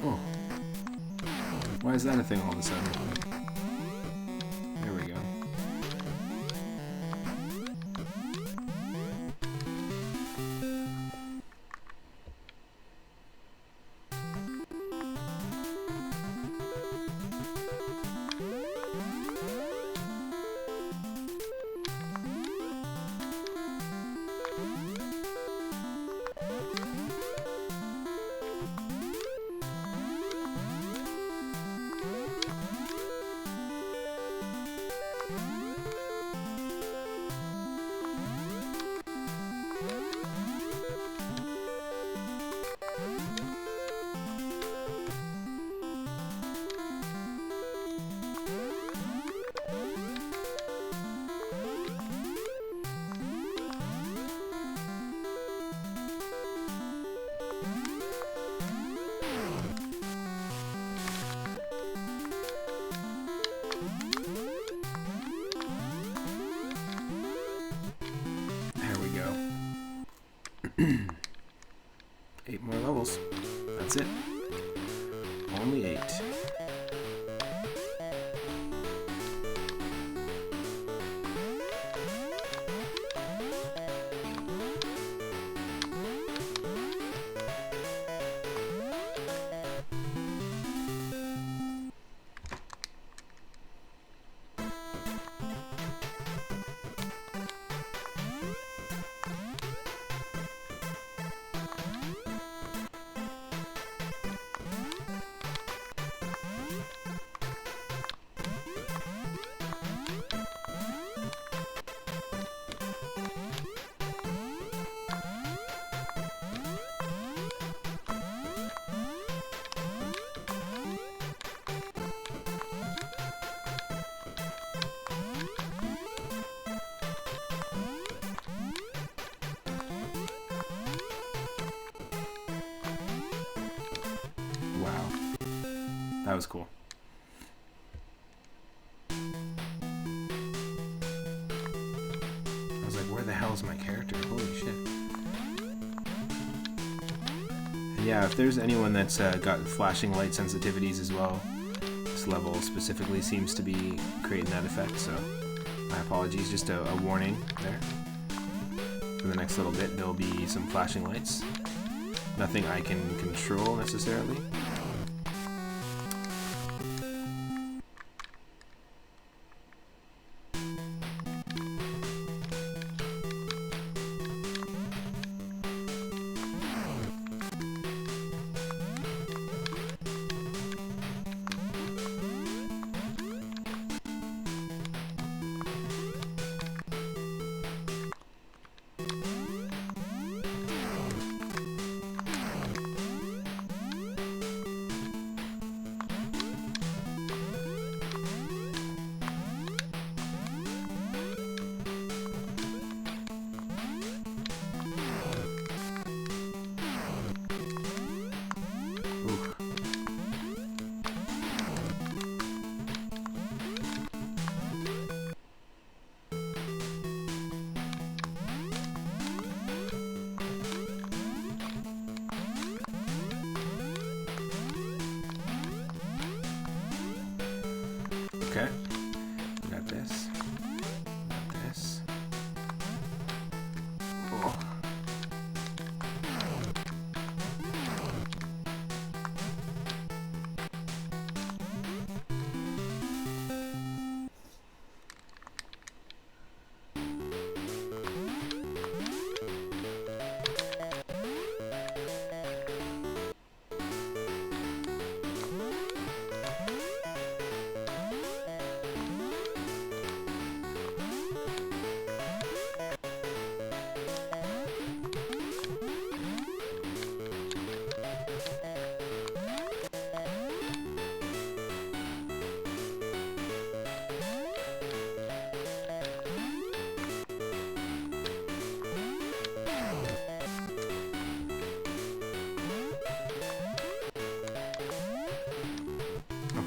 Oh. Why is that a thing all of a sudden? There we go. Eight more levels. That's it. Only 8. That was cool. I was like, where the hell is my character? Holy shit. And yeah, if there's anyone that's got flashing light sensitivities as well, this level specifically seems to be creating that effect, so my apologies. Just a warning there. For the next little bit, there'll be some flashing lights. Nothing I can control necessarily. Okay, we got this. Got this. Oh.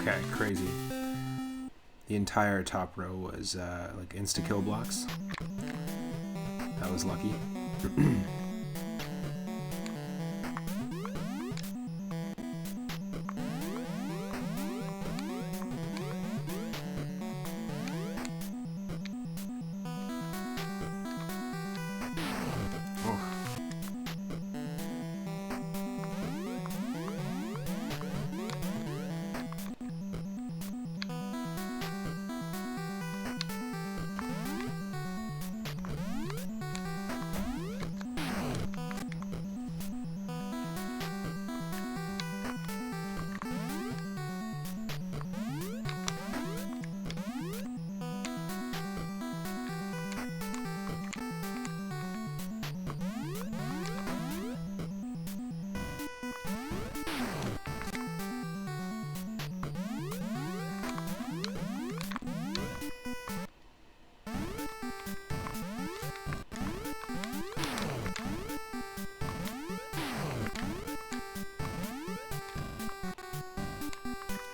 Okay, crazy. The entire top row was like insta-kill blocks. That was lucky.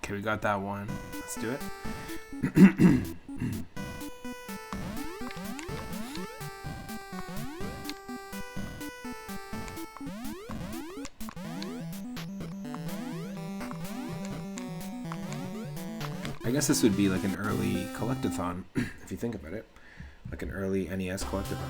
Okay, we got that one. Let's do it. I guess this would be like an early collectathon, if you think about it. Like an early NES collectathon.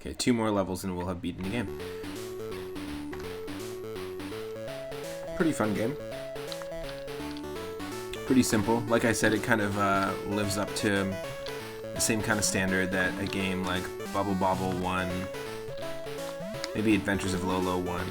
Okay, 2 more levels and we'll have beaten the game. Pretty fun game. Pretty simple. Like I said, it kind of lives up to the same kind of standard that a game like Bubble Bobble 1, maybe Adventures of Lolo 1.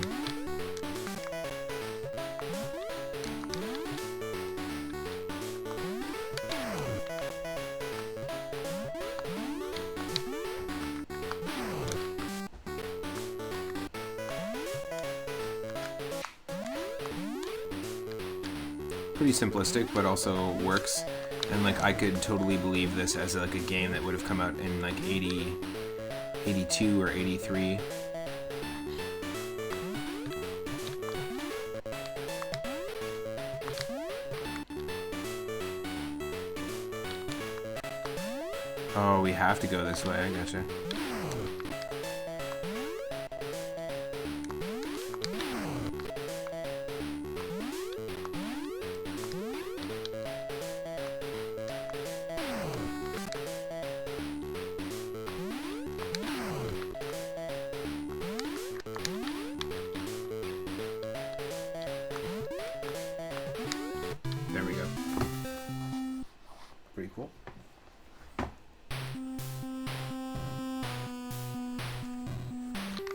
Pretty simplistic, but also works. And like I could totally believe this as like a game that would have come out in like 82 or 83. Oh, we have to go this way, I gotcha. There we go. Pretty cool.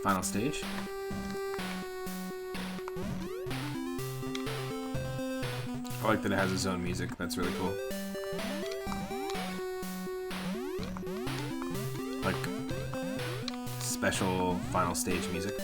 Final stage. I like that it has its own music. That's really cool. Like special final stage music.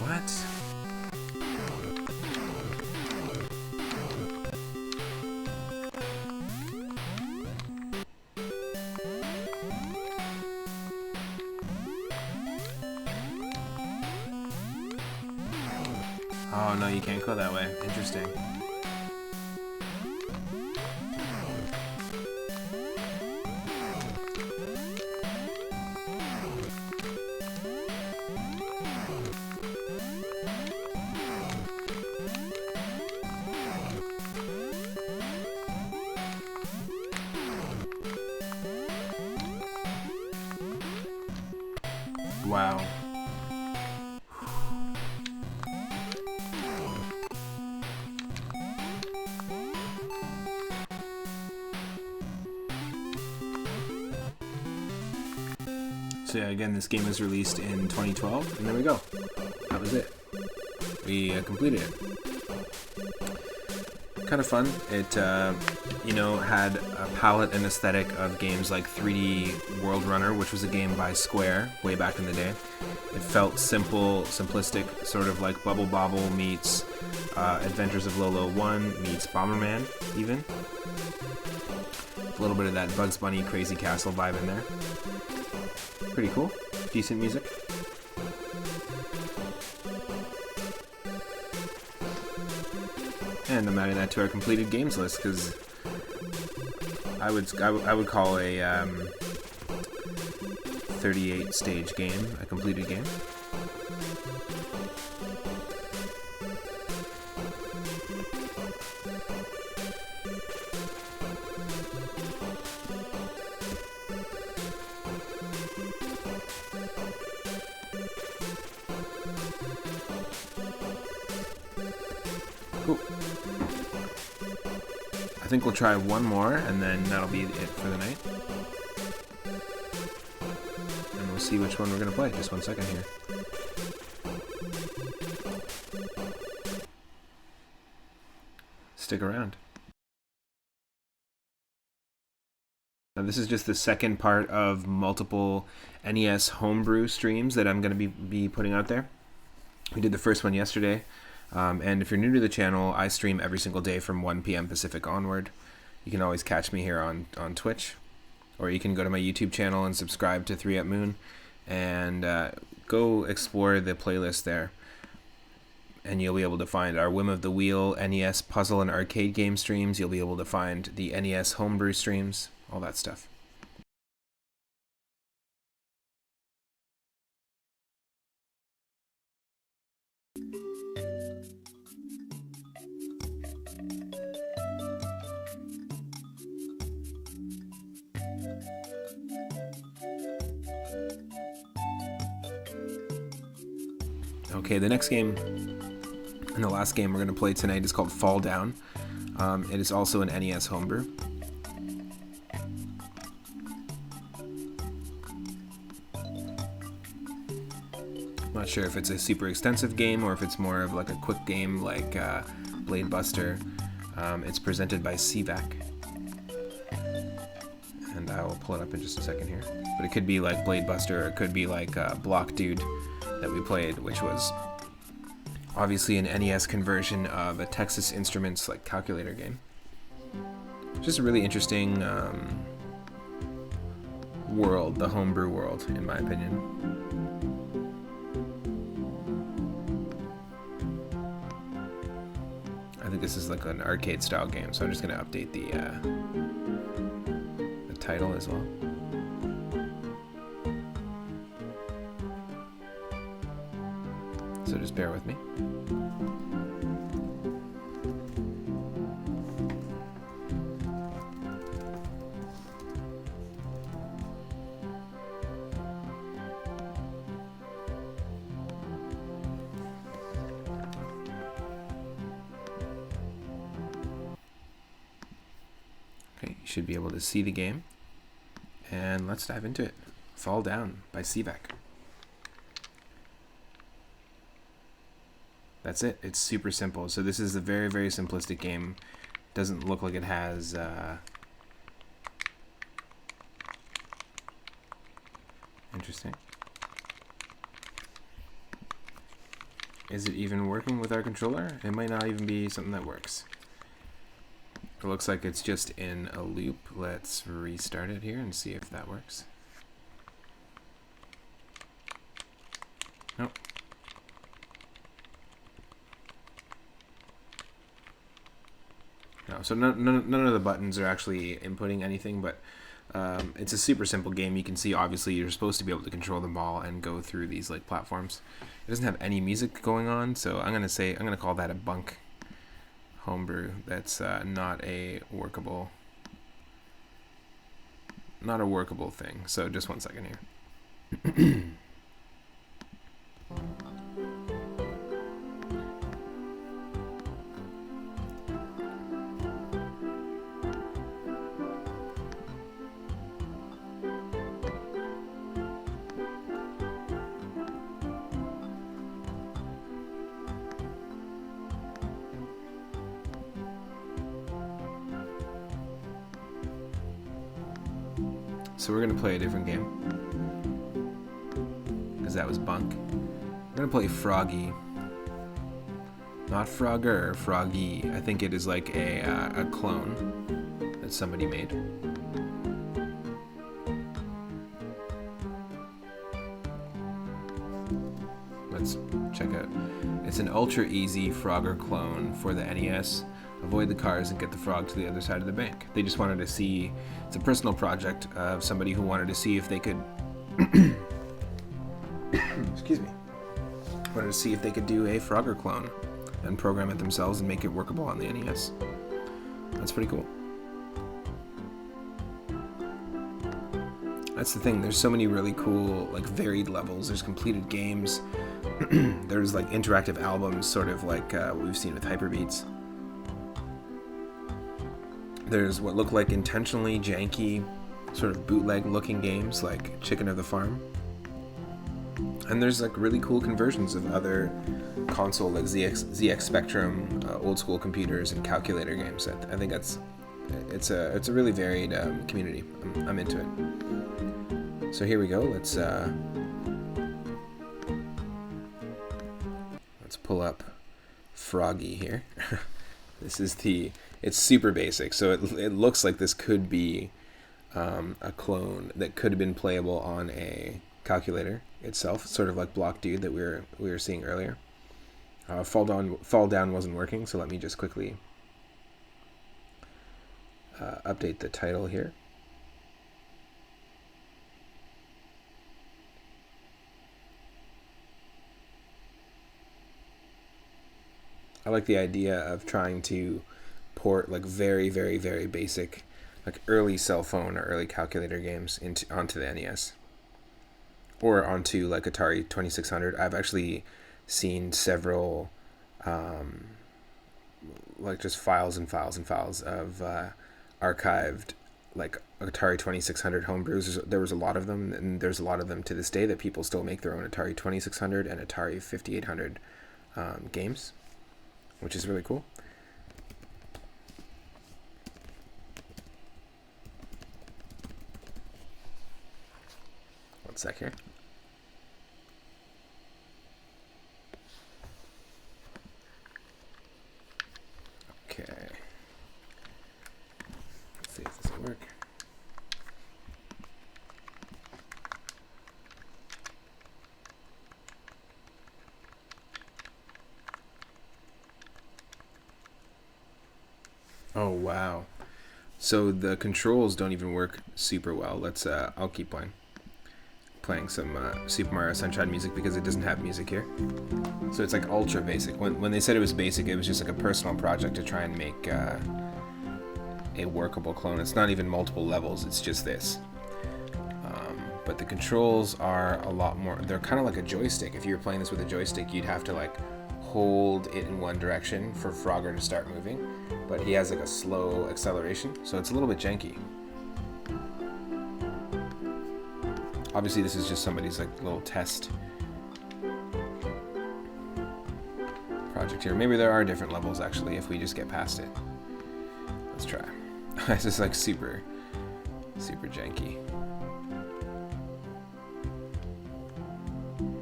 What? Oh no, you can't go that way. Interesting. Wow. So yeah, again, this game was released in 2012, and there we go. That was it. We completed it. Kind of fun. It, you know, had a palette and aesthetic of games like 3D World Runner, which was a game by Square way back in the day. It felt simple, simplistic, sort of like Bubble Bobble meets Adventures of Lolo 1 meets Bomberman, even. A little bit of that Bugs Bunny Crazy Castle vibe in there. Pretty cool. Decent music. And I'm adding that to our completed games list because I would call a 38 stage game a completed game. Cool. I think we'll try one more, and then that'll be it for the night. And we'll see which one we're going to play. Just 1 second here. Stick around. Now this is just the second part of multiple NES Homebrew streams that I'm going to be putting out there. We did the first one yesterday. And if you're new to the channel, I stream every single day from 1 p.m. Pacific onward. You can always catch me here on Twitch, or you can go to my YouTube channel and subscribe to 3 Up Moon, and go explore the playlist there, and you'll be able to find our Whim of the Wheel NES puzzle and arcade game streams. You'll be able to find the NES Homebrew streams, all that stuff. Okay, the next game and the last game we're going to play tonight is called Fall Down. It is also an NES homebrew. I'm not sure if it's a super extensive game or if it's more of like a quick game like Blade Buster. It's presented by CVAC. And I will pull it up in just a second here. But it could be like Blade Buster, or it could be like Block Dude that we played, which was obviously an NES conversion of a Texas Instruments like calculator game. Just a really interesting world, the homebrew world, in my opinion. I think this is like an arcade style game, so I'm just going to update the title as well. So just bear with me. Okay, you should be able to see the game. And let's dive into it. Fall Down by CVAC. That's it. It's super simple. So this is a very, very simplistic game. Doesn't look like it has interesting. Is it even working with our controller? It might not even be something that works. It looks like it's just in a loop. Let's restart it here and see if that works. Nope. No, so none of the buttons are actually inputting anything, but it's a super simple game. You can see obviously you're supposed to be able to control the ball and go through these like platforms. It doesn't have any music going on, so I'm gonna call that a bunk homebrew. That's not a workable thing. So just 1 second here. So we're going to play a different game, because that was bunk. We're going to play Froggy. Not Frogger, Froggy. I think it is like a clone that somebody made. Let's check out. It's an ultra easy Frogger clone for the NES. Avoid the cars and get the frog to the other side of the bank. They just wanted to see, it's a personal project of somebody who wanted to see if they could, excuse me, wanted to see if they could do a Frogger clone and program it themselves and make it workable on the NES. That's pretty cool. That's the thing, there's so many really cool, like varied levels. There's completed games, there's like interactive albums, sort of like what we've seen with Hyperbeatz. There's what look like intentionally janky, sort of bootleg looking games like Chicken of the Farm. And there's like really cool conversions of other console like ZX Spectrum, old school computers, and calculator games. I think it's a really varied community. I'm into it. So here we go. Let's pull up Froggy here. This is it's super basic, so it looks like this could be a clone that could have been playable on a calculator itself, sort of like Block Dude that we were seeing earlier. Fall down wasn't working, so let me just quickly update the title here. I like the idea of trying to port like very, very, very basic, like early cell phone or early calculator games onto the NES or onto like Atari 2600. I've actually seen several like just files and files and files of archived like Atari 2600 homebrews. There was a lot of them, and there's a lot of them to this day that people still make their own Atari 2600 and Atari 5800 games, which is really cool. One sec here. Okay. Let's see if this will work. Oh wow. So the controls don't even work super well. Let's I'll keep playing some Super Mario Sunshine music because it doesn't have music here. So it's like ultra basic. When they said it was basic, it was just like a personal project to try and make a workable clone. It's not even multiple levels, it's just this. But the controls are a lot more, they're kind of like a joystick. If you were playing this with a joystick, you'd have to like hold it in one direction for Frogger to start moving. But he has like a slow acceleration, so it's a little bit janky. Obviously this is just somebody's like little test project here. Maybe there are different levels actually if we just get past it. Let's try. It's just like super janky.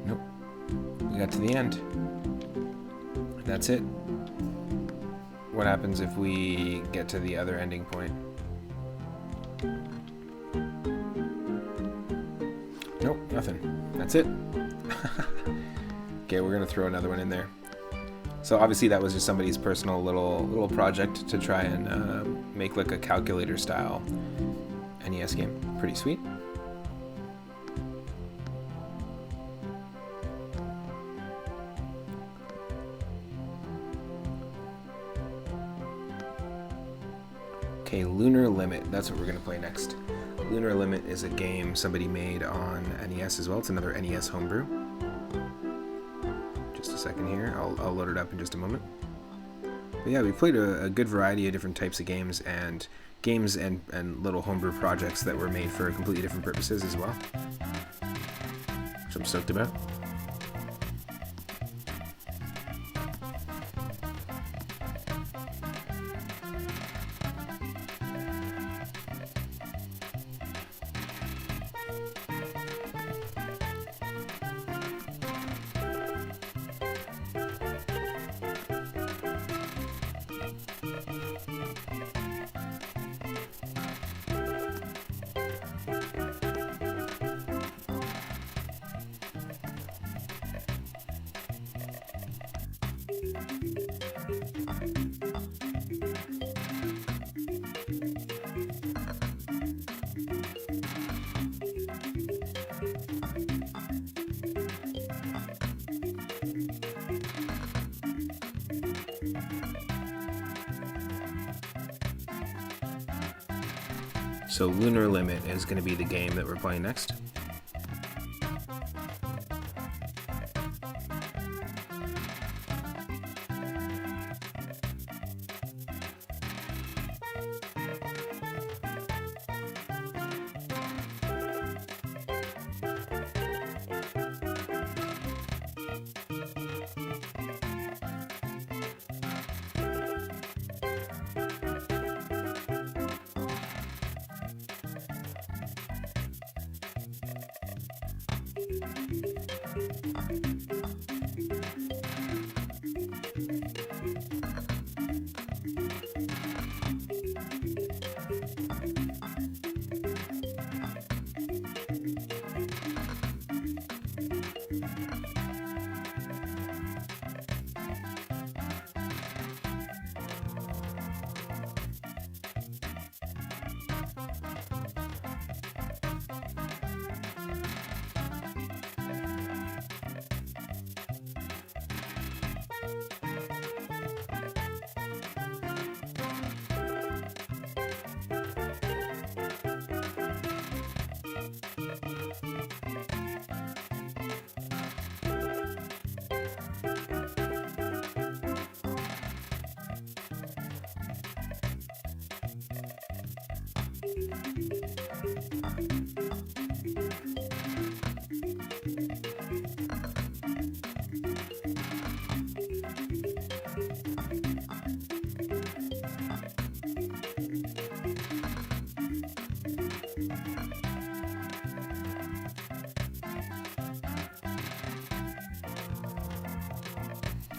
Nope. We got to the end. That's it. What happens if we get to the other ending point? Nope, nothing. That's it. Okay, we're gonna throw another one in there. So obviously that was just somebody's personal little project to try and make like a calculator style NES game. Pretty sweet. Okay, Lunar Limit. That's what we're going to play next. Lunar Limit is a game somebody made on NES as well. It's another NES homebrew. Just a second here. I'll load it up in just a moment. But yeah, we played a good variety of different types of games and little homebrew projects that were made for completely different purposes as well, which I'm stoked about. So Lunar Limit is going to be the game that we're playing next.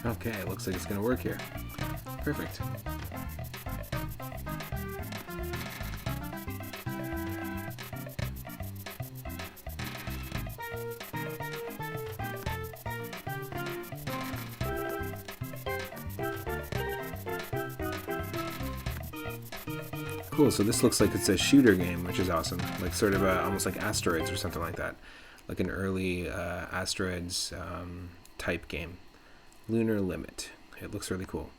Okay, it looks like it's gonna work here. Perfect. Cool, so this looks like it's a shooter game, which is awesome. Like sort of almost like Asteroids or something like that. Like an early Asteroids type game. Lunar Limit. It looks really cool.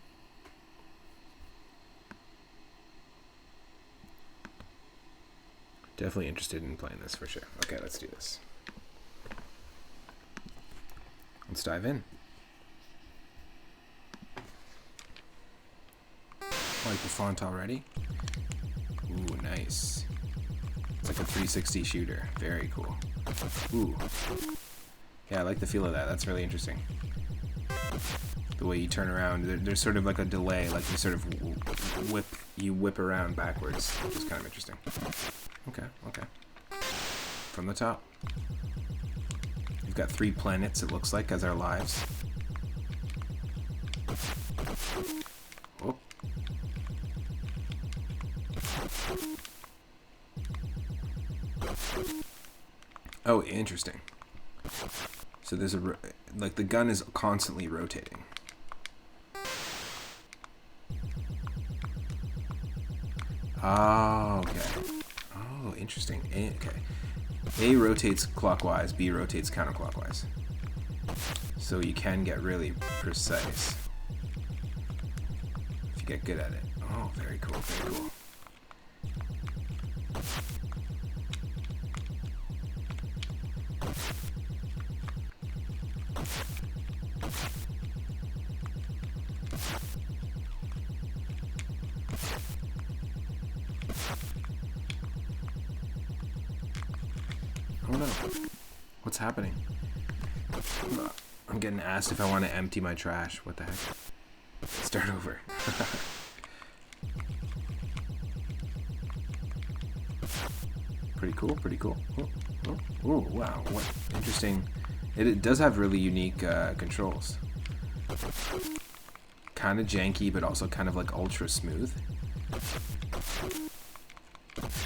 Definitely interested in playing this for sure. Okay, let's do this. Let's dive in. I like the font already. Ooh, nice. It's like a 360 shooter. Very cool. Ooh. Yeah, I like the feel of that. That's really interesting. The way you turn around, there's sort of like a delay, like you sort of whip around backwards, which is kind of interesting. Okay, okay. From the top. We've got 3 planets, it looks like, as our lives. Oh. Oh, interesting. So there's like the gun is constantly rotating. Oh, okay. Oh, interesting. Okay. A rotates clockwise, B rotates counterclockwise. So you can get really precise if you get good at it. Oh, very cool, very cool. Oh no. What's happening? I'm getting asked if I want to empty my trash. What the heck? Start over. Pretty cool, pretty cool. Oh, oh, oh, wow. What interesting. It does have really unique controls. Kind of janky, but also kind of like ultra smooth.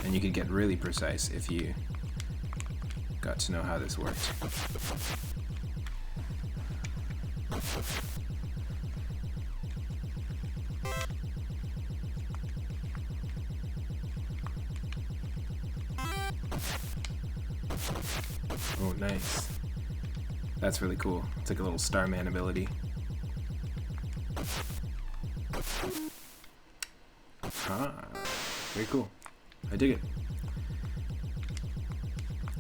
And you could get really precise if you got to know how this works. Oh, nice. That's really cool. It's like a little Starman ability. Ah, very cool. I dig it.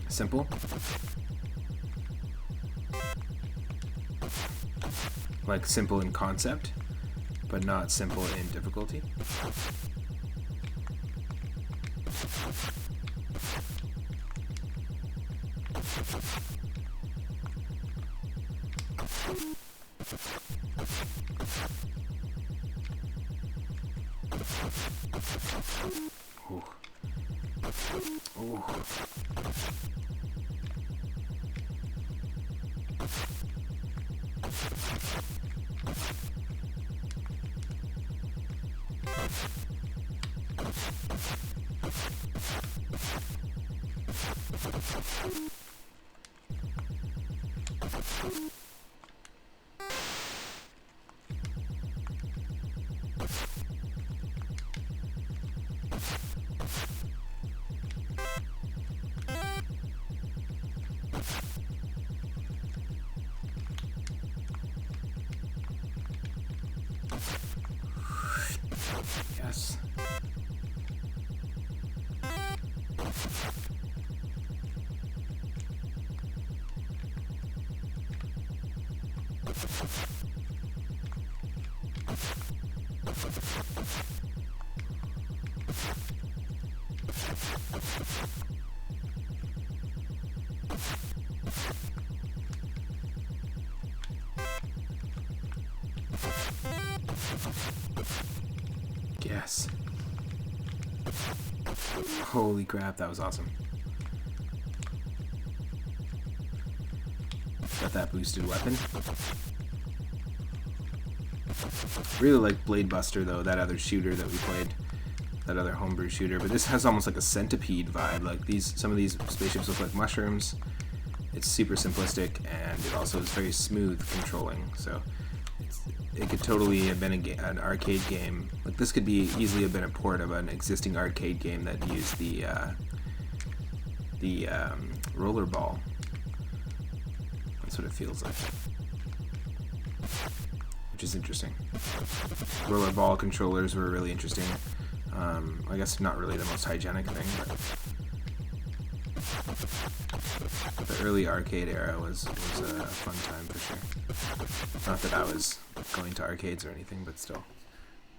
Simple. Like simple in concept, but not simple in difficulty. Ooh. Ooh. Yes. Yes. Holy crap, that was awesome. Got that boosted weapon. Really like Blade Buster though, that other shooter that we played, that other homebrew shooter. But this has almost like a centipede vibe. Like some of these spaceships look like mushrooms. It's super simplistic, and it also is very smooth controlling. So it could totally have been an arcade game. Like this could be easily have been a port of an existing arcade game that used the roller ball. That's what it feels like, which is interesting. Roller ball controllers were really interesting. I guess not really the most hygienic thing, but the early arcade era was a fun time for sure. Not that I was going to arcades or anything, but still,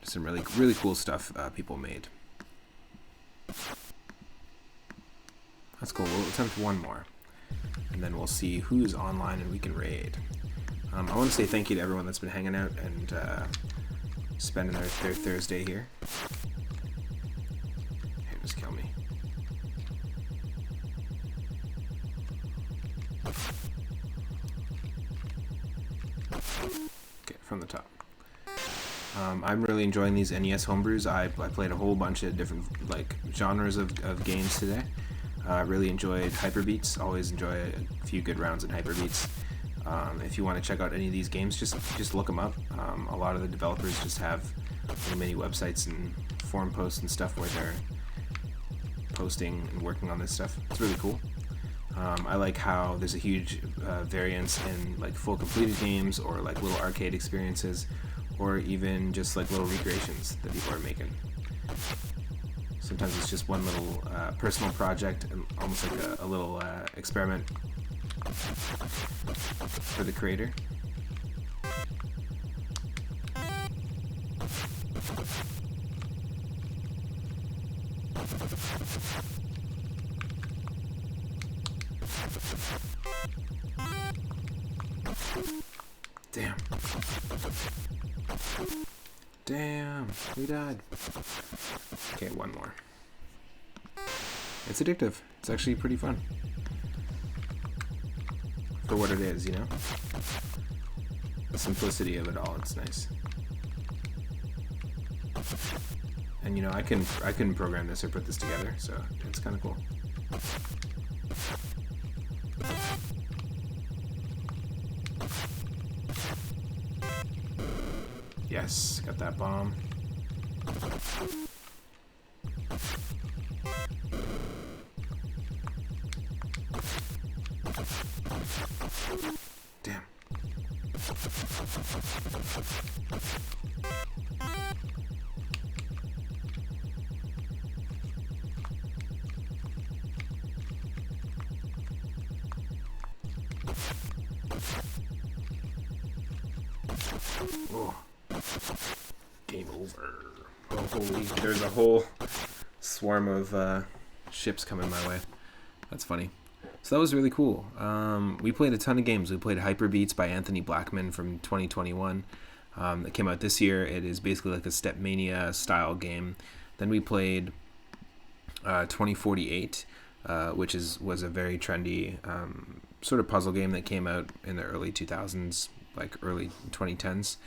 just some really cool stuff people made. That's cool. We'll attempt one more, and then we'll see who's online and we can raid. I want to say thank you to everyone that's been hanging out and spending their Thursday here. Here, just kill me. Okay, from the top. I'm really enjoying these NES homebrews. I played a whole bunch of different genres of games today. I really enjoyed Hyperbeatz. Always enjoy a few good rounds in Hyperbeatz. If you want to check out any of these games, just look them up. A lot of the developers just have many websites and forum posts and stuff where they're posting and working on this stuff. It's really cool. I like how there's a huge variance in like full completed games or like little arcade experiences, or even just like little recreations that people are making. Sometimes it's just one little personal project and almost like a little experiment for the creator. Damn, we died. Okay, one more. It's addictive. It's actually pretty fun. For what it is, you know? The simplicity of it all, it's nice. And you know, I can program this or put this together, so it's kind of cool. Yes, got that bomb. Damn. Oh. Game over. Oh, holy, there's a whole swarm of ships coming my way. That's funny. So that was really cool. We played a ton of games. We played Hyperbeatz by Anthony Blackman from 2021. That came out this year. It is basically like a Stepmania style game. Then we played 2048, which was a very trendy sort of puzzle game that came out in the early 2000s, like early 2010s.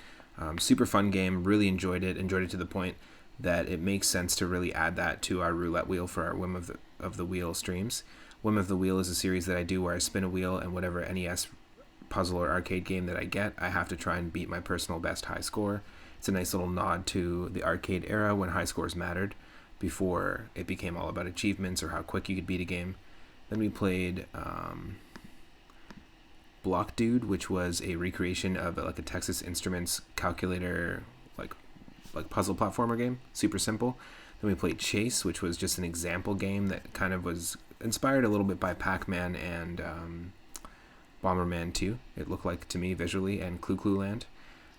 Super fun game. Really enjoyed it. Enjoyed it to the point that it makes sense to really add that to our roulette wheel for our Whim of the Wheel streams. Whim of the Wheel is a series that I do where I spin a wheel, and whatever NES puzzle or arcade game that I get, I have to try and beat my personal best high score. It's a nice little nod to the arcade era when high scores mattered, before it became all about achievements or how quick you could beat a game. Then we played Block Dude, which was a recreation of like a Texas Instruments calculator like puzzle platformer game. Super simple. Then we played Chase, which was just an example game that kind of was inspired a little bit by Pac-Man and Bomberman 2, it looked like to me visually, and Clue Land.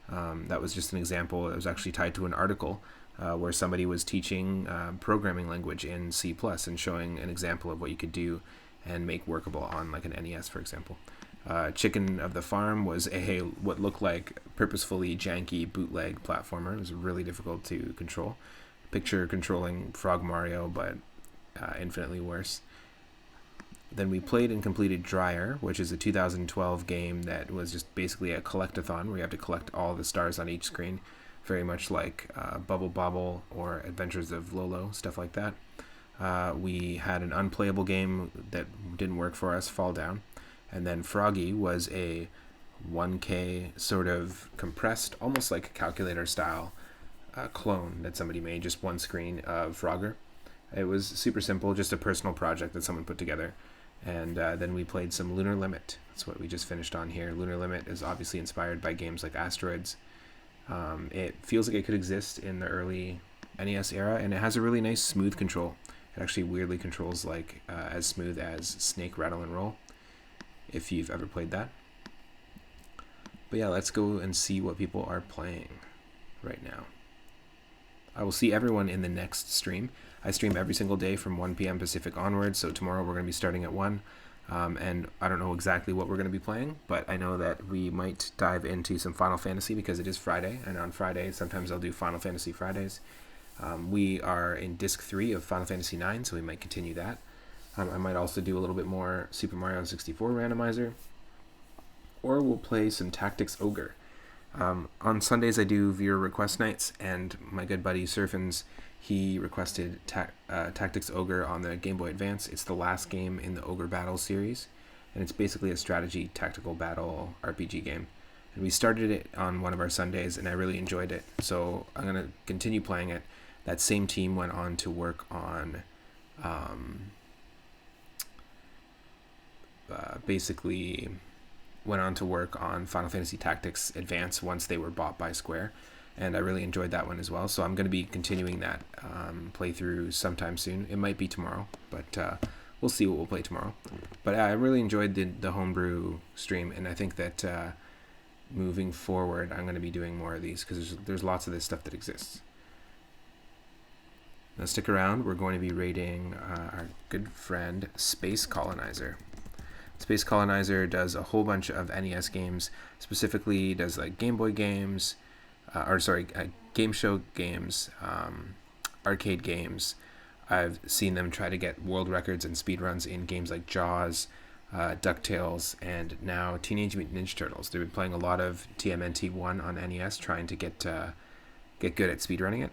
That was just an example. It was actually tied to an article where somebody was teaching programming language in C++ and showing an example of what you could do and make workable on like an NES, for example. Chicken of the Farm was what looked like purposefully janky bootleg platformer. It was really difficult to control. Picture controlling Frog Mario, but infinitely worse. Then we played and completed Dreyer, which is a 2012 game that was just basically a collectathon where you have to collect all the stars on each screen, very much like Bubble Bobble or Adventures of Lolo, stuff like that. We had an unplayable game that didn't work for us, Fall Down. And then Froggy was a 1K sort of compressed, almost like a calculator style clone that somebody made, just one screen of Frogger. It was super simple, just a personal project that someone put together. And then we played some Lunar Limit. That's what we just finished on here. Lunar Limit is obviously inspired by games like Asteroids. It feels like it could exist in the early NES era, and it has a really nice smooth control. It actually weirdly controls like as smooth as Snake, Rattle, and Roll, if you've ever played that. But yeah, let's go and see what people are playing right now. I will see everyone in the next stream. I stream every single day from 1 p.m. Pacific onwards, so tomorrow we're going to be starting at 1. And I don't know exactly what we're going to be playing, but I know that we might dive into some Final Fantasy because it is Friday, and on Friday sometimes I'll do Final Fantasy Fridays. We are in Disc 3 of Final Fantasy 9, so we might continue that. I might also do a little bit more Super Mario 64 randomizer, or we'll play some Tactics Ogre. On Sundays I do viewer request nights, and my good buddy Surfins, he requested Tactics Ogre on the Game Boy Advance. It's the last game in the Ogre Battle series, and it's basically a strategy tactical battle RPG game. And we started it on one of our Sundays, and I really enjoyed it, so I'm going to continue playing it. That same team went on to work on Final Fantasy Tactics Advance once they were bought by Square, and I really enjoyed that one as well. So I'm going to be continuing that playthrough sometime soon. It might be tomorrow, but we'll see what we'll play tomorrow. But I really enjoyed the Homebrew stream, and I think that moving forward I'm going to be doing more of these because there's lots of this stuff that exists. Now stick around, we're going to be rating our good friend Space Colonizer. Space Colonizer does a whole bunch of NES games, specifically does like Game Boy games, game show games, arcade games. I've seen them try to get world records and speedruns in games like Jaws, DuckTales, and now Teenage Mutant Ninja Turtles. They've been playing a lot of TMNT1 on NES, trying to get good at speedrunning it.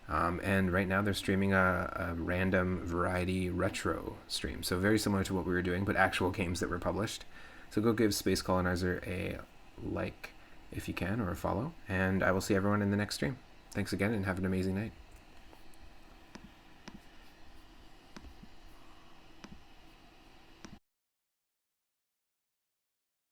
And right now they're streaming a random variety retro stream. So very similar to what we were doing, but actual games that were published. So go give Space Colonizer a like if you can, or a follow. And I will see everyone in the next stream. Thanks again, and have an amazing night.